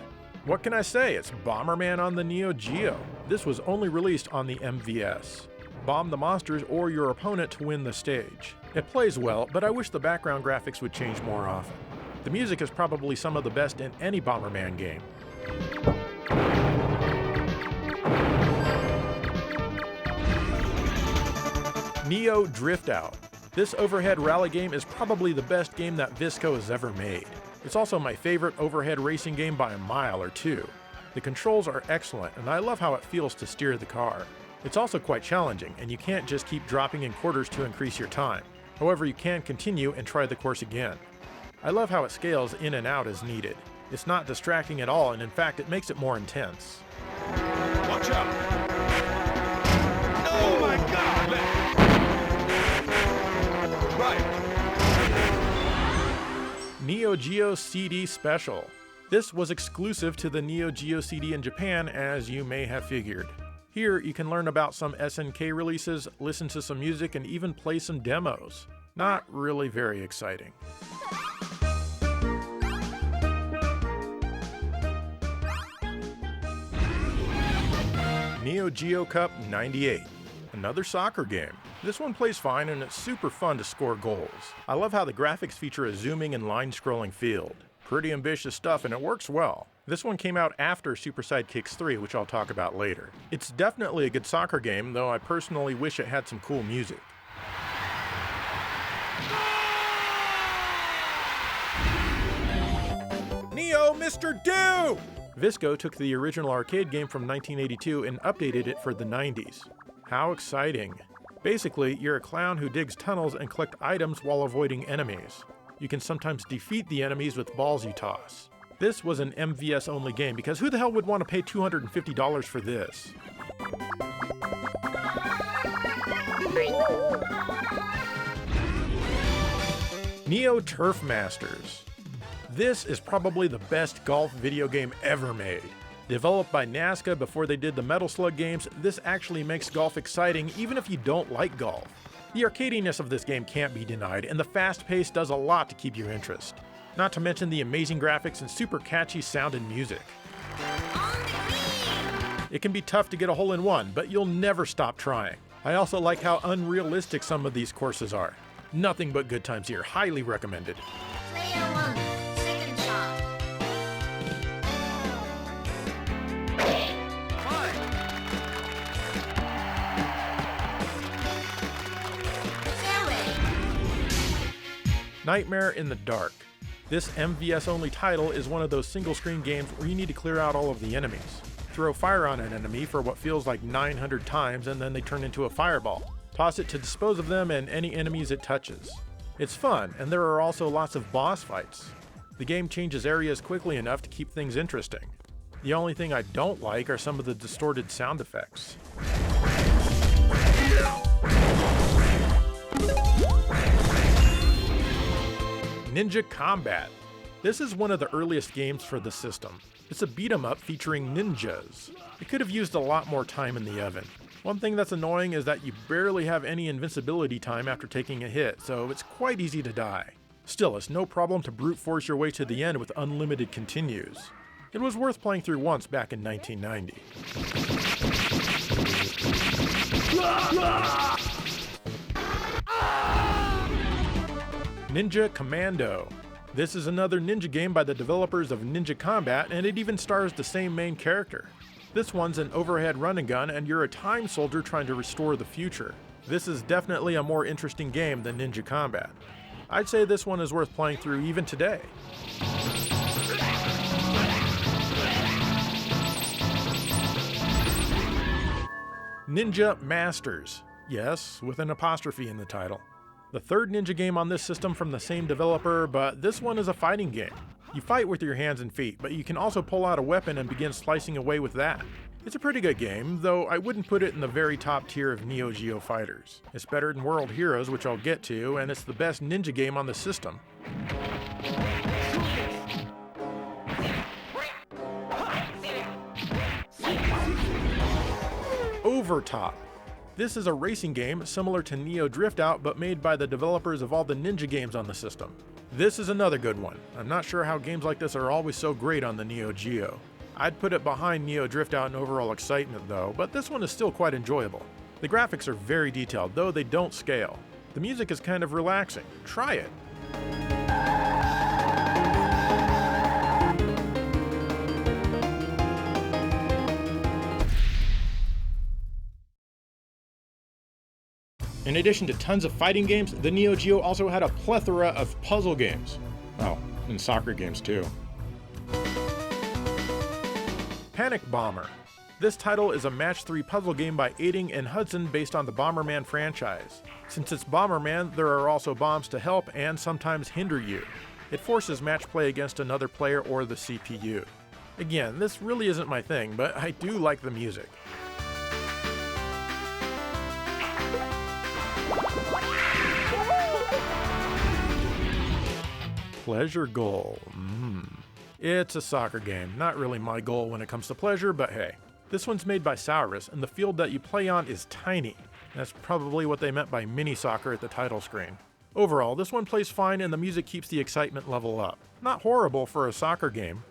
What can I say? It's Bomberman on the Neo Geo. This was only released on the MVS. Bomb the monsters or your opponent to win the stage. It plays well, but I wish the background graphics would change more often. The music is probably some of the best in any Bomberman game. Neo Drift Out. This overhead rally game is probably the best game that Visco has ever made. It's also my favorite overhead racing game by a mile or two. The controls are excellent, and I love how it feels to steer the car. It's also quite challenging, and you can't just keep dropping in quarters to increase your time. However, you can continue and try the course again. I love how it scales in and out as needed. It's not distracting at all, and in fact, it makes it more intense.
Watch out! Oh my God! Right.
Neo Geo CD Special. This was exclusive to the Neo Geo CD in Japan, as you may have figured. Here, you can learn about some SNK releases, listen to some music, and even play some demos. Not really very exciting. Neo Geo Cup 98. Another soccer game. This one plays fine and it's super fun to score goals. I love how the graphics feature a zooming and line-scrolling field. Pretty ambitious stuff and it works well. This one came out after Super Sidekicks 3, which I'll talk about later. It's definitely a good soccer game, though I personally wish it had some cool music. Neo Mr. Do! Visco took the original arcade game from 1982 and updated it for the 90s. How exciting. Basically, you're a clown who digs tunnels and collects items while avoiding enemies. You can sometimes defeat the enemies with balls you toss. This was an MVS only game because who the hell would want to pay $250 for this? Neo Turf Masters. This is probably the best golf video game ever made. Developed by Nazca before they did the Metal Slug games, this actually makes golf exciting even if you don't like golf. The arcadiness of this game can't be denied, and the fast pace does a lot to keep your interest. Not to mention the amazing graphics and super catchy sound and music. It can be tough to get a hole-in-one, but you'll never stop trying. I also like how unrealistic some of these courses are. Nothing but good times here, highly recommended.
Player 1, second shot. Fairway.
Nightmare in the Dark. This MVS-only title is one of those single-screen games where you need to clear out all of the enemies. Throw fire on an enemy for what feels like 900 times and then they turn into a fireball. Toss it to dispose of them and any enemies it touches. It's fun, and there are also lots of boss fights. The game changes areas quickly enough to keep things interesting. The only thing I don't like are some of the distorted sound effects. Ninja Combat. This is one of the earliest games for the system. It's a beat-em-up featuring ninjas. It could have used a lot more time in the oven. One thing that's annoying is that you barely have any invincibility time after taking a hit, so it's quite easy to die. Still, it's no problem to brute force your way to the end with unlimited continues. It was worth playing through once back in 1990. Ninja Commando. This is another ninja game by the developers of Ninja Combat, and it even stars the same main character. This one's an overhead run and gun, and you're a time soldier trying to restore the future. This is definitely a more interesting game than Ninja Combat. I'd say this one is worth playing through even today. Ninja Masters. Yes, with an apostrophe in the title. The third ninja game on this system from the same developer, but this one is a fighting game. You fight with your hands and feet, but you can also pull out a weapon and begin slicing away with that. It's a pretty good game, though I wouldn't put it in the very top tier of Neo Geo fighters. It's better than World Heroes, which I'll get to, and it's the best ninja game on the system. Overtop. This is a racing game similar to Neo Drift Out, but made by the developers of all the ninja games on the system. This is another good one. I'm not sure how games like this are always so great on the Neo Geo. I'd put it behind Neo Drift Out in overall excitement though, but this one is still quite enjoyable. The graphics are very detailed, though they don't scale. The music is kind of relaxing. Try it. In addition to tons of fighting games, the Neo Geo also had a plethora of puzzle games. Oh, and soccer games too. Panic Bomber. This title is a match 3 puzzle game by Aiding and Hudson based on the Bomberman franchise. Since it's Bomberman, there are also bombs to help and sometimes hinder you. It forces match play against another player or the CPU. Again, this really isn't my thing, but I do like the music. Pleasure Goal. It's a soccer game. Not really my goal when it comes to pleasure, but hey. This one's made by Saurus, and the field that you play on is tiny. That's probably what they meant by mini soccer at the title screen. Overall, this one plays fine and the music keeps the excitement level up. Not horrible for a soccer game.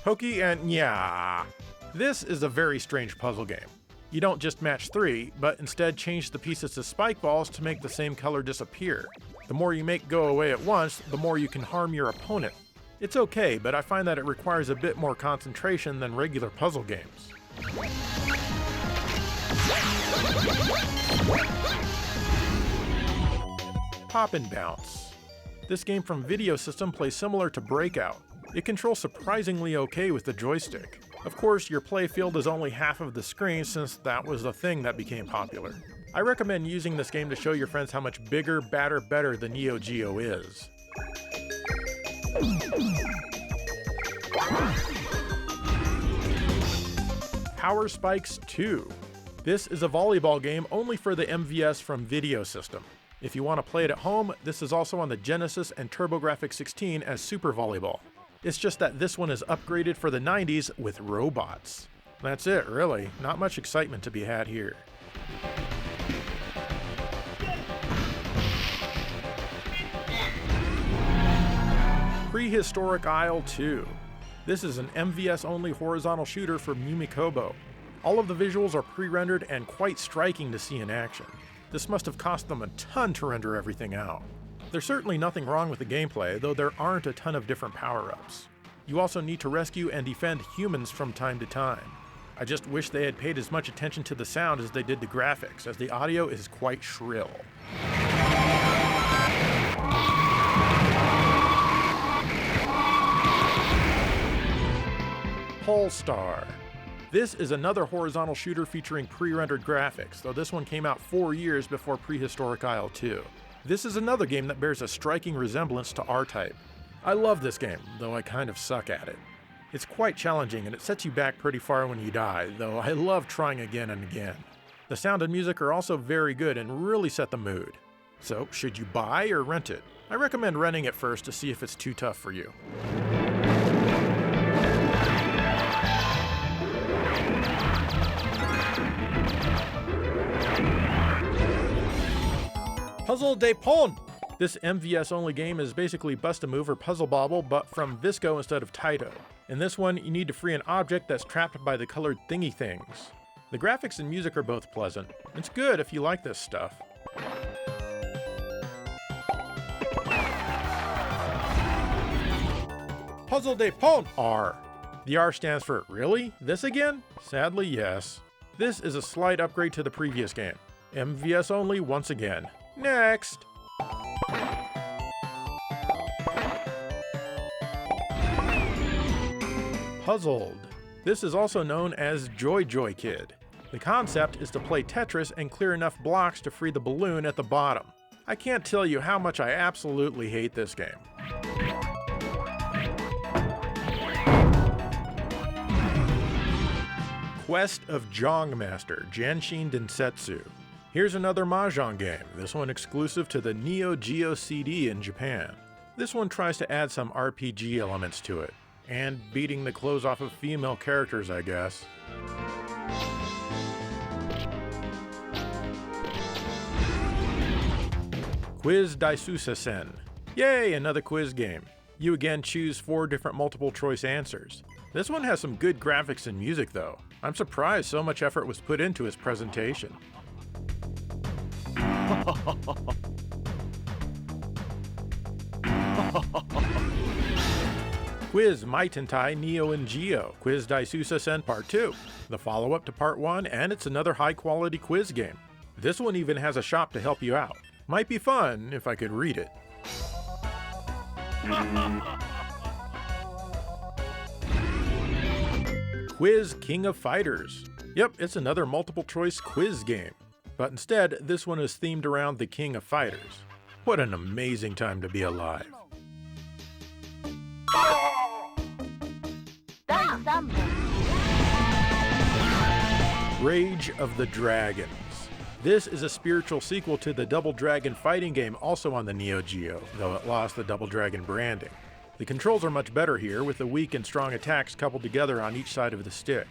Hokey and Nya. This is a very strange puzzle game. You don't just match 3, but instead change the pieces to spike balls to make the same color disappear. The more you make go away at once, the more you can harm your opponent. It's okay, but I find that it requires a bit more concentration than regular puzzle games. Pop and Bounce. This game from Video System plays similar to Breakout. It controls surprisingly okay with the joystick. Of course, your play field is only half of the screen since that was the thing that became popular. I recommend using this game to show your friends how much bigger, badder, better the Neo Geo is. Power Spikes 2. This is a volleyball game only for the MVS from Video System. If you want to play it at home, this is also on the Genesis and TurboGrafx-16 as Super Volleyball. It's just that this one is upgraded for the 90s with robots. That's it, really. Not much excitement to be had here. Prehistoric Isle 2. This is an MVS-only horizontal shooter for Mimikobo. All of the visuals are pre-rendered and quite striking to see in action. This must have cost them a ton to render everything out. There's certainly nothing wrong with the gameplay, though there aren't a ton of different power-ups. You also need to rescue and defend humans from time to time. I just wish they had paid as much attention to the sound as they did the graphics, as the audio is quite shrill. Polestar. This is another horizontal shooter featuring pre-rendered graphics, though this one came out 4 years before Prehistoric Isle 2. This is another game that bears a striking resemblance to R-Type. I love this game, though I kind of suck at it. It's quite challenging and it sets you back pretty far when you die, though I love trying again and again. The sound and music are also very good and really set the mood. So, should you buy or rent it? I recommend renting it first to see if it's too tough for you. Puzzle de Pont! This MVS-only game is basically Bust-A-Move or Puzzle Bobble, but from Visco instead of Taito. In this one, you need to free an object that's trapped by the colored thingy things. The graphics and music are both pleasant. It's good if you like this stuff. Puzzle de Pont R. The R stands for really? This again? Sadly, yes. This is a slight upgrade to the previous game. MVS only once again. Next! Puzzled. This is also known as Joy Joy Kid. The concept is to play Tetris and clear enough blocks to free the balloon at the bottom. I can't tell you how much I absolutely hate this game. Quest of Jong Master, Genshin Densetsu. Here's another Mahjong game, this one exclusive to the Neo Geo CD in Japan. This one tries to add some RPG elements to it, and beating the clothes off of female characters, I guess. Quiz Daisusa-sen. Yay, another quiz game. You again choose 4 different multiple choice answers. This one has some good graphics and music though. I'm surprised so much effort was put into its presentation. Quiz Maitentai Neo and Geo, Quiz Daisusa-sen Part 2, the follow-up to Part 1, and it's another high-quality quiz game. This one even has a shop to help you out. Might be fun if I could read it. Quiz King of Fighters. Yep, it's another multiple-choice quiz game. But instead, this one is themed around the King of Fighters. What an amazing time to be alive. Rage of the Dragons. This is a spiritual sequel to the Double Dragon fighting game also on the Neo Geo, though it lost the Double Dragon branding. The controls are much better here, with the weak and strong attacks coupled together on each side of the stick.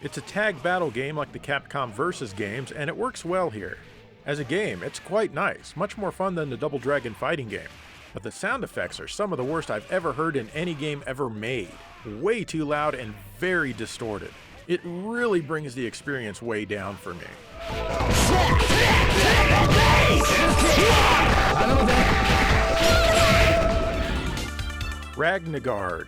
It's a tag battle game like the Capcom Versus games, and it works well here. As a game, it's quite nice, much more fun than the Double Dragon fighting game. But the sound effects are some of the worst I've ever heard in any game ever made. Way too loud and very distorted. It really brings the experience way down for me. Ragnagard.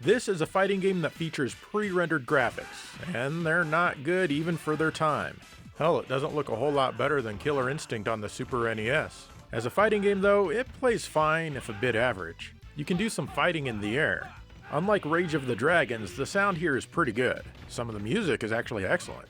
This is a fighting game that features pre-rendered graphics, and they're not good even for their time. Hell, it doesn't look a whole lot better than Killer Instinct on the Super NES. As a fighting game though, it plays fine if a bit average. You can do some fighting in the air. Unlike Rage of the Dragons, the sound here is pretty good. Some of the music is actually excellent.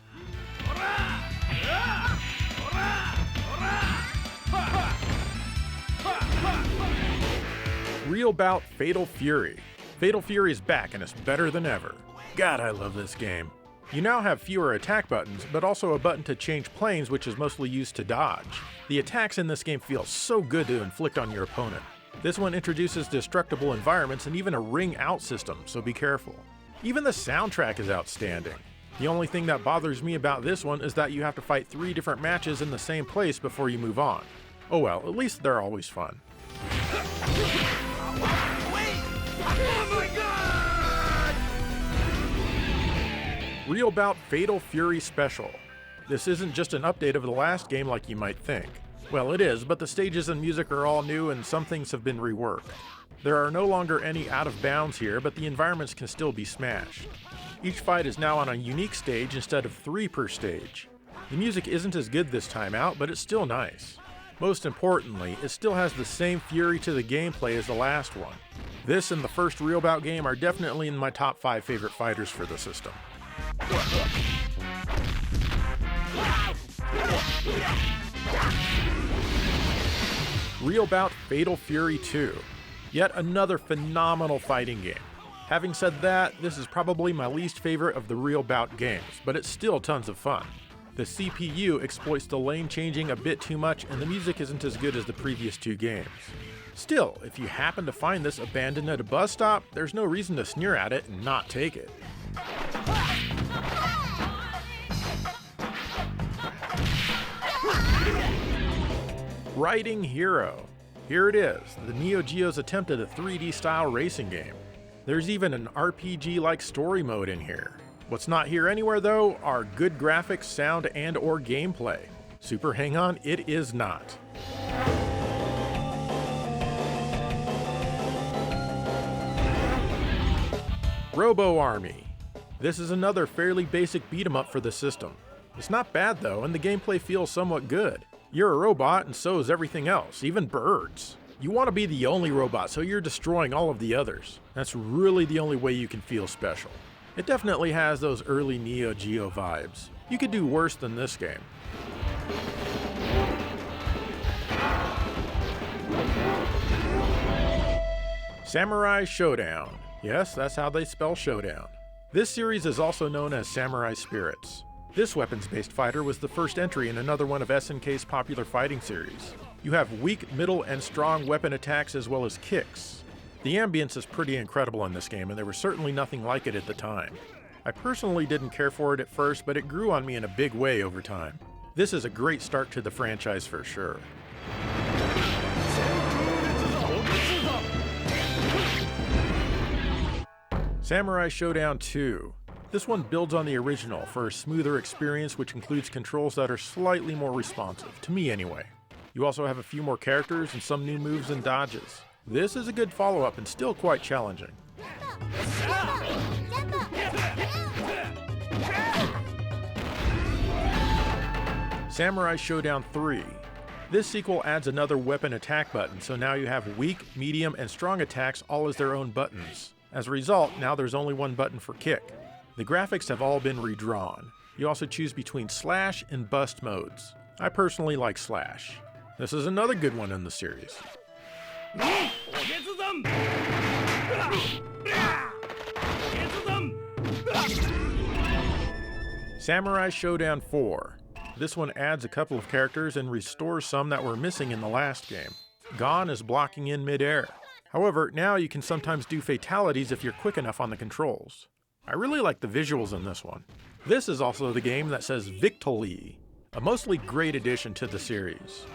Real Bout Fatal Fury. Fatal Fury is back and it's better than ever. God, I love this game. You now have fewer attack buttons, but also a button to change planes, which is mostly used to dodge. The attacks in this game feel so good to inflict on your opponent. This one introduces destructible environments and even a ring out system, so be careful. Even the soundtrack is outstanding. The only thing that bothers me about this one is that you have to fight 3 different matches in the same place before you move on. Oh well, at least they're always fun. Real Bout Fatal Fury Special. This isn't just an update of the last game like you might think. Well, it is, but the stages and music are all new and some things have been reworked. There are no longer any out of bounds here, but the environments can still be smashed. Each fight is now on a unique stage instead of 3 per stage. The music isn't as good this time out, but it's still nice. Most importantly, it still has the same fury to the gameplay as the last one. This and the first Real Bout game are definitely in my top 5 favorite fighters for the system. Real Bout Fatal Fury 2. Yet another phenomenal fighting game. Having said that, this is probably my least favorite of the Real Bout games, but it's still tons of fun. The CPU exploits the lane changing a bit too much, and the music isn't as good as the previous 2 games. Still, if you happen to find this abandoned at a bus stop, there's no reason to sneer at it and not take it. Riding Hero. Here it is, the Neo Geo's attempt at a 3D style racing game. There's even an RPG-like story mode in here. What's not here anywhere though are good graphics, sound, and or gameplay. Super hang-on, it is not. Robo Army. This is another fairly basic beat 'em up for the system. It's not bad though, and the gameplay feels somewhat good. You're a robot and so is everything else, even birds. You want to be the only robot, so you're destroying all of the others. That's really the only way you can feel special. It definitely has those early Neo Geo vibes. You could do worse than this game. Samurai Showdown. Yes, that's how they spell Showdown. This series is also known as Samurai Spirits. This weapons-based fighter was the first entry in another one of SNK's popular fighting series. You have weak, middle, and strong weapon attacks as well as kicks. The ambience is pretty incredible in this game, and there was certainly nothing like it at the time. I personally didn't care for it at first, but it grew on me in a big way over time. This is a great start to the franchise for sure. Samurai Showdown 2. This one builds on the original for a smoother experience, which includes controls that are slightly more responsive, to me anyway. You also have a few more characters and some new moves and dodges. This is a good follow-up and still quite challenging. Samurai Showdown 3. This sequel adds another weapon attack button, so now you have weak, medium, and strong attacks all as their own buttons. As a result, now there's only one button for kick. The graphics have all been redrawn. You also choose between slash and bust modes. I personally like slash. This is another good one in the series. Samurai Showdown 4. This one adds a couple of characters and restores some that were missing in the last game. Gon is blocking in midair. However, now you can sometimes do fatalities if you're quick enough on the controls. I really like the visuals in this one. This is also the game that says Victory, a mostly great addition to the series.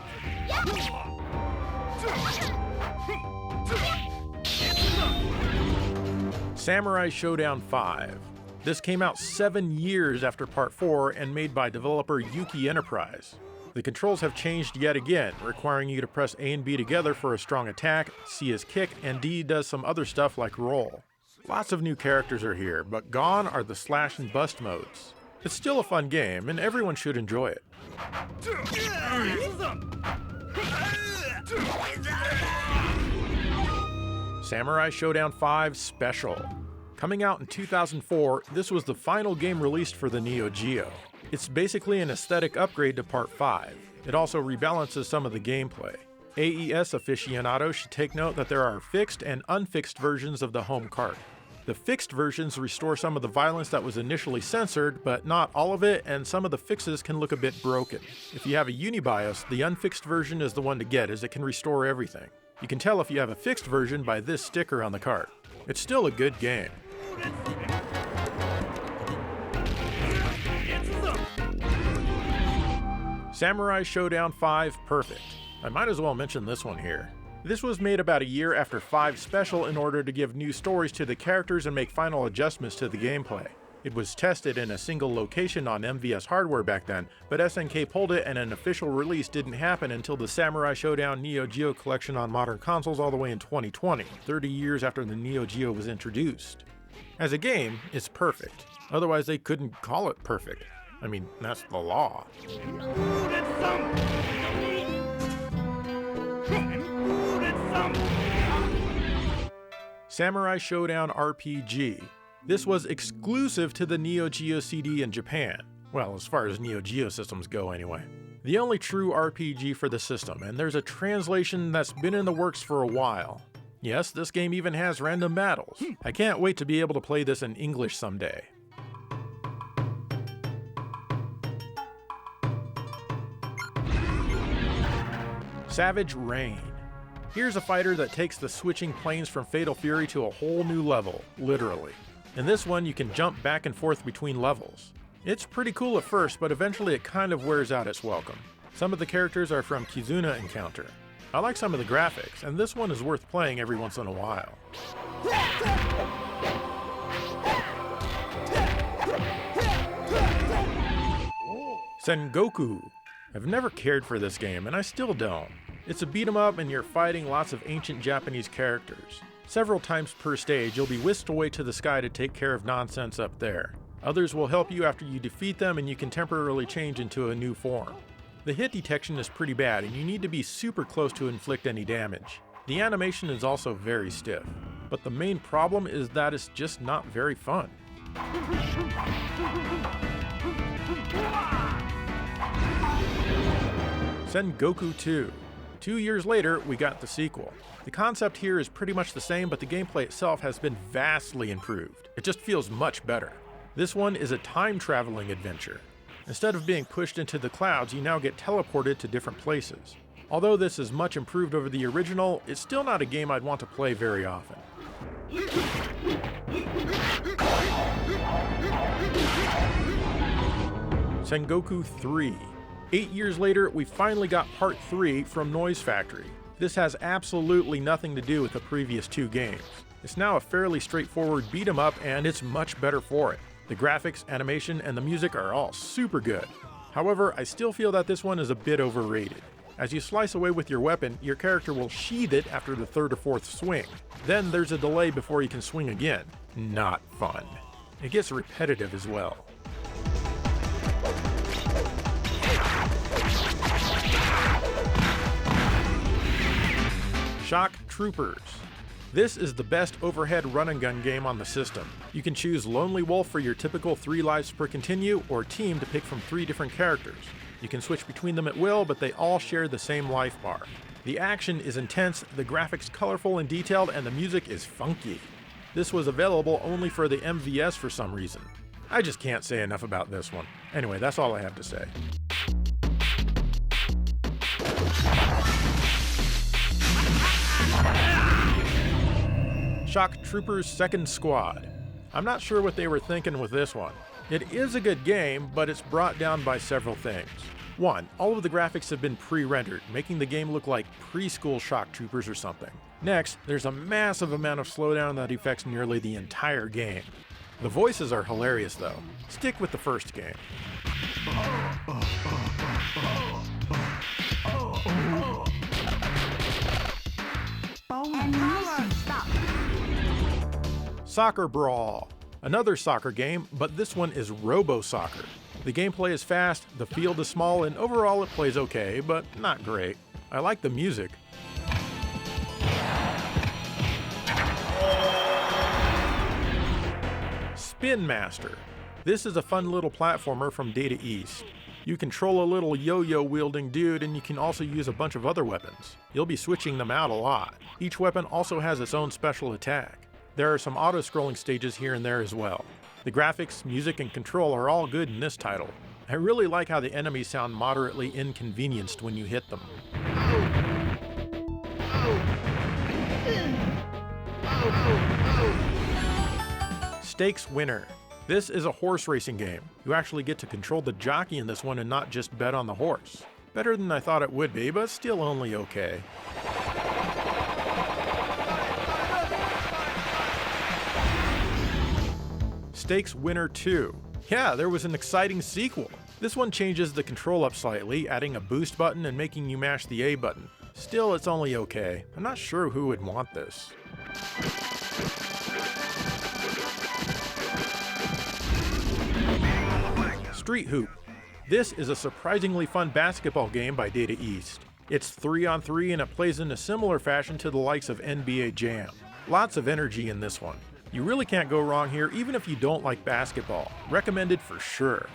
Samurai Showdown 5. This came out 7 years after Part 4 and made by developer Yuki Enterprise. The controls have changed yet again, requiring you to press A and B together for a strong attack, C is kick, and D does some other stuff like roll. Lots of new characters are here, but gone are the slash and bust modes. It's still a fun game, and everyone should enjoy it. Samurai Showdown 5 Special. Coming out in 2004, this was the final game released for the Neo Geo. It's basically an aesthetic upgrade to Part 5. It also rebalances some of the gameplay. AES aficionados should take note that there are fixed and unfixed versions of the home cart. The fixed versions restore some of the violence that was initially censored, but not all of it, and some of the fixes can look a bit broken. If you have a UniBIOS, the unfixed version is the one to get, as it can restore everything. You can tell if you have a fixed version by this sticker on the cart. It's still a good game. Samurai Showdown 5 Perfect. I might as well mention this one here. This was made about a year after 5 Special in order to give new stories to the characters and make final adjustments to the gameplay. It was tested in a single location on MVS hardware back then, but SNK pulled it and an official release didn't happen until the Samurai Showdown Neo Geo collection on modern consoles all the way in 2020, 30 years after the Neo Geo was introduced. As a game, it's perfect. Otherwise they couldn't call it perfect. I mean, that's the law. Samurai Showdown RPG. This was exclusive to the Neo Geo CD in Japan. Well, as far as Neo Geo systems go anyway. The only true RPG for the system, and there's a translation that's been in the works for a while. Yes, this game even has random battles. I can't wait to be able to play this in English someday. Savage Rain. Here's a fighter that takes the switching planes from Fatal Fury to a whole new level, literally. In this one, you can jump back and forth between levels. It's pretty cool at first, but eventually it kind of wears out its welcome. Some of the characters are from Kizuna Encounter. I like some of the graphics, and this one is worth playing every once in a while. Sengoku. I've never cared for this game, and I still don't. It's a beat 'em up and you're fighting lots of ancient Japanese characters. Several times per stage, you'll be whisked away to the sky to take care of nonsense up there. Others will help you after you defeat them, and you can temporarily change into a new form. The hit detection is pretty bad, and you need to be super close to inflict any damage. The animation is also very stiff, but the main problem is that it's just not very fun. Sengoku 2. 2 years later, we got the sequel. The concept here is pretty much the same, but the gameplay itself has been vastly improved. It just feels much better. This one is a time-traveling adventure. Instead of being pushed into the clouds, you now get teleported to different places. Although this is much improved over the original, it's still not a game I'd want to play very often. Sengoku 3. 8 years later, we finally got Part 3 from Noise Factory. This has absolutely nothing to do with the previous 2 games. It's now a fairly straightforward beat 'em up, and it's much better for it. The graphics, animation, and the music are all super good. However, I still feel that this one is a bit overrated. As you slice away with your weapon, your character will sheath it after the 3rd or 4th swing. Then there's a delay before you can swing again. Not fun. It gets repetitive as well. Shock Troopers. This is the best overhead run-and-gun game on the system. You can choose Lonely Wolf for your typical 3 lives per continue, or Team to pick from 3 different characters. You can switch between them at will, but they all share the same life bar. The action is intense, the graphics colorful and detailed, and the music is funky. This was available only for the MVS for some reason. I just can't say enough about this one. Anyway, that's all I have to say. Shock Troopers Second Squad. I'm not sure what they were thinking with this one. It is a good game, but it's brought down by several things. 1. All of the graphics have been pre-rendered, making the game look like preschool Shock Troopers or something. Next, there's a massive amount of slowdown that affects nearly the entire game. The voices are hilarious though. Stick with the first game. Soccer Brawl. Another soccer game, but this one is Robo-Soccer. The gameplay is fast, the field is small, and overall it plays okay, but not great. I like the music. Spin Master. This is a fun little platformer from Data East. You control a little yo-yo wielding dude, and you can also use a bunch of other weapons. You'll be switching them out a lot. Each weapon also has its own special attack. There are some auto-scrolling stages here and there as well. The graphics, music, and control are all good in this title. I really like how the enemies sound moderately inconvenienced when you hit them. Stakes Winner. This is a horse racing game. You actually get to control the jockey in this one and not just bet on the horse. Better than I thought it would be, but still only okay. Stakes Winner 2. Yeah, there was an exciting sequel. This one changes the control up slightly, adding a boost button and making you mash the A button. Still, it's only okay. I'm not sure who would want this. Street Hoop. This is a surprisingly fun basketball game by Data East. It's 3-on-3 and it plays in a similar fashion to the likes of NBA Jam. Lots of energy in this one. You really can't go wrong here even if you don't like basketball. Recommended for sure.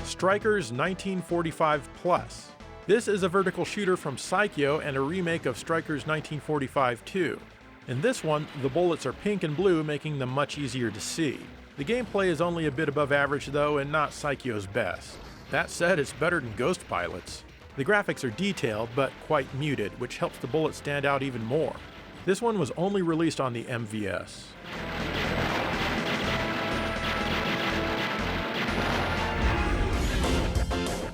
Strikers 1945 Plus. This is a vertical shooter from Sykio and a remake of Strikers 1945 2. In this one, the bullets are pink and blue, making them much easier to see. The gameplay is only a bit above average though, and not Sykio's best. That said, it's better than Ghost Pilots. The graphics are detailed, but quite muted, which helps the bullets stand out even more. This one was only released on the MVS.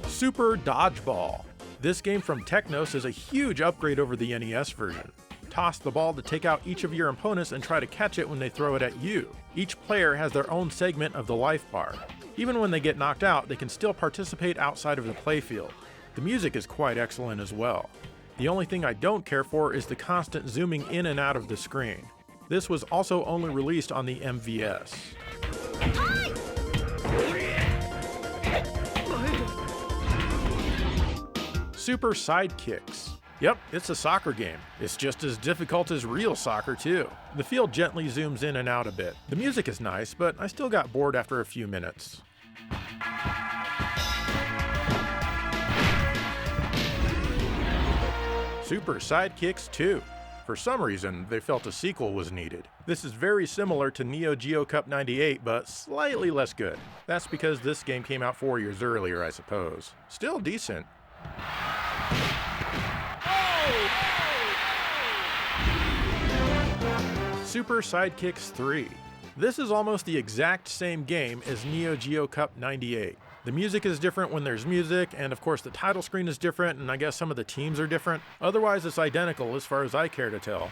Super Dodgeball. This game from Technos is a huge upgrade over the NES version. Toss the ball to take out each of your opponents and try to catch it when they throw it at you. Each player has their own segment of the life bar. Even when they get knocked out, they can still participate outside of the playfield. The music is quite excellent as well. The only thing I don't care for is the constant zooming in and out of the screen. This was also only released on the MVS. Super Sidekicks. Yep, it's a soccer game. It's just as difficult as real soccer too. The field gently zooms in and out a bit. The music is nice, but I still got bored after a few minutes. Super Sidekicks 2. For some reason, they felt a sequel was needed. This is very similar to Neo Geo Cup 98, but slightly less good. That's because this game came out 4 years earlier, I suppose. Still decent. Super Sidekicks 3. This is almost the exact same game as Neo Geo Cup 98. The music is different when there's music, and of course the title screen is different, and I guess some of the teams are different. Otherwise it's identical as far as I care to tell.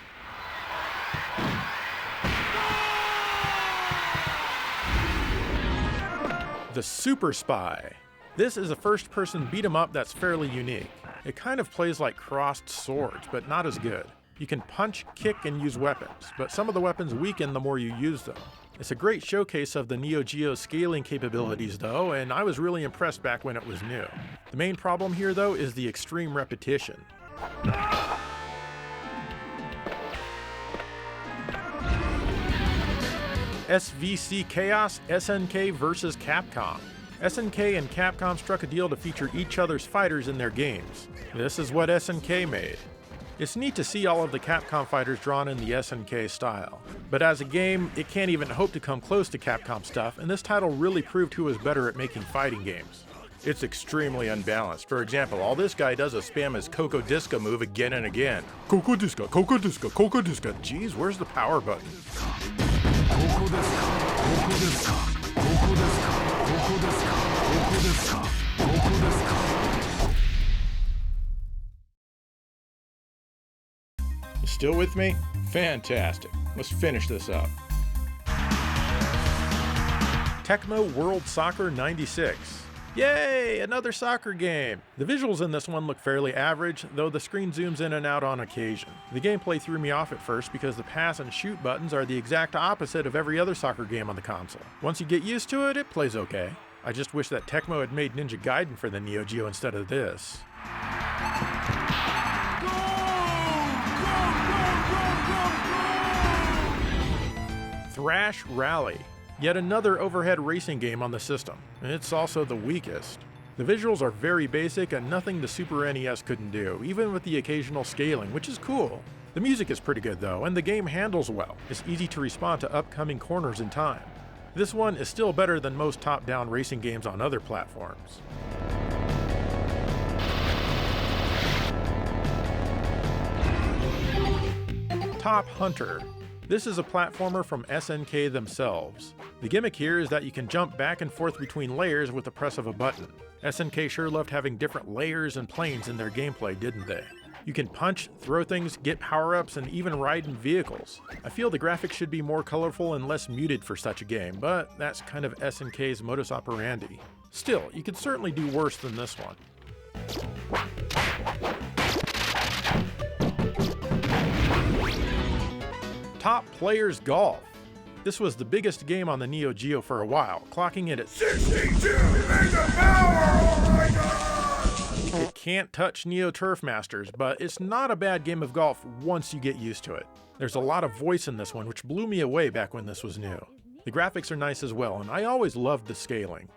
The Super Spy. This is a first-person beat-em-up that's fairly unique. It kind of plays like Crossed Swords, but not as good. You can punch, kick, and use weapons, but some of the weapons weaken the more you use them. It's a great showcase of the Neo Geo scaling capabilities though, and I was really impressed back when it was new. The main problem here though is the extreme repetition. SVC Chaos SNK vs. Capcom. SNK and Capcom struck a deal to feature each other's fighters in their games. This is what SNK made. It's neat to see all of the Capcom fighters drawn in the SNK style. But as a game, it can't even hope to come close to Capcom stuff, and this title really proved who was better at making fighting games. It's extremely unbalanced. For example, all this guy does is spam his Coco Disco move again and again. Coco Disco, Coco Disco, Coco Disco. Jeez, where's the power button? Coco Disco, Coco Disco, Coco Disco, Coco Disco, Coco Disco, Coco Disco. Still with me? Fantastic. Let's finish this up. Tecmo World Soccer 96. Yay! Another soccer game! The visuals in this one look fairly average, though the screen zooms in and out on occasion. The gameplay threw me off at first because the pass and shoot buttons are the exact opposite of every other soccer game on the console. Once you get used to it, it plays okay. I just wish that Tecmo had made Ninja Gaiden for the Neo Geo instead of this. Thrash Rally. Yet another overhead racing game on the system. It's also the weakest. The visuals are very basic and nothing the Super NES couldn't do, even with the occasional scaling, which is cool. The music is pretty good though, and the game handles well. It's easy to respond to upcoming corners in time. This one is still better than most top-down racing games on other platforms. Top Hunter. This is a platformer from SNK themselves. The gimmick here is that you can jump back and forth between layers with the press of a button. SNK sure loved having different layers and planes in their gameplay, didn't they? You can punch, throw things, get power-ups, and even ride in vehicles. I feel the graphics should be more colorful and less muted for such a game, but that's kind of SNK's modus operandi. Still, you could certainly do worse than this one. Top Players Golf. This was the biggest game on the Neo Geo for a while, clocking it at
62 mega power! Oh my god!
It can't touch Neo Turf Masters, but it's not a bad game of golf once you get used to it. There's a lot of voice in this one, which blew me away back when this was new. The graphics are nice as well, and I always loved the scaling.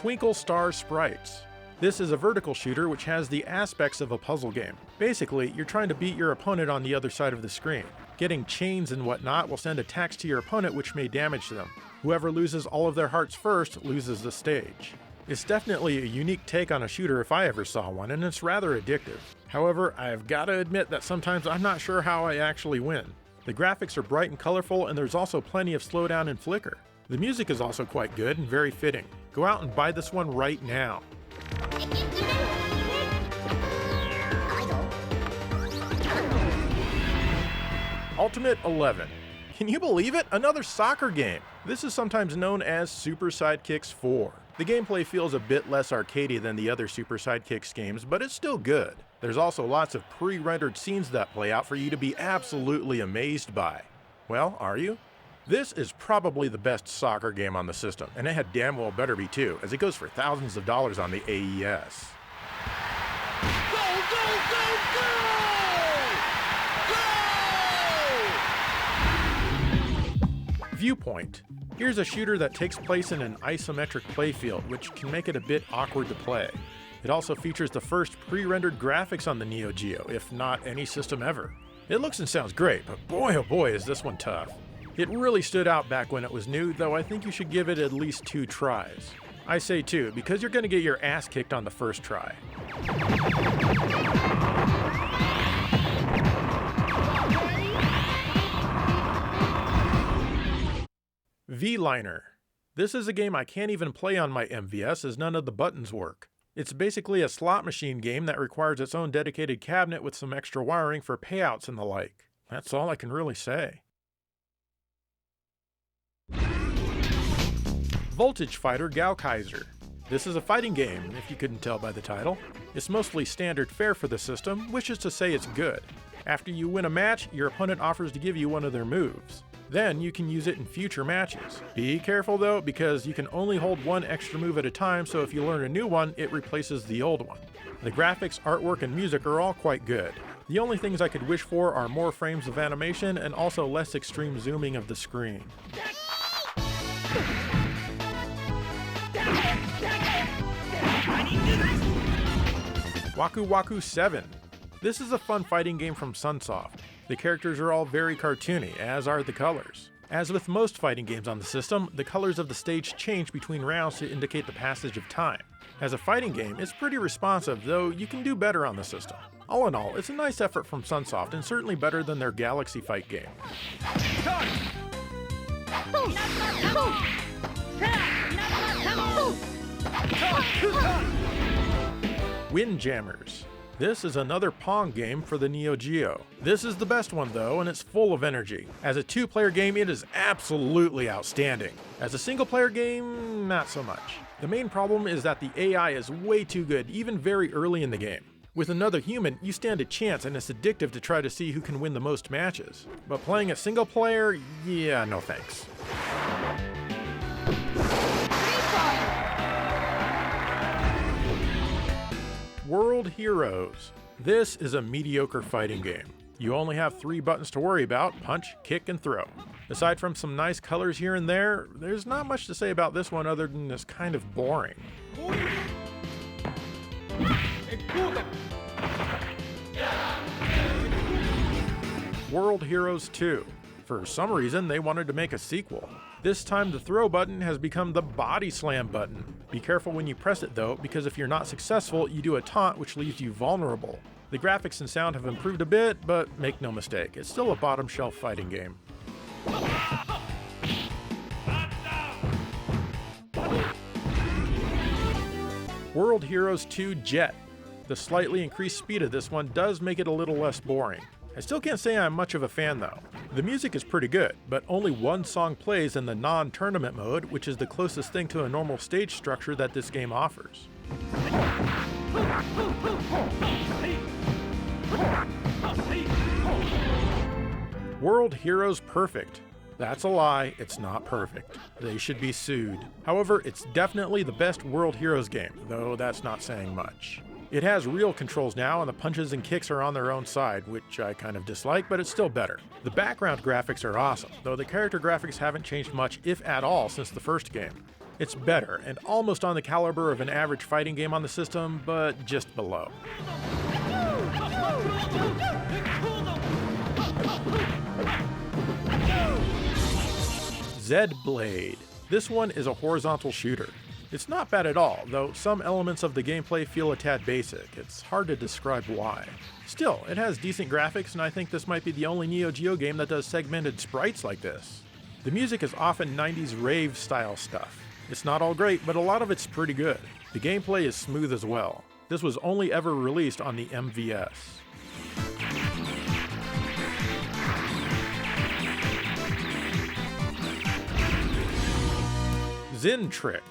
Twinkle Star Sprites. This is a vertical shooter which has the aspects of a puzzle game. Basically, you're trying to beat your opponent on the other side of the screen. Getting chains and whatnot will send attacks to your opponent which may damage them. Whoever loses all of their hearts first loses the stage. It's definitely a unique take on a shooter if I ever saw one, and it's rather addictive. However, I've gotta admit that sometimes I'm not sure how I actually win. The graphics are bright and colorful, and there's also plenty of slowdown and flicker. The music is also quite good and very fitting. Go out and buy this one right now. Ultimate 11. Can you believe it? Another soccer game! This is sometimes known as Super Sidekicks 4. The gameplay feels a bit less arcadey than the other Super Sidekicks games, but it's still good. There's also lots of pre-rendered scenes that play out for you to be absolutely amazed by. Well, are you? This is probably the best soccer game on the system, and it had damn well better be too, as it goes for thousands of dollars on the AES.
Go, go, go, go! Go!
Viewpoint. Here's a shooter that takes place in an isometric playfield, which can make it a bit awkward to play. It also features the first pre-rendered graphics on the Neo Geo, if not any system ever. It looks and sounds great, but boy oh boy is this one tough. It really stood out back when it was new, though I think you should give it at least 2 tries. I say 2, because you're going to get your ass kicked on the first try. V-Liner. This is a game I can't even play on my MVS as none of the buttons work. It's basically a slot machine game that requires its own dedicated cabinet with some extra wiring for payouts and the like. That's all I can really say. Voltage Fighter Gaokaiser. This is a fighting game, if you couldn't tell by the title. It's mostly standard fare for the system, which is to say it's good. After you win a match, your opponent offers to give you one of their moves. Then you can use it in future matches. Be careful though, because you can only hold one extra move at a time, so if you learn a new one, it replaces the old one. The graphics, artwork, and music are all quite good. The only things I could wish for are more frames of animation and also less extreme zooming of the screen. Waku Waku 7. This is a fun fighting game from Sunsoft. The characters are all very cartoony, as are the colors. As with most fighting games on the system, the colors of the stage change between rounds to indicate the passage of time. As a fighting game, it's pretty responsive, though you can do better on the system. All in all, it's a nice effort from Sunsoft and certainly better than their Galaxy Fight game. Windjammers. This is another Pong game for the Neo Geo. This is the best one though, and it's full of energy. As a 2-player game, it is absolutely outstanding. As a single-player game, not so much. The main problem is that the AI is way too good, even very early in the game. With another human, you stand a chance, and it's addictive to try to see who can win the most matches. But playing a single player, yeah, no thanks. World Heroes. This is a mediocre fighting game. You only have 3 buttons to worry about: punch, kick, and throw. Aside from some nice colors here and there, there's not much to say about this one other than it's kind of boring. World Heroes 2. For some reason, they wanted to make a sequel. This time the throw button has become the body slam button. Be careful when you press it though, because if you're not successful, you do a taunt which leaves you vulnerable. The graphics and sound have improved a bit, but make no mistake, it's still a bottom shelf fighting game. World Heroes 2 Jet. The slightly increased speed of this one does make it a little less boring. I still can't say I'm much of a fan though. The music is pretty good, but only one song plays in the non-tournament mode, which is the closest thing to a normal stage structure that this game offers. World Heroes Perfect. That's a lie, it's not perfect. They should be sued. However, it's definitely the best World Heroes game, though that's not saying much. It has real controls now, and the punches and kicks are on their own side, which I kind of dislike, but it's still better. The background graphics are awesome, though the character graphics haven't changed much, if at all, since the first game. It's better, and almost on the caliber of an average fighting game on the system, but just below. Z-Blade. This one is a horizontal shooter. It's not bad at all, though some elements of the gameplay feel a tad basic. It's hard to describe why. Still, it has decent graphics, and I think this might be the only Neo Geo game that does segmented sprites like this. The music is often 90s rave style stuff. It's not all great, but a lot of it's pretty good. The gameplay is smooth as well. This was only ever released on the MVS. Zin Trick.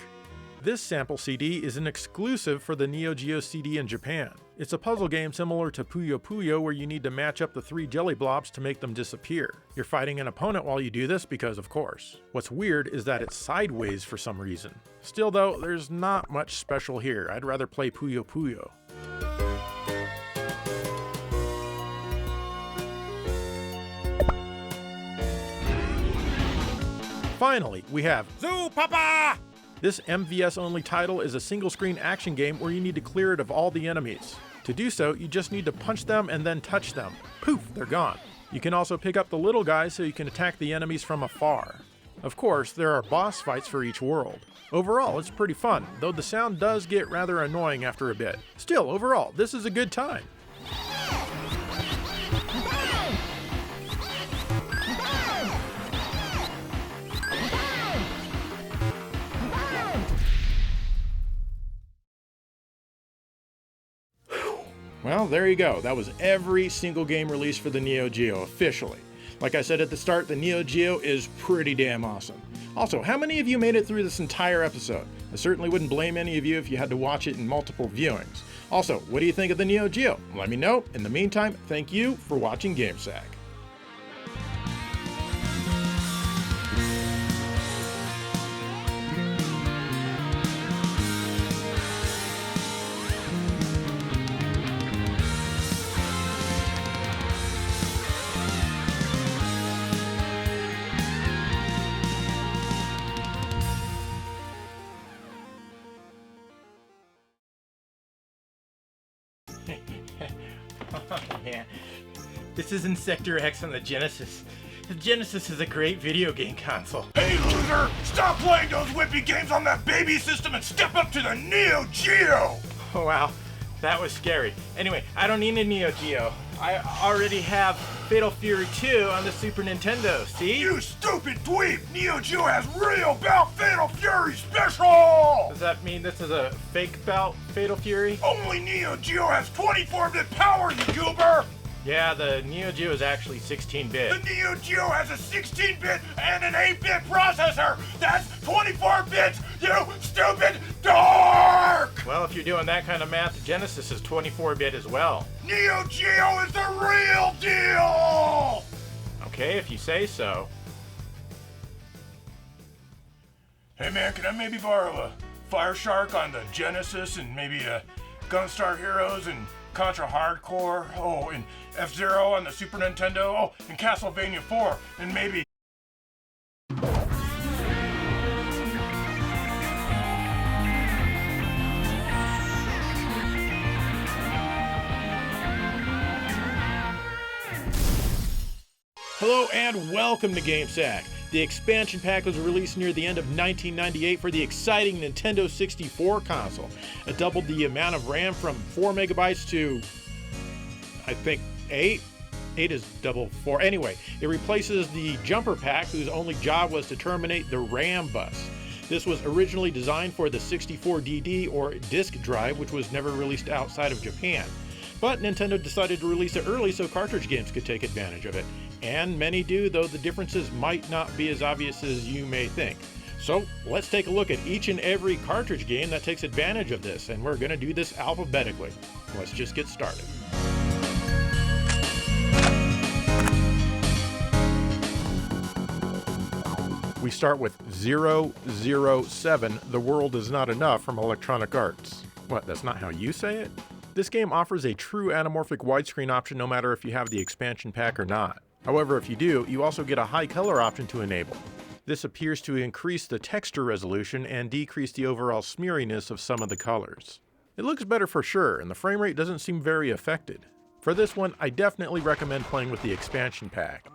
This sample CD is an exclusive for the Neo Geo CD in Japan. It's a puzzle game similar to Puyo Puyo where you need to match up the 3 jelly blobs to make them disappear. You're fighting an opponent while you do this because of course. What's weird is that it's sideways for some reason. Still though, there's not much special here. I'd rather play Puyo Puyo. Finally, we have Zoo Papa! This MVS-only title is a single-screen action game where you need to clear it of all the enemies. To do so, you just need to punch them and then touch them. Poof, they're gone. You can also pick up the little guys so you can attack the enemies from afar. Of course, there are boss fights for each world. Overall, it's pretty fun, though the sound does get rather annoying after a bit. Still, overall, this is a good time. Well, there you go. That was every single game released for the Neo Geo, officially. Like I said at the start, the Neo Geo is pretty damn awesome. Also, how many of you made it through this entire episode? I certainly wouldn't blame any of you if you had to watch it in multiple viewings. Also, what do you think of the Neo Geo? Let me know. In the meantime, thank you for watching GameSack. Oh man, this is Sector X on the Genesis. The Genesis is a great video game console.
Hey loser, stop playing those whippy games on that baby system and step up to the Neo Geo!
Oh wow, that was scary. Anyway, I don't need a Neo Geo. I already have Fatal Fury 2 on the Super Nintendo, see?
You stupid dweeb! Neo Geo has real bout Fatal Fury special!
Does that mean this is a fake bout Fatal Fury?
Only Neo Geo has 24-bit power, you goober!
Yeah, the Neo Geo is actually 16-bit.
The Neo Geo has a 16-bit and an 8-bit processor! That's 24 bits, you stupid dork!
Well, if you're doing that kind of math, the Genesis is 24-bit as well.
Neo Geo is the real deal!
Okay, if you say so.
Hey man, can I maybe borrow a Fire Shark on the Genesis and maybe a
Gunstar Heroes and Contra Hardcore, oh, and F-Zero on the Super Nintendo, oh, and Castlevania 4, and maybe...
Hello and welcome to GameSack. The expansion pack was released near the end of 1998 for the exciting Nintendo 64 console. It doubled the amount of RAM from 4 megabytes to, I think, 8? 8 is double 4. Anyway, it replaces the jumper pack whose only job was to terminate the RAM bus. This was originally designed for the 64DD or disk drive, which was never released outside of Japan. But Nintendo decided to release it early so cartridge games could take advantage of it. And many do, though the differences might not be as obvious as you may think. So let's take a look at each and every cartridge game that takes advantage of this, and we're going to do this alphabetically. Let's just get started. We start with 007, The World Is Not Enough from Electronic Arts. What, that's not how you say it? This game offers a true anamorphic widescreen option no matter if you have the expansion pack or not. However, if you do, you also get a high color option to enable. This appears to increase the texture resolution and decrease the overall smeariness of some of the colors. It looks better for sure, and the frame rate doesn't seem very affected. For this one, I definitely recommend playing with the expansion pack.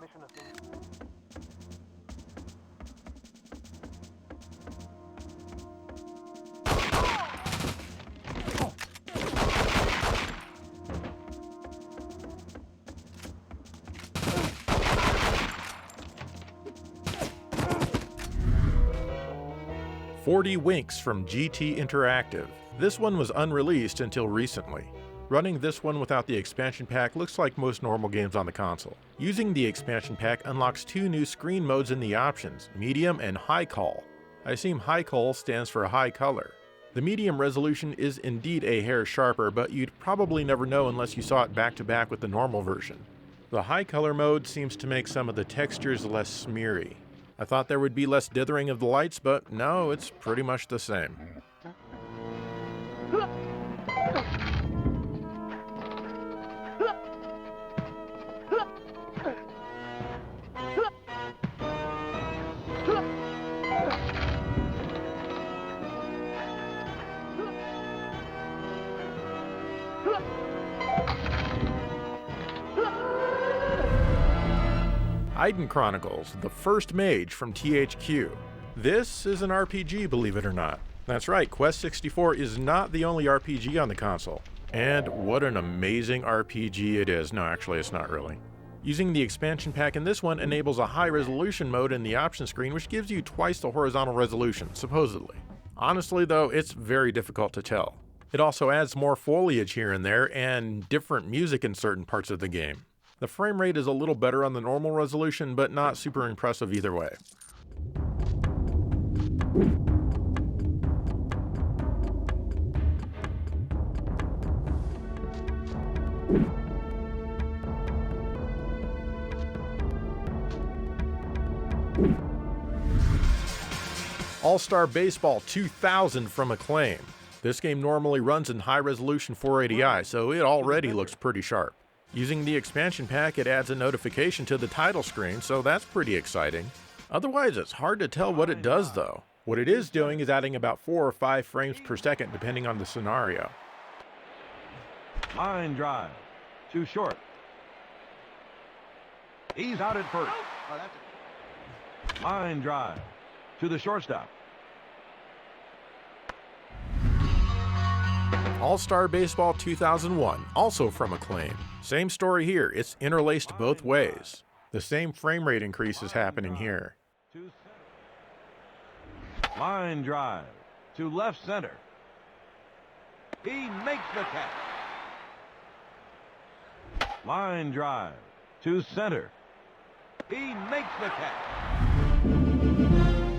"40 Winks" from GT Interactive. This one was unreleased until recently. Running this one without the expansion pack looks like most normal games on the console. Using the expansion pack unlocks 2 new screen modes in the options, medium and high call. I assume high call stands for high color. The medium resolution is indeed a hair sharper, but you'd probably never know unless you saw it back to back with the normal version. The high color mode seems to make some of the textures less smeary. I thought there would be less dithering of the lights, but no, it's pretty much the same. Iden Chronicles, The First Mage from THQ. This is an RPG, believe it or not. That's right, Quest 64 is not the only RPG on the console. And what an amazing RPG it is. No, actually, it's not really. Using the expansion pack in this one enables a high resolution mode in the option screen, which gives you twice the horizontal resolution, supposedly. Honestly, though, it's very difficult to tell. It also adds more foliage here and there, and different music in certain parts of the game. The frame rate is a little better on the normal resolution, but not super impressive either way. All-Star Baseball 2000 from Acclaim. This game normally runs in high-resolution 480i, so it already looks pretty sharp. Using the expansion pack, it adds a notification to the title screen, so that's pretty exciting. Otherwise, it's hard to tell what it does, though. What it is doing is adding about 4 or 5 frames per second, depending on the scenario.
Line drive. Too short. He's out at first. Line drive. To the shortstop.
All-Star Baseball 2001, also from Acclaim. Same story here, it's interlaced both ways. The same frame rate increase is happening here.
Line drive to left center. He makes the catch. Line drive to center. He makes the catch.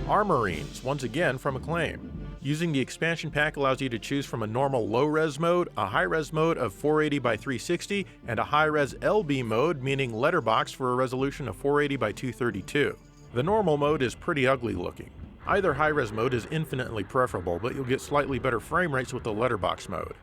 Armorines, once again from Acclaim. Using the expansion pack allows you to choose from a normal low-res mode, a high-res mode of 480 by 360, and a high-res LB mode, meaning letterbox, for a resolution of 480 by 232. The normal mode is pretty ugly looking. Either high-res mode is infinitely preferable, but you'll get slightly better frame rates with the letterbox mode.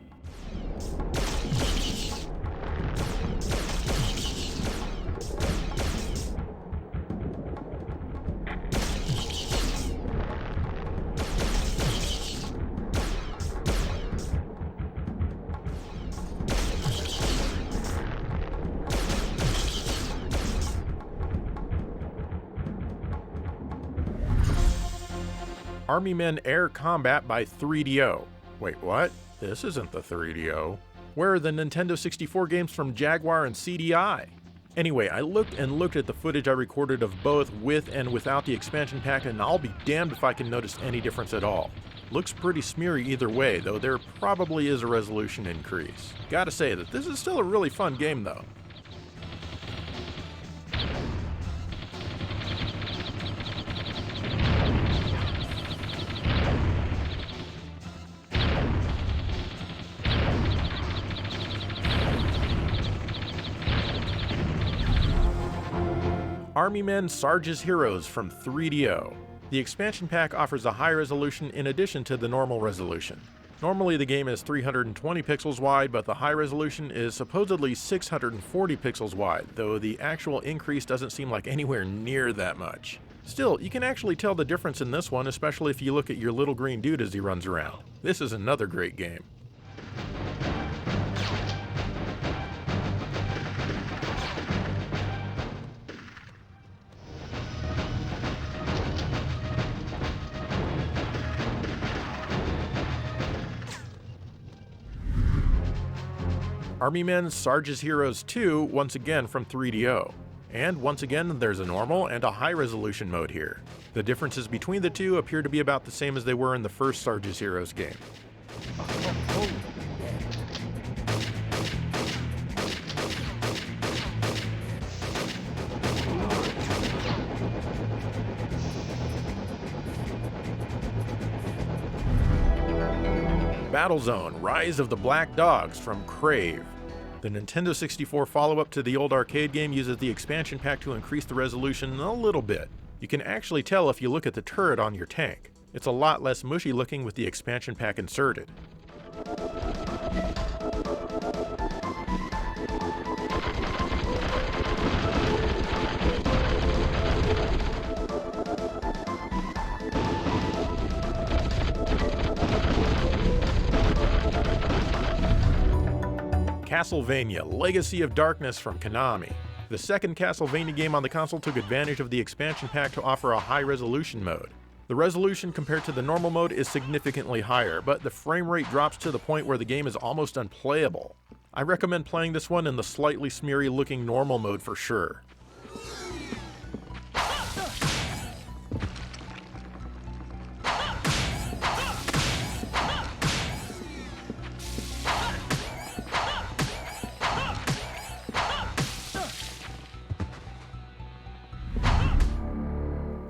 Army Men Air Combat by 3DO. Wait, what? This isn't the 3DO. Where are the Nintendo 64 games from Jaguar and CDI? Anyway, I looked at the footage I recorded of both with and without the expansion pack, and I'll be damned if I can notice any difference at all. Looks pretty smeary either way, though there probably is a resolution increase. Gotta say that this is still a really fun game though. Army Men Sarge's Heroes from 3DO. The expansion pack offers a high resolution in addition to the normal resolution. Normally the game is 320 pixels wide, but the high resolution is supposedly 640 pixels wide, though the actual increase doesn't seem like anywhere near that much. Still, you can actually tell the difference in this one, especially if you look at your little green dude as he runs around. This is another great game. Army Men Sarge's Heroes 2, once again from 3DO. And once again, there's a normal and a high resolution mode here. The differences between the two appear to be about the same as they were in the first Sarge's Heroes game. Battlezone: Rise of the Black Dogs from Crave. The Nintendo 64 follow-up to the old arcade game uses the expansion pack to increase the resolution a little bit. You can actually tell if you look at the turret on your tank. It's a lot less mushy looking with the expansion pack inserted. Castlevania: Legacy of Darkness from Konami. The second Castlevania game on the console took advantage of the expansion pack to offer a high-resolution mode. The resolution compared to the normal mode is significantly higher, but the frame rate drops to the point where the game is almost unplayable. I recommend playing this one in the slightly smeary-looking normal mode for sure.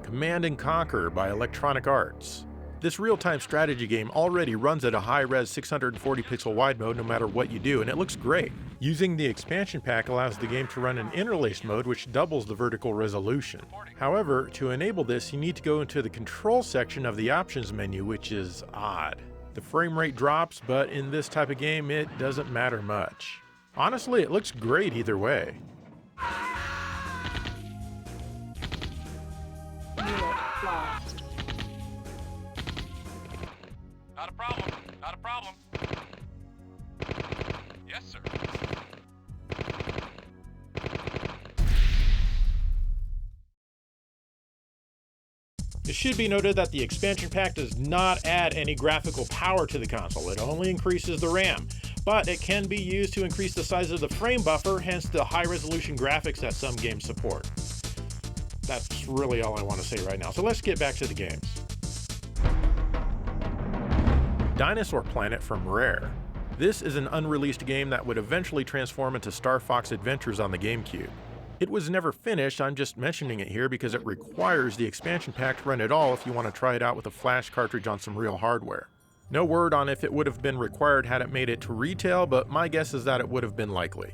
Command & Conquer by Electronic Arts. This real-time strategy game already runs at a high-res 640 pixel wide mode no matter what you do, and it looks great. Using the expansion pack allows the game to run in interlaced mode, which doubles the vertical resolution. However, to enable this, you need to go into the control section of the options menu, which is odd. The frame rate drops, but in this type of game, it doesn't matter much. Honestly, it looks great either way.
Not a problem. Not a problem. Yes, sir.
It should be noted that the expansion pack does not add any graphical power to the console. It only increases the RAM, but it can be used to increase the size of the frame buffer, hence the high-resolution graphics that some games support. That's really all I want to say right now, so let's get back to the games. Dinosaur Planet from Rare. This is an unreleased game that would eventually transform into Star Fox Adventures on the GameCube. It was never finished, I'm just mentioning it here because it requires the expansion pack to run at all if you want to try it out with a flash cartridge on some real hardware. No word on if it would have been required had it made it to retail, but my guess is that it would have been likely.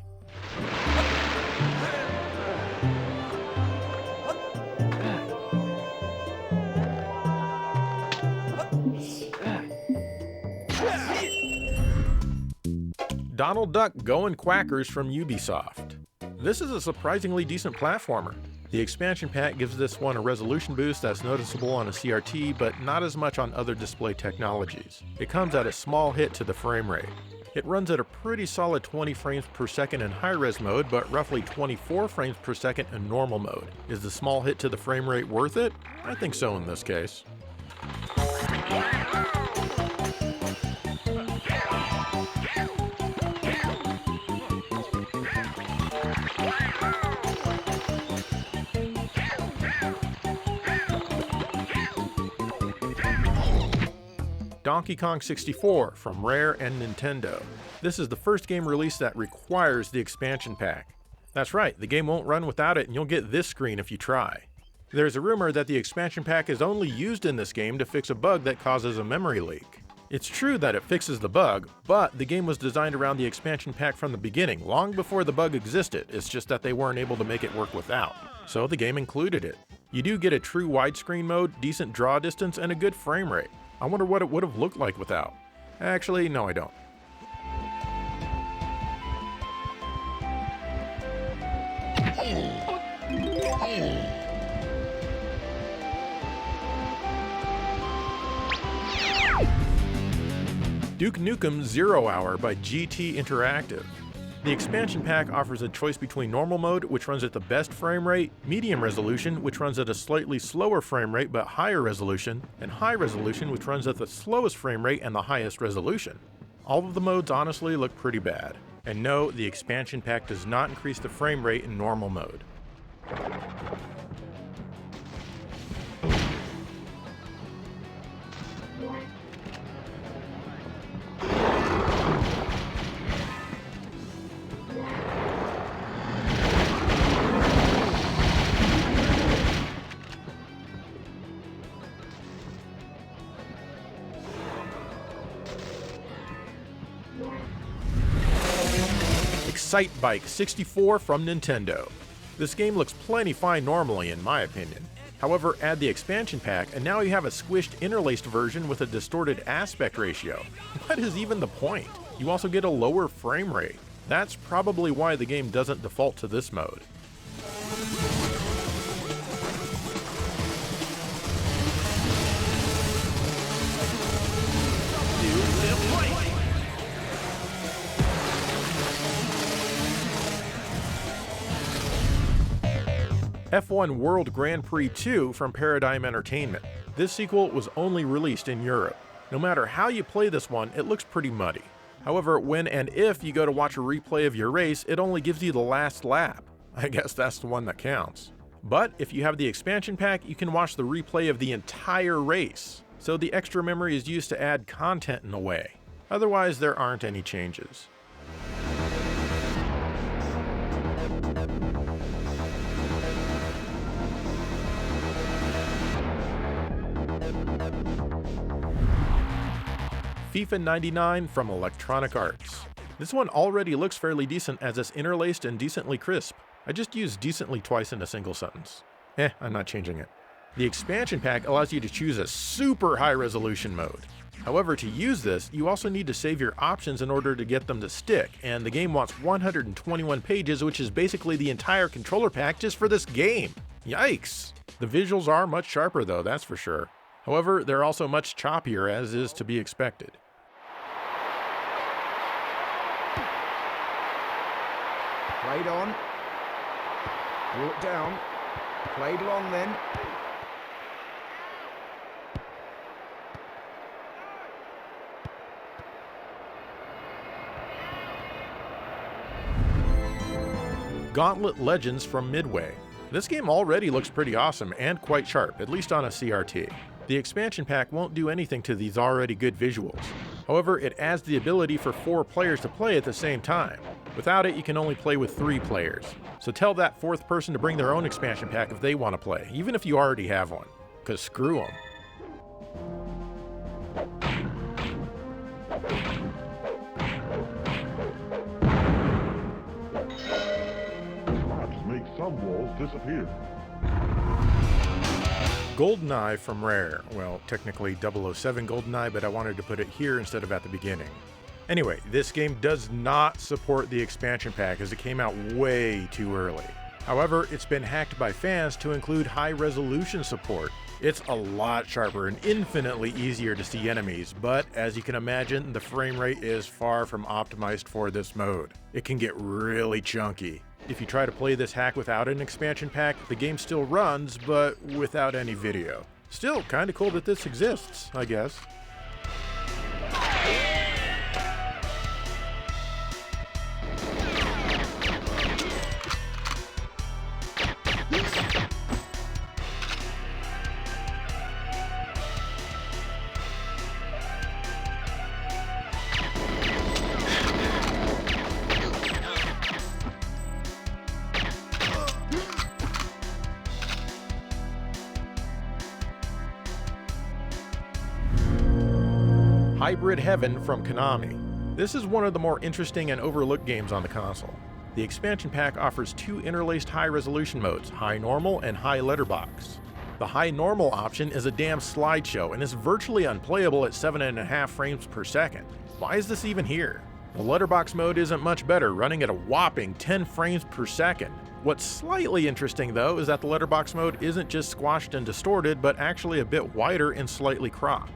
Donald Duck Goin' Quackers from Ubisoft. This is a surprisingly decent platformer. The expansion pack gives this one a resolution boost that's noticeable on a CRT, but not as much on other display technologies. It comes at a small hit to the frame rate. It runs at a pretty solid 20 frames per second in high-res mode, but roughly 24 frames per second in normal mode. Is the small hit to the frame rate worth it? I think so in this case. Donkey Kong 64 from Rare and Nintendo. This is the first game released that requires the expansion pack. That's right, the game won't run without it and you'll get this screen if you try. There's a rumor that the expansion pack is only used in this game to fix a bug that causes a memory leak. It's true that it fixes the bug, but the game was designed around the expansion pack from the beginning, long before the bug existed. It's just that they weren't able to make it work without. So the game included it. You do get a true widescreen mode, decent draw distance, and a good frame rate. I wonder what it would have looked like without. Actually, no I don't. Duke Nukem 0 Hour by GT Interactive. The expansion pack offers a choice between normal mode, which runs at the best frame rate, medium resolution, which runs at a slightly slower frame rate but higher resolution, and high resolution, which runs at the slowest frame rate and the highest resolution. All of the modes honestly look pretty bad. And no, the expansion pack does not increase the frame rate in normal mode. Excite Bike 64 from Nintendo. This game looks plenty fine normally in my opinion. However, add the expansion pack and now you have a squished interlaced version with a distorted aspect ratio. What is even the point? You also get a lower frame rate. That's probably why the game doesn't default to this mode. F1 World Grand Prix 2 from Paradigm Entertainment. This sequel was only released in Europe. No matter how you play this one, it looks pretty muddy. However, when and if you go to watch a replay of your race, it only gives you the last lap. I guess that's the one that counts. But if you have the expansion pack, you can watch the replay of the entire race. So the extra memory is used to add content in a way. Otherwise, there aren't any changes. FIFA 99 from Electronic Arts. This one already looks fairly decent as it's interlaced and decently crisp. I just used decently twice in a single sentence. I'm not changing it. The expansion pack allows you to choose a super high resolution mode. However, to use this, you also need to save your options in order to get them to stick, and the game wants 121 pages, which is basically the entire controller pack just for this game. Yikes! The visuals are much sharper though, that's for sure. However, they're also much choppier, as is to be expected.
Played on, brought down, played along then.
Gauntlet Legends from Midway. This game already looks pretty awesome and quite sharp, at least on a CRT. The expansion pack won't do anything to these already good visuals. However, it adds the ability for 4 players to play at the same time. Without it, you can only play with 3 players. So tell that 4th person to bring their own expansion pack if they want to play, even if you already have one. 'Cause screw them.
Make some walls disappear.
GoldenEye from Rare. Well, technically 007 GoldenEye, but I wanted to put it here instead of at the beginning. Anyway, this game does not support the expansion pack as it came out way too early. However, it's been hacked by fans to include high resolution support. It's a lot sharper and infinitely easier to see enemies, but as you can imagine, the frame rate is far from optimized for this mode. It can get really chunky. If you try to play this hack without an expansion pack, the game still runs, but without any video. Still kinda cool that this exists, I guess. Hybrid Heaven from Konami. This is one of the more interesting and overlooked games on the console. The expansion pack offers two interlaced high-resolution modes, High Normal and High Letterbox. The High Normal option is a damn slideshow and is virtually unplayable at 7.5 frames per second. Why is this even here? The Letterbox mode isn't much better, running at a whopping 10 frames per second. What's slightly interesting though is that the Letterbox mode isn't just squashed and distorted, but actually a bit wider and slightly cropped.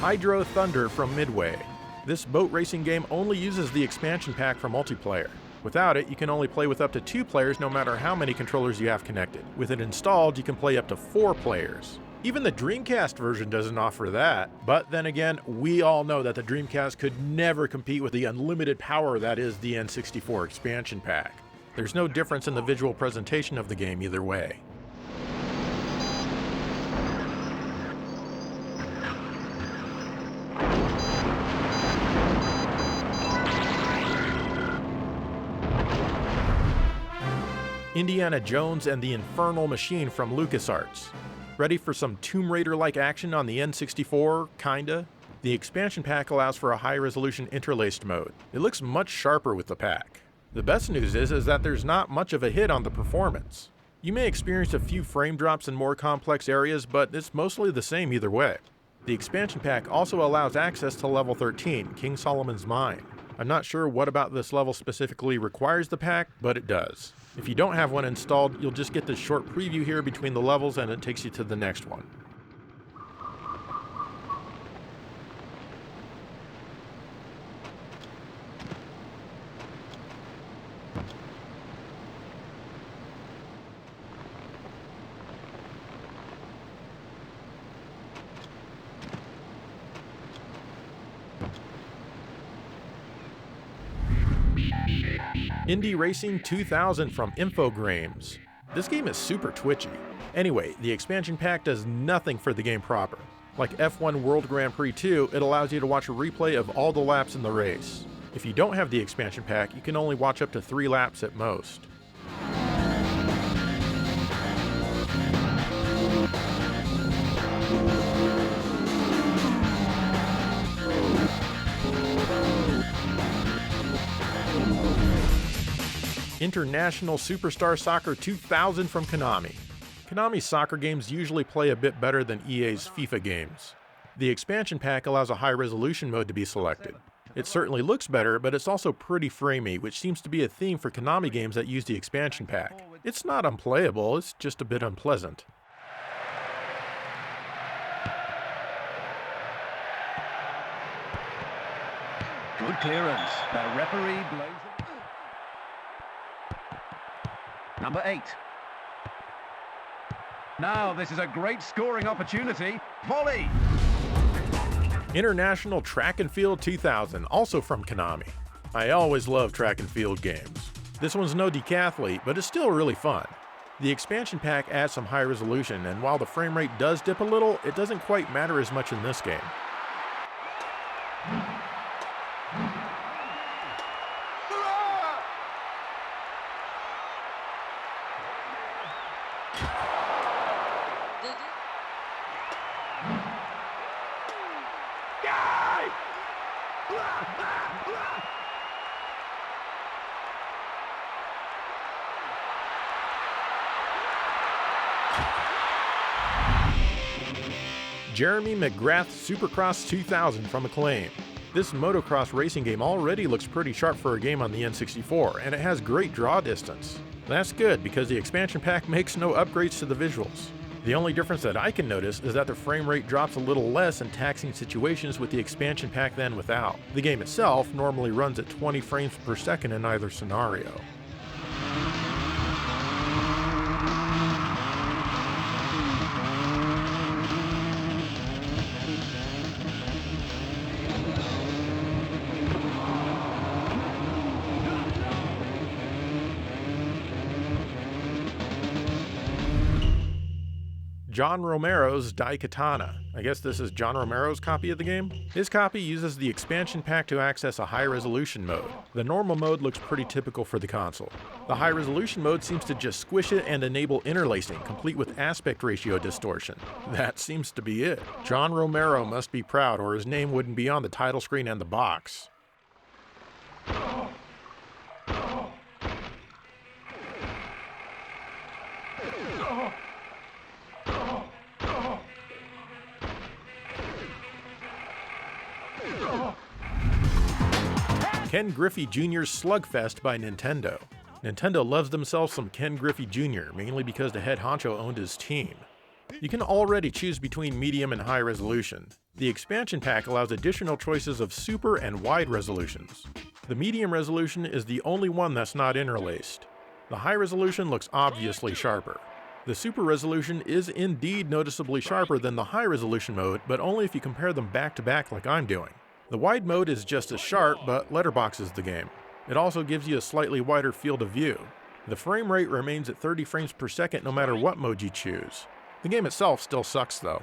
Hydro Thunder from Midway. This boat racing game only uses the expansion pack for multiplayer. Without it, you can only play with up to 2 players no matter how many controllers you have connected. With it installed, you can play up to 4 players. Even the Dreamcast version doesn't offer that. But then again, we all know that the Dreamcast could never compete with the unlimited power that is the N64 expansion pack. There's no difference in the visual presentation of the game either way. Indiana Jones and the Infernal Machine from LucasArts. Ready for some Tomb Raider-like action on the N64? Kinda? The expansion pack allows for a high-resolution interlaced mode. It looks much sharper with the pack. The best news is that there's not much of a hit on the performance. You may experience a few frame drops in more complex areas, but it's mostly the same either way. The expansion pack also allows access to level 13, King Solomon's Mine. I'm not sure what about this level specifically requires the pack, but it does. If you don't have one installed, you'll just get this short preview here between the levels and it takes you to the next one. Indie Racing 2000 from Infogrames. This game is super twitchy. Anyway, the expansion pack does nothing for the game proper. Like F1 World Grand Prix 2, it allows you to watch a replay of all the laps in the race. If you don't have the expansion pack, you can only watch up to 3 laps at most. International Superstar Soccer 2000 from Konami. Konami's soccer games usually play a bit better than EA's FIFA games. The expansion pack allows a high-resolution mode to be selected. It certainly looks better, but it's also pretty framey, which seems to be a theme for Konami games that use the expansion pack. It's not unplayable, it's just a bit unpleasant.
Good clearance. The referee blows it. Number 8. Now this is a great scoring opportunity. Volley!
International Track and Field 2000, also from Konami. I always love track and field games. This one's no decathlete, but it's still really fun. The expansion pack adds some high resolution, and while the frame rate does dip a little, it doesn't quite matter as much in this game. Jeremy McGrath's Supercross 2000 from Acclaim. This motocross racing game already looks pretty sharp for a game on the N64, and it has great draw distance. That's good, because the expansion pack makes no upgrades to the visuals. The only difference that I can notice is that the frame rate drops a little less in taxing situations with the expansion pack than without. The game itself normally runs at 20 frames per second in either scenario. John Romero's Daikatana. I guess this is John Romero's copy of the game? His copy uses the expansion pack to access a high-resolution mode. The normal mode looks pretty typical for the console. The high-resolution mode seems to just squish it and enable interlacing, complete with aspect ratio distortion. That seems to be it. John Romero must be proud, or his name wouldn't be on the title screen and the box. Ken Griffey Jr.'s Slugfest by Nintendo. Nintendo loves themselves some Ken Griffey Jr., mainly because the head honcho owned his team. You can already choose between medium and high resolution. The expansion pack allows additional choices of super and wide resolutions. The medium resolution is the only one that's not interlaced. The high resolution looks obviously sharper. The super resolution is indeed noticeably sharper than the high resolution mode, but only if you compare them back to back like I'm doing. The wide mode is just as sharp, but letterboxes the game. It also gives you a slightly wider field of view. The frame rate remains at 30 frames per second no matter what mode you choose. The game itself still sucks though.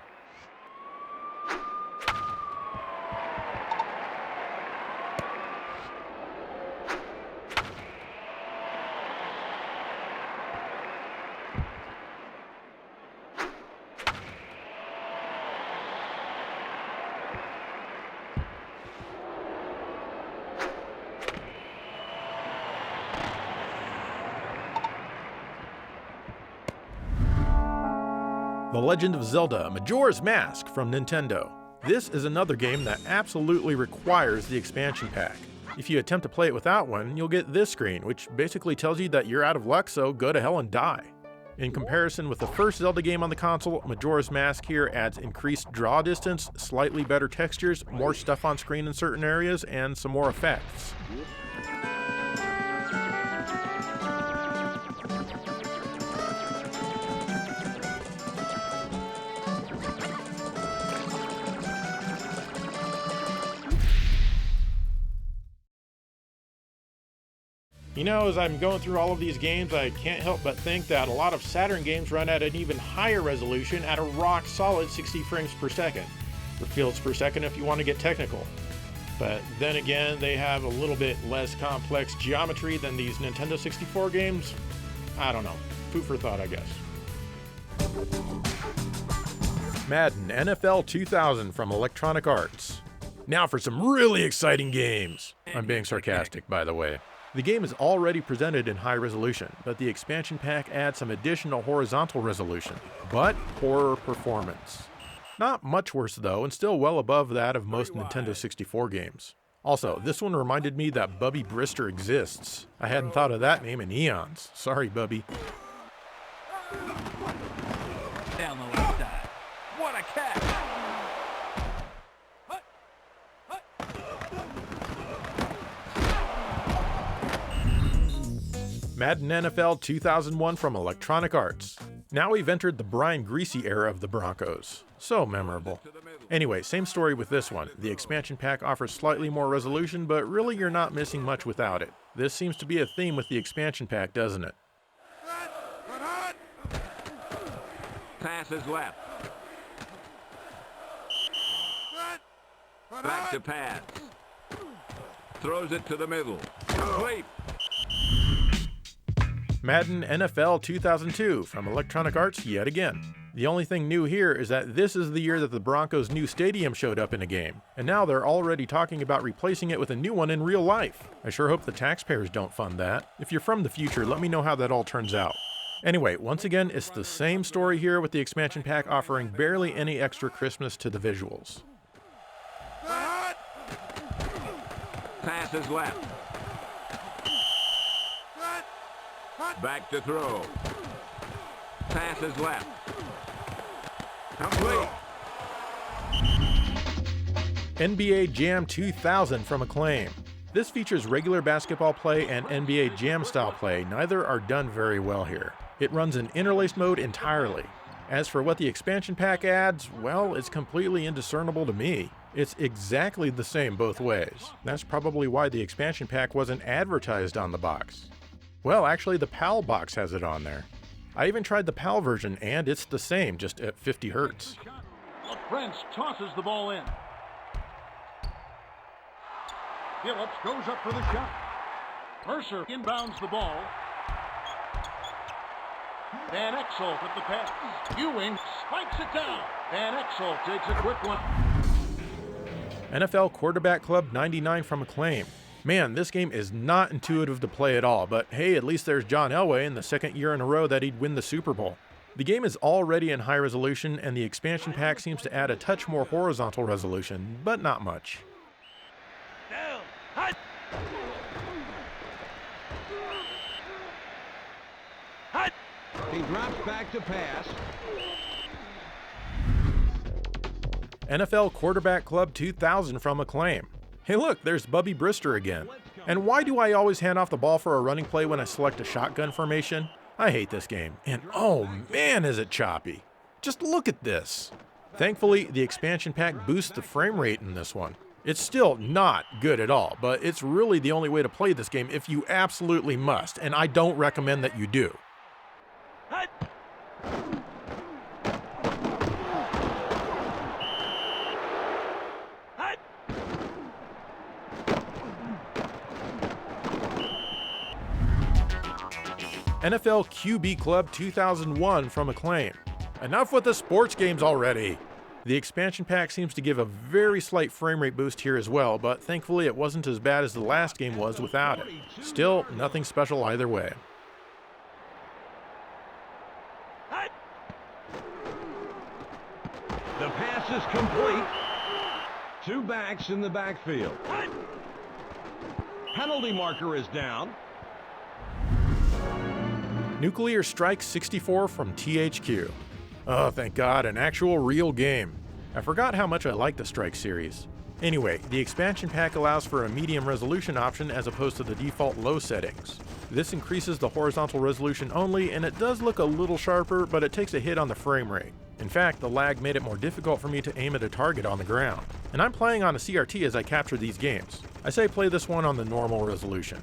The Legend of Zelda Majora's Mask from Nintendo. This is another game that absolutely requires the expansion pack. If you attempt to play it without one, you'll get this screen, which basically tells you that you're out of luck, so go to hell and die. In comparison with the first Zelda game on the console, Majora's Mask here adds increased draw distance, slightly better textures, more stuff on screen in certain areas, and some more effects. You know, as I'm going through all of these games, I can't help but think that a lot of Saturn games run at an even higher resolution at a rock-solid 60 frames per second, or fields per second if you want to get technical. But then again, they have a little bit less complex geometry than these Nintendo 64 games. I don't know. Food for thought, I guess. Madden NFL 2000 from Electronic Arts. Now for some really exciting games. I'm being sarcastic, by the way. The game is already presented in high resolution, but the expansion pack adds some additional horizontal resolution, but poorer performance. Not much worse though, and still well above that of most Nintendo 64 games. Also, this one reminded me that Bubby Brister exists. I hadn't thought of that name in eons. Sorry, Bubby.
Down the left side. What a catch!
Madden NFL 2001 from Electronic Arts. Now we've entered the Brian Greasy era of the Broncos. So memorable. Anyway, same story with this one. The expansion pack offers slightly more resolution, but really you're not missing much without it. This seems to be a theme with the expansion pack, doesn't it?
Pass is left. Back to pass. Throws it to the middle. Complete.
Madden NFL 2002 from Electronic Arts yet again. The only thing new here is that this is the year that the Broncos' new stadium showed up in a game, and now they're already talking about replacing it with a new one in real life. I sure hope the taxpayers don't fund that. If you're from the future, let me know how that all turns out. Anyway, once again, it's the same story here with the expansion pack offering barely any extra Christmas to the visuals.
Pass is left. Back to throw. Pass is left. Complete.
NBA Jam 2000 from Acclaim. This features regular basketball play and NBA Jam style play. Neither are done very well here. It runs in interlaced mode entirely. As for what the expansion pack adds, well, it's completely indiscernible to me. It's exactly the same both ways. That's probably why the expansion pack wasn't advertised on the box. Well, actually the PAL box has it on there. I even tried the PAL version, and it's the same, just at 50 Hz.
Prince tosses the ball in. Phillips goes up for the shot. Mercer inbounds the ball. Van Exel with the pass. Ewing spikes it down. Van Exel takes a quick one.
NFL Quarterback Club 99 from Acclaim. Man, this game is not intuitive to play at all, but hey, at least there's John Elway in the second year in a row that he'd win the Super Bowl. The game is already in high resolution, and the expansion pack seems to add a touch more horizontal resolution, but not much.
He drops back to pass.
NFL Quarterback Club 2000 from Acclaim. Hey look, there's Bubby Brister again. And why do I always hand off the ball for a running play when I select a shotgun formation? I hate this game, and oh man is it choppy. Just look at this. Thankfully, the expansion pack boosts the frame rate in this one. It's still not good at all, but it's really the only way to play this game if you absolutely must, and I don't recommend that you do. NFL QB Club 2001 from Acclaim. Enough with the sports games already! The expansion pack seems to give a very slight frame rate boost here as well, but thankfully it wasn't as bad as the last game was without it. Still, nothing special either way.
The pass is complete. Two backs in the backfield. Penalty marker is down.
Nuclear Strike 64 from THQ. Oh, thank God, an actual real game. I forgot how much I like the Strike series. Anyway, the expansion pack allows for a medium resolution option as opposed to the default low settings. This increases the horizontal resolution only, and it does look a little sharper, but it takes a hit on the frame rate. In fact, the lag made it more difficult for me to aim at a target on the ground. And I'm playing on a CRT as I capture these games. I say play this one on the normal resolution.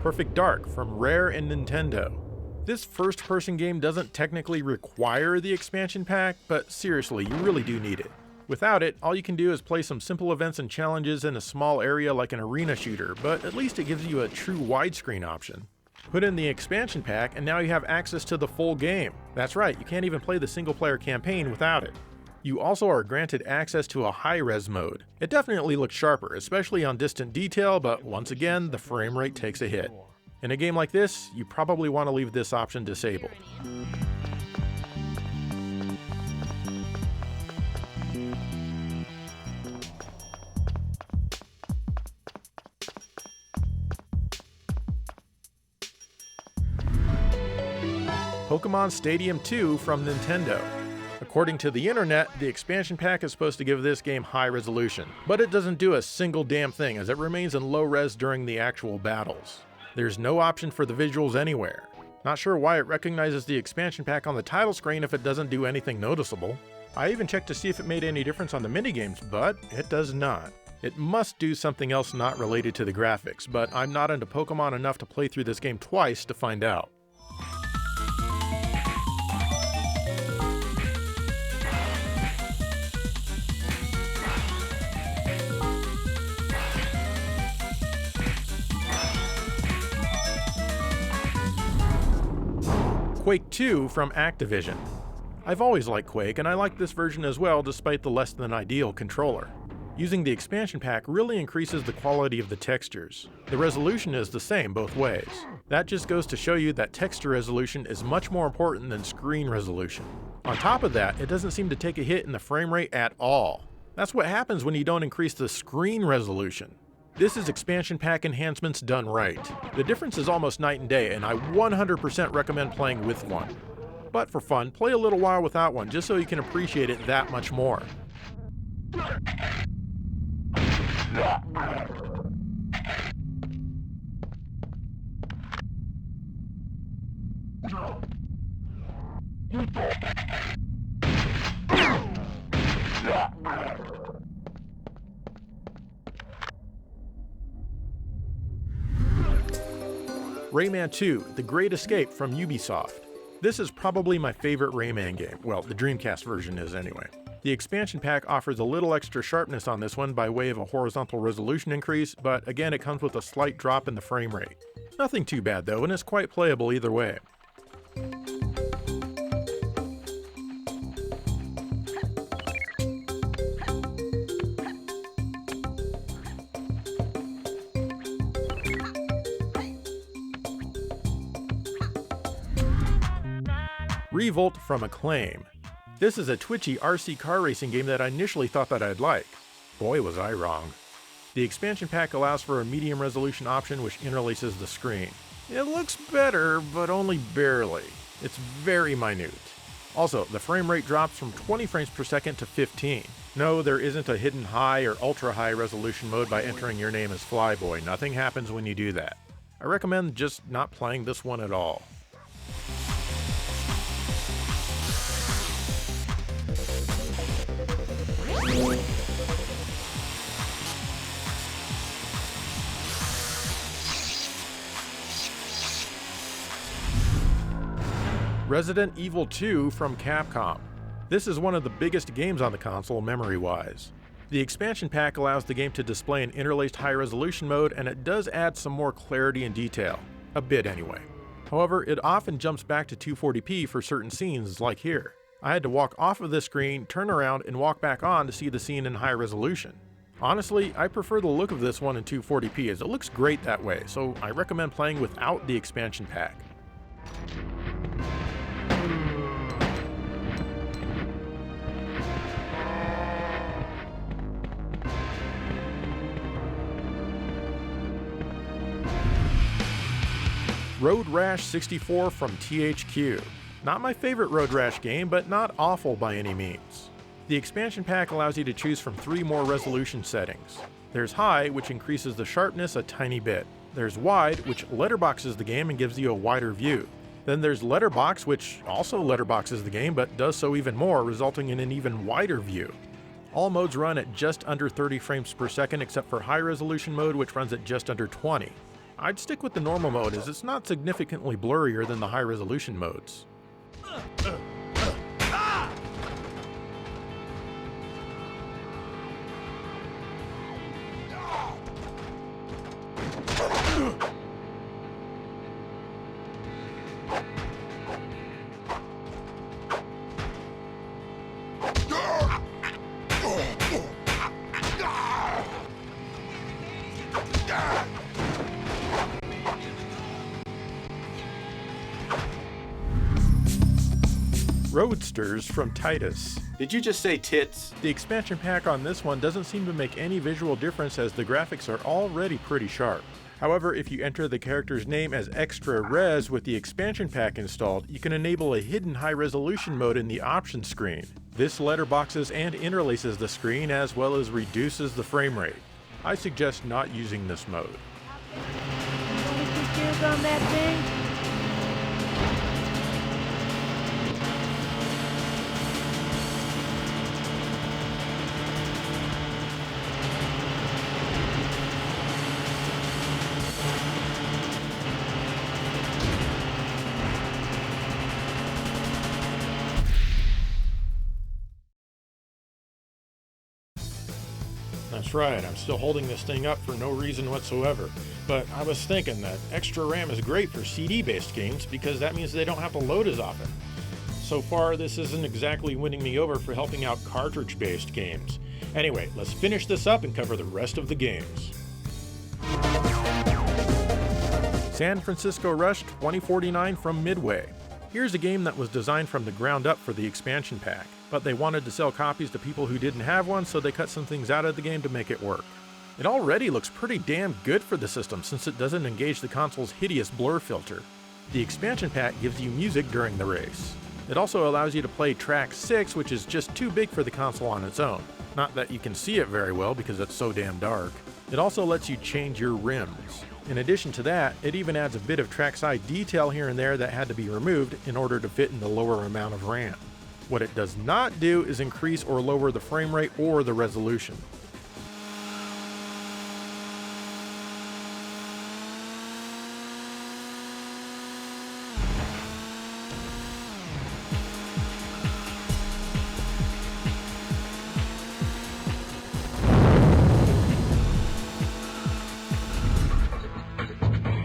Perfect Dark from Rare and Nintendo. This first-person game doesn't technically require the expansion pack, but seriously, you really do need it. Without it, all you can do is play some simple events and challenges in a small area like an arena shooter, but at least it gives you a true widescreen option. Put in the expansion pack, and now you have access to the full game. That's right, you can't even play the single-player campaign without it. You also are granted access to a high-res mode. It definitely looks sharper, especially on distant detail, but once again, the frame rate takes a hit. In a game like this, you probably want to leave this option disabled. Pokemon Stadium 2 from Nintendo. According to the internet, the expansion pack is supposed to give this game high resolution, but it doesn't do a single damn thing as it remains in low res during the actual battles. There's no option for the visuals anywhere. Not sure why it recognizes the expansion pack on the title screen if it doesn't do anything noticeable. I even checked to see if it made any difference on the minigames, but it does not. It must do something else not related to the graphics, but I'm not into Pokemon enough to play through this game twice to find out. Quake 2 from Activision. I've always liked Quake, and I like this version as well despite the less than ideal controller. Using the expansion pack really increases the quality of the textures. The resolution is the same both ways. That just goes to show you that texture resolution is much more important than screen resolution. On top of that, it doesn't seem to take a hit in the frame rate at all. That's what happens when you don't increase the screen resolution. This is expansion pack enhancements done right. The difference is almost night and day, and I 100% recommend playing with one. But for fun, play a little while without one, just so you can appreciate it that much more. Rayman 2: The Great Escape from Ubisoft. This is probably my favorite Rayman game. Well, the Dreamcast version is anyway. The expansion pack offers a little extra sharpness on this one by way of a horizontal resolution increase, but again it comes with a slight drop in the frame rate. Nothing too bad though, and it's quite playable either way. Revolt from Acclaim. This is a twitchy RC car racing game that I initially thought that I'd like. Boy was I wrong. The expansion pack allows for a medium resolution option which interlaces the screen. It looks better, but only barely. It's very minute. Also, the frame rate drops from 20 frames per second to 15. No, there isn't a hidden high or ultra high resolution mode by entering your name as Flyboy. Nothing happens when you do that. I recommend just not playing this one at all. Resident Evil 2 from Capcom. This is one of the biggest games on the console memory-wise. The expansion pack allows the game to display an interlaced high-resolution mode, and it does add some more clarity and detail. A bit anyway. However, it often jumps back to 240p for certain scenes, like here. I had to walk off of the screen, turn around, and walk back on to see the scene in high resolution. Honestly, I prefer the look of this one in 240p as it looks great that way, so I recommend playing without the expansion pack. Road Rash 64 from THQ. Not my favorite Road Rash game, but not awful by any means. The expansion pack allows you to choose from 3 more resolution settings. There's High, which increases the sharpness a tiny bit. There's Wide, which letterboxes the game and gives you a wider view. Then there's Letterbox, which also letterboxes the game, but does so even more, resulting in an even wider view. All modes run at just under 30 frames per second, except for high resolution mode, which runs at just under 20. I'd stick with the normal mode as it's not significantly blurrier than the high resolution modes. Roadsters from Titus.
Did you just say tits?
The expansion pack on this one doesn't seem to make any visual difference as the graphics are already pretty sharp. However, if you enter the character's name as extra res with the expansion pack installed, you can enable a hidden high resolution mode in the options screen. This letterboxes and interlaces the screen as well as reduces the frame rate. I suggest not using this mode.
On that thing?
That's right, I'm still holding this thing up for no reason whatsoever. But I was thinking that extra RAM is great for CD-based games because that means they don't have to load as often. So far, this isn't exactly winning me over for helping out cartridge-based games. Anyway, let's finish this up and cover the rest of the games. San Francisco Rush 2049 from Midway. Here's a game that was designed from the ground up for the expansion pack, but they wanted to sell copies to people who didn't have one, so they cut some things out of the game to make it work. It already looks pretty damn good for the system since it doesn't engage the console's hideous blur filter. The expansion pack gives you music during the race. It also allows you to play track 6, which is just too big for the console on its own. Not that you can see it very well because it's so damn dark. It also lets you change your rims. In addition to that, it even adds a bit of trackside detail here and there that had to be removed in order to fit in the lower amount of RAM. What it does not do is increase or lower the frame rate or the resolution.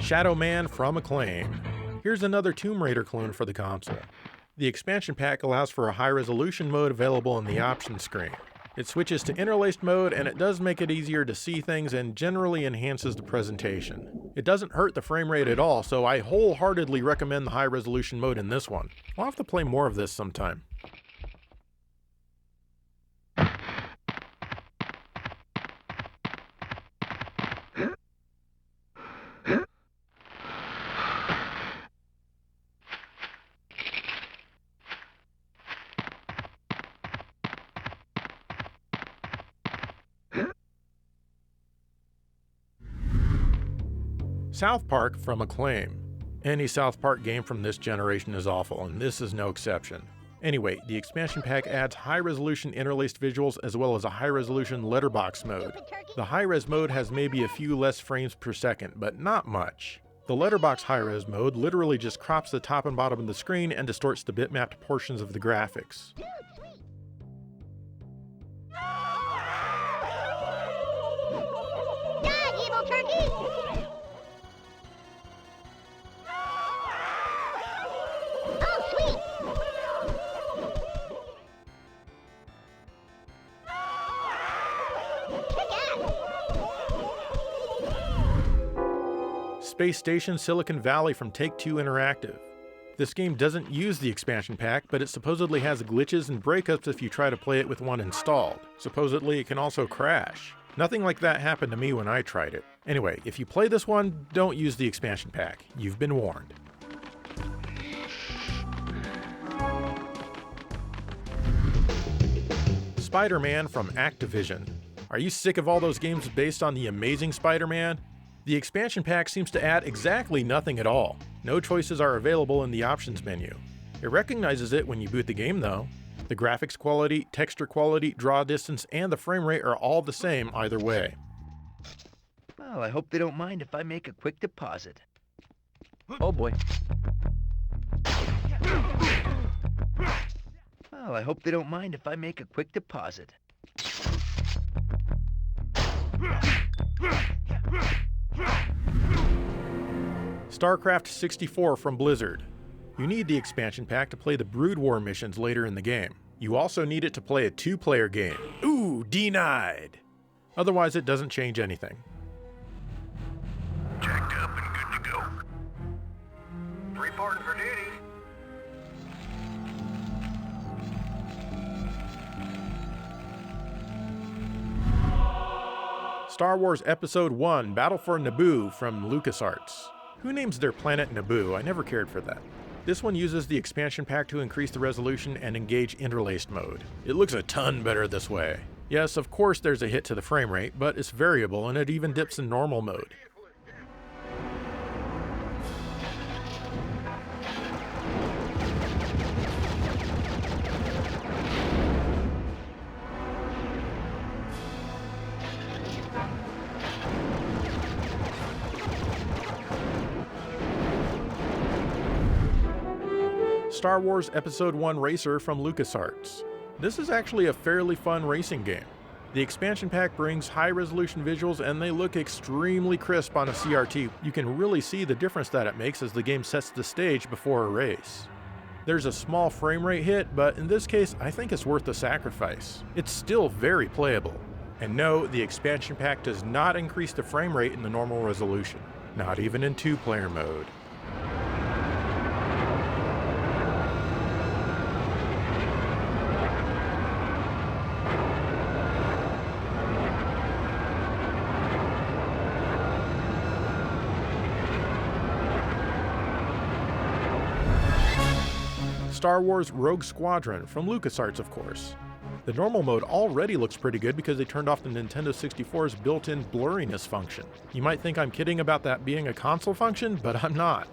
Shadow Man from Acclaim. Here's another Tomb Raider clone for the console. The expansion pack allows for a high-resolution mode available in the options screen. It switches to interlaced mode, and it does make it easier to see things and generally enhances the presentation. It doesn't hurt the frame rate at all, so I wholeheartedly recommend the high-resolution mode in this one. I'll have to play more of this sometime. South Park from Acclaim. Any South Park game from this generation is awful, and this is no exception. Anyway, the expansion pack adds high-resolution interlaced visuals as well as a high-resolution letterbox mode. The high-res mode has maybe a few less frames per second, but not much. The letterbox high-res mode literally just crops the top and bottom of the screen and distorts the bitmapped portions of the graphics.
Die, evil turkey!
Space Station Silicon Valley from Take-Two Interactive. This game doesn't use the expansion pack, but it supposedly has glitches and breakups if you try to play it with one installed. Supposedly it can also crash. Nothing like that happened to me when I tried it. Anyway, if you play this one, don't use the expansion pack. You've been warned. Spider-Man from Activision. Are you sick of all those games based on the Amazing Spider-Man? The expansion pack seems to add exactly nothing at all. No choices are available in the options menu. It recognizes it when you boot the game though. The graphics quality, texture quality, draw distance, and the frame rate are all the same either way.
Well, I hope they don't mind if I make a quick deposit. Oh boy. Well, I hope they don't mind if I make a quick deposit.
StarCraft 64 from Blizzard. You need the expansion pack to play the Brood War missions later in the game. You also need it to play a 2-player game. Ooh, denied! Otherwise it doesn't change anything.
Jacked up and good to go. Reporting for duty.
Star Wars Episode 1 Battle for Naboo from LucasArts. Who names their planet Naboo? I never cared for that. This one uses the expansion pack to increase the resolution and engage interlaced mode. It looks a ton better this way. Yes, of course there's a hit to the frame rate, but it's variable and it even dips in normal mode. Star Wars Episode 1 Racer from LucasArts. This is actually a fairly fun racing game. The expansion pack brings high-resolution visuals and they look extremely crisp on a CRT. You can really see the difference that it makes as the game sets the stage before a race. There's a small frame rate hit, but in this case I think it's worth the sacrifice. It's still very playable. And no, the expansion pack does not increase the frame rate in the normal resolution. Not even in 2-player mode. Star Wars Rogue Squadron from LucasArts, of course. The normal mode already looks pretty good because they turned off the Nintendo 64's built-in blurriness function. You might think I'm kidding about that being a console function, but I'm not.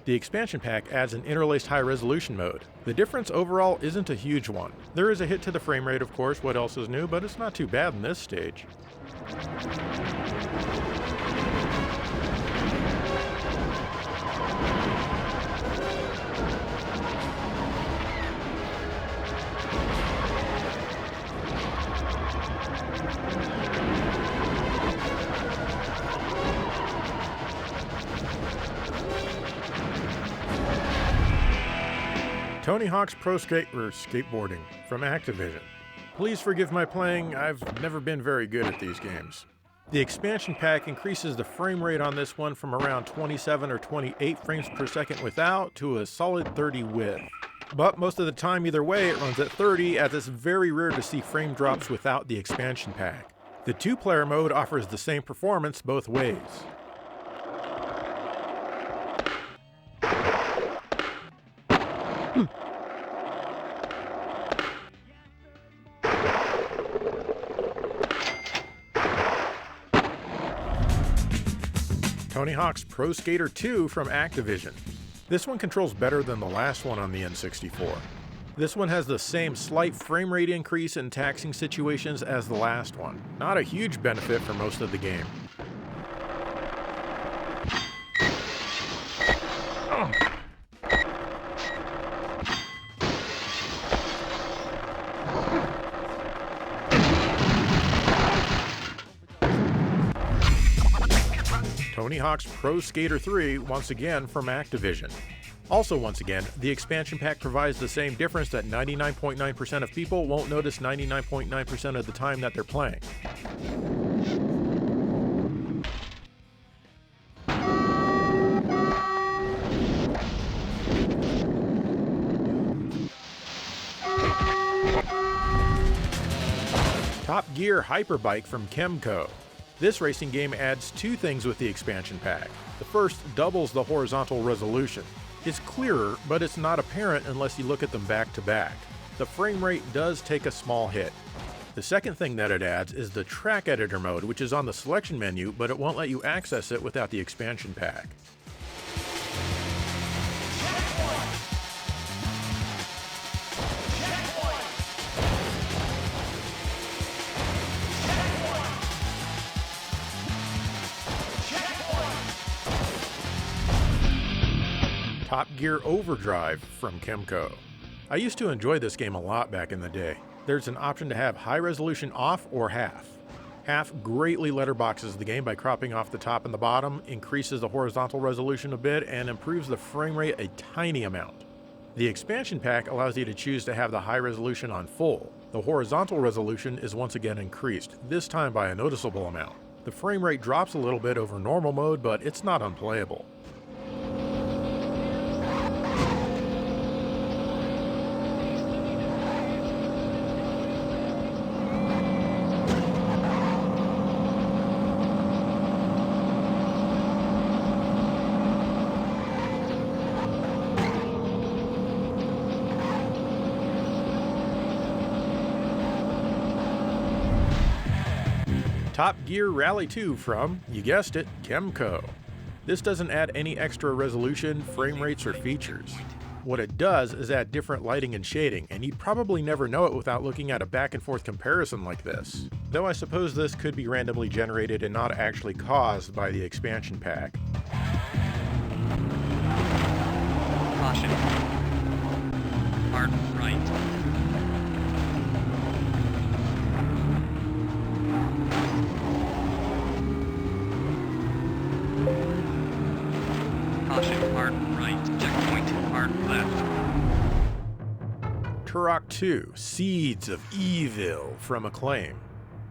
The expansion pack adds an interlaced high-resolution mode. The difference overall isn't a huge one. There is a hit to the frame rate, of course, what else is new, but it's not too bad in this stage. Tony Hawk's Pro Skateboarding from Activision. Please forgive my playing, I've never been very good at these games. The expansion pack increases the frame rate on this one from around 27 or 28 frames per second without to a solid 30 with. But most of the time either way it runs at 30, as it's very rare to see frame drops without the expansion pack. The 2-player mode offers the same performance both ways. Tony Hawk's Pro Skater 2 from Activision. This one controls better than the last one on the N64. This one has the same slight frame rate increase in taxing situations as the last one. Not a huge benefit for most of the game. Tony Hawk's Pro Skater 3, once again from Activision. Also once again, the expansion pack provides the same difference that 99.9% of people won't notice 99.9% of the time that they're playing. Top Gear Hyperbike from Kemco. This racing game adds two things with the expansion pack. The first doubles the horizontal resolution. It's clearer, but it's not apparent unless you look at them back to back. The frame rate does take a small hit. The second thing that it adds is the track editor mode, which is on the selection menu, but it won't let you access it without the expansion pack. Top Gear Overdrive from Kemco. I used to enjoy this game a lot back in the day. There's an option to have high resolution off or half. Half greatly letterboxes the game by cropping off the top and the bottom, increases the horizontal resolution a bit, and improves the frame rate a tiny amount. The expansion pack allows you to choose to have the high resolution on full. The horizontal resolution is once again increased, this time by a noticeable amount. The frame rate drops a little bit over normal mode, but it's not unplayable. Top Gear Rally 2 from, you guessed it, Kemco. This doesn't add any extra resolution, frame rates, or features. What it does is add different lighting and shading, and you'd probably never know it without looking at a back and forth comparison like this. Though I suppose this could be randomly generated and not actually caused by the expansion pack.
Caution. Hard right. Hard right, checkpoint, hard left.
Turok 2, Seeds of Evil from Acclaim.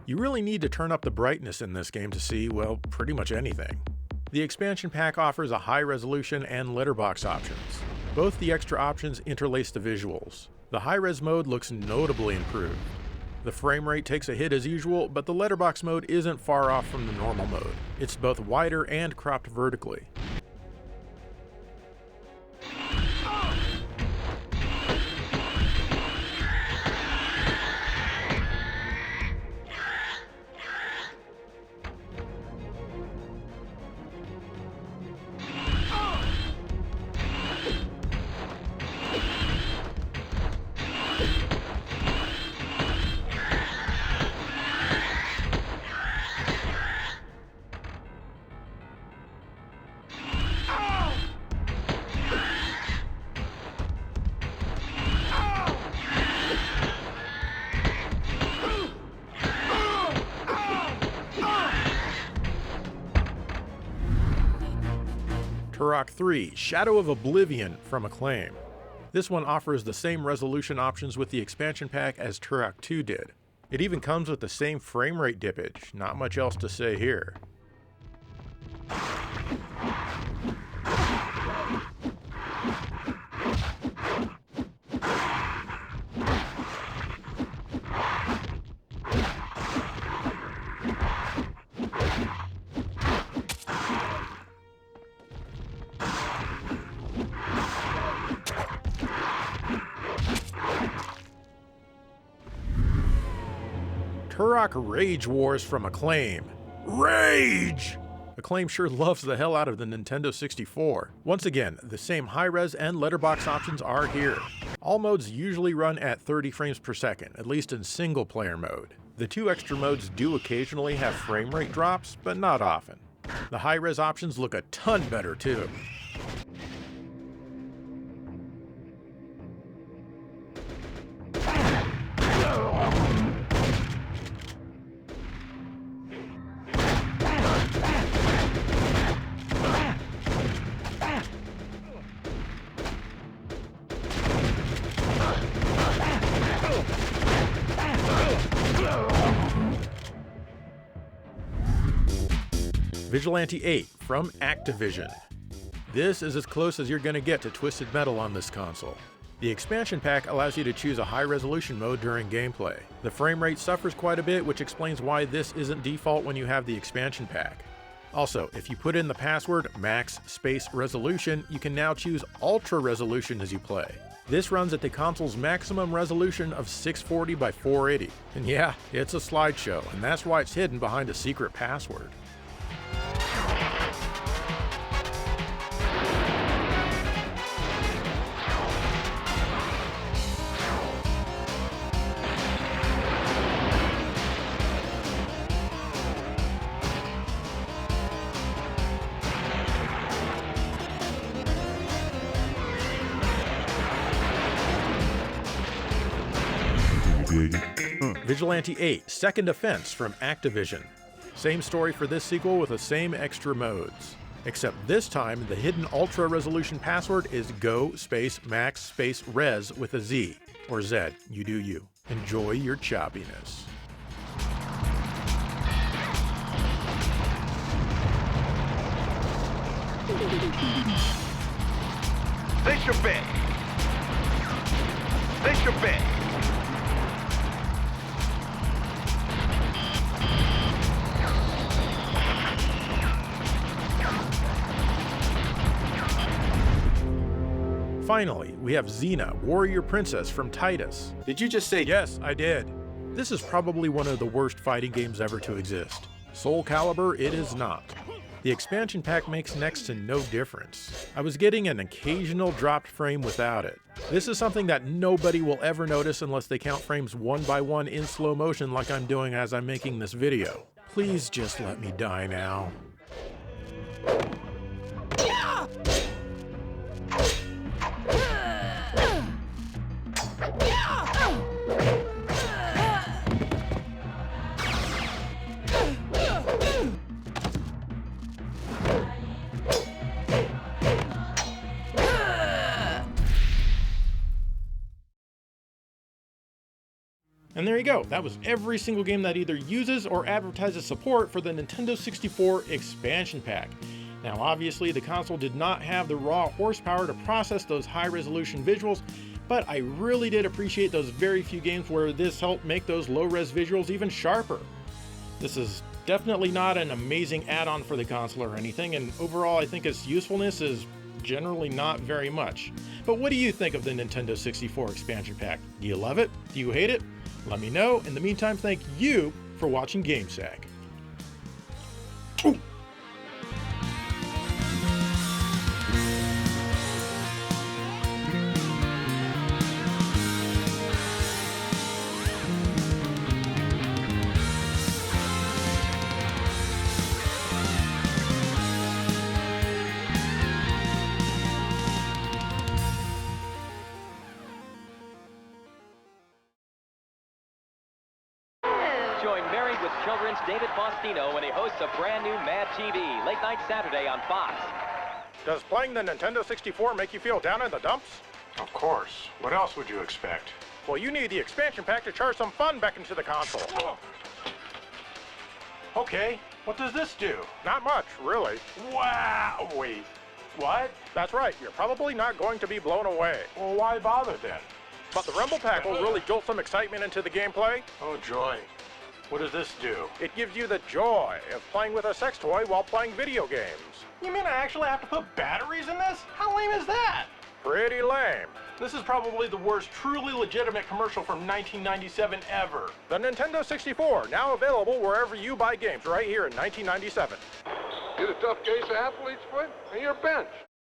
You really need to turn up the brightness in this game to see, well, pretty much anything. The expansion pack offers a high resolution and letterbox options. Both the extra options interlace the visuals. The high-res mode looks notably improved. The frame rate takes a hit as usual, but the letterbox mode isn't far off from the normal mode. It's both wider and cropped vertically. Turok 3 Shadow of Oblivion from Acclaim. This one offers the same resolution options with the expansion pack as Turok 2 did. It even comes with the same frame rate dippage, not much else to say here. Turok Rage Wars from Acclaim. Rage! Acclaim sure loves the hell out of the Nintendo 64. Once again, the same high-res and letterbox options are here. All modes usually run at 30 frames per second, at least in single-player mode. The 2 extra modes do occasionally have frame rate drops, but not often. The high-res options look a ton better too. Vigilante 8 from Activision. This is as close as you're going to get to Twisted Metal on this console. The expansion pack allows you to choose a high-resolution mode during gameplay. The frame rate suffers quite a bit, which explains why this isn't default when you have the expansion pack. Also, if you put in the password max space resolution, you can now choose ultra resolution as you play. This runs at the console's maximum resolution of 640 by 480. And yeah, it's a slideshow, and that's why it's hidden behind a secret password. Vigilante 8 Second Offense from Activision. Same story for this sequel with the same extra modes. Except this time, the hidden ultra resolution password is go space max space res with a Z, or Z, you do you. Enjoy your choppiness.
This your bet. This your bet.
Finally, we have Xena, Warrior Princess from Titus.
Did you just say?
Yes, I did. This is probably one of the worst fighting games ever to exist. Soul Calibur, it is not. The expansion pack makes next to no difference. I was getting an occasional dropped frame without it. This is something that nobody will ever notice unless they count frames one by one in slow motion like I'm doing as I'm making this video. Please just let me die now. And there you go, that was every single game that either uses or advertises support for the Nintendo 64 expansion pack. Now obviously the console did not have the raw horsepower to process those high resolution visuals, but I really did appreciate those very few games where this helped make those low res visuals even sharper. This is definitely not an amazing add-on for the console or anything, and overall I think its usefulness is generally not very much. But what do you think of the Nintendo 64 expansion pack? Do you love it? Do you hate it? Let me know. In the meantime, thank you for watching GameSack. Ooh.
Join Married with Children's David Faustino when he hosts a brand new Mad TV late night Saturday on Fox.
Does playing the Nintendo 64 make you feel down in the dumps?
Of course. What else would you expect?
Well, you need the expansion pack to charge some fun back into the console.
Okay, what does this do?
Not much, really.
Wow, wait, what?
That's right, you're probably not going to be blown away.
Well, why bother then?
But the Rumble Pack will really jolt some excitement into the gameplay.
Oh, joy. What does this do?
It gives you the joy of playing with a sex toy while playing video games.
You mean I actually have to put batteries in this? How lame is that?
Pretty lame.
This is probably the worst truly legitimate commercial from 1997 ever.
The Nintendo 64, now available wherever you buy games, right here in 1997.
Get a tough case of athlete's foot, and you're benched.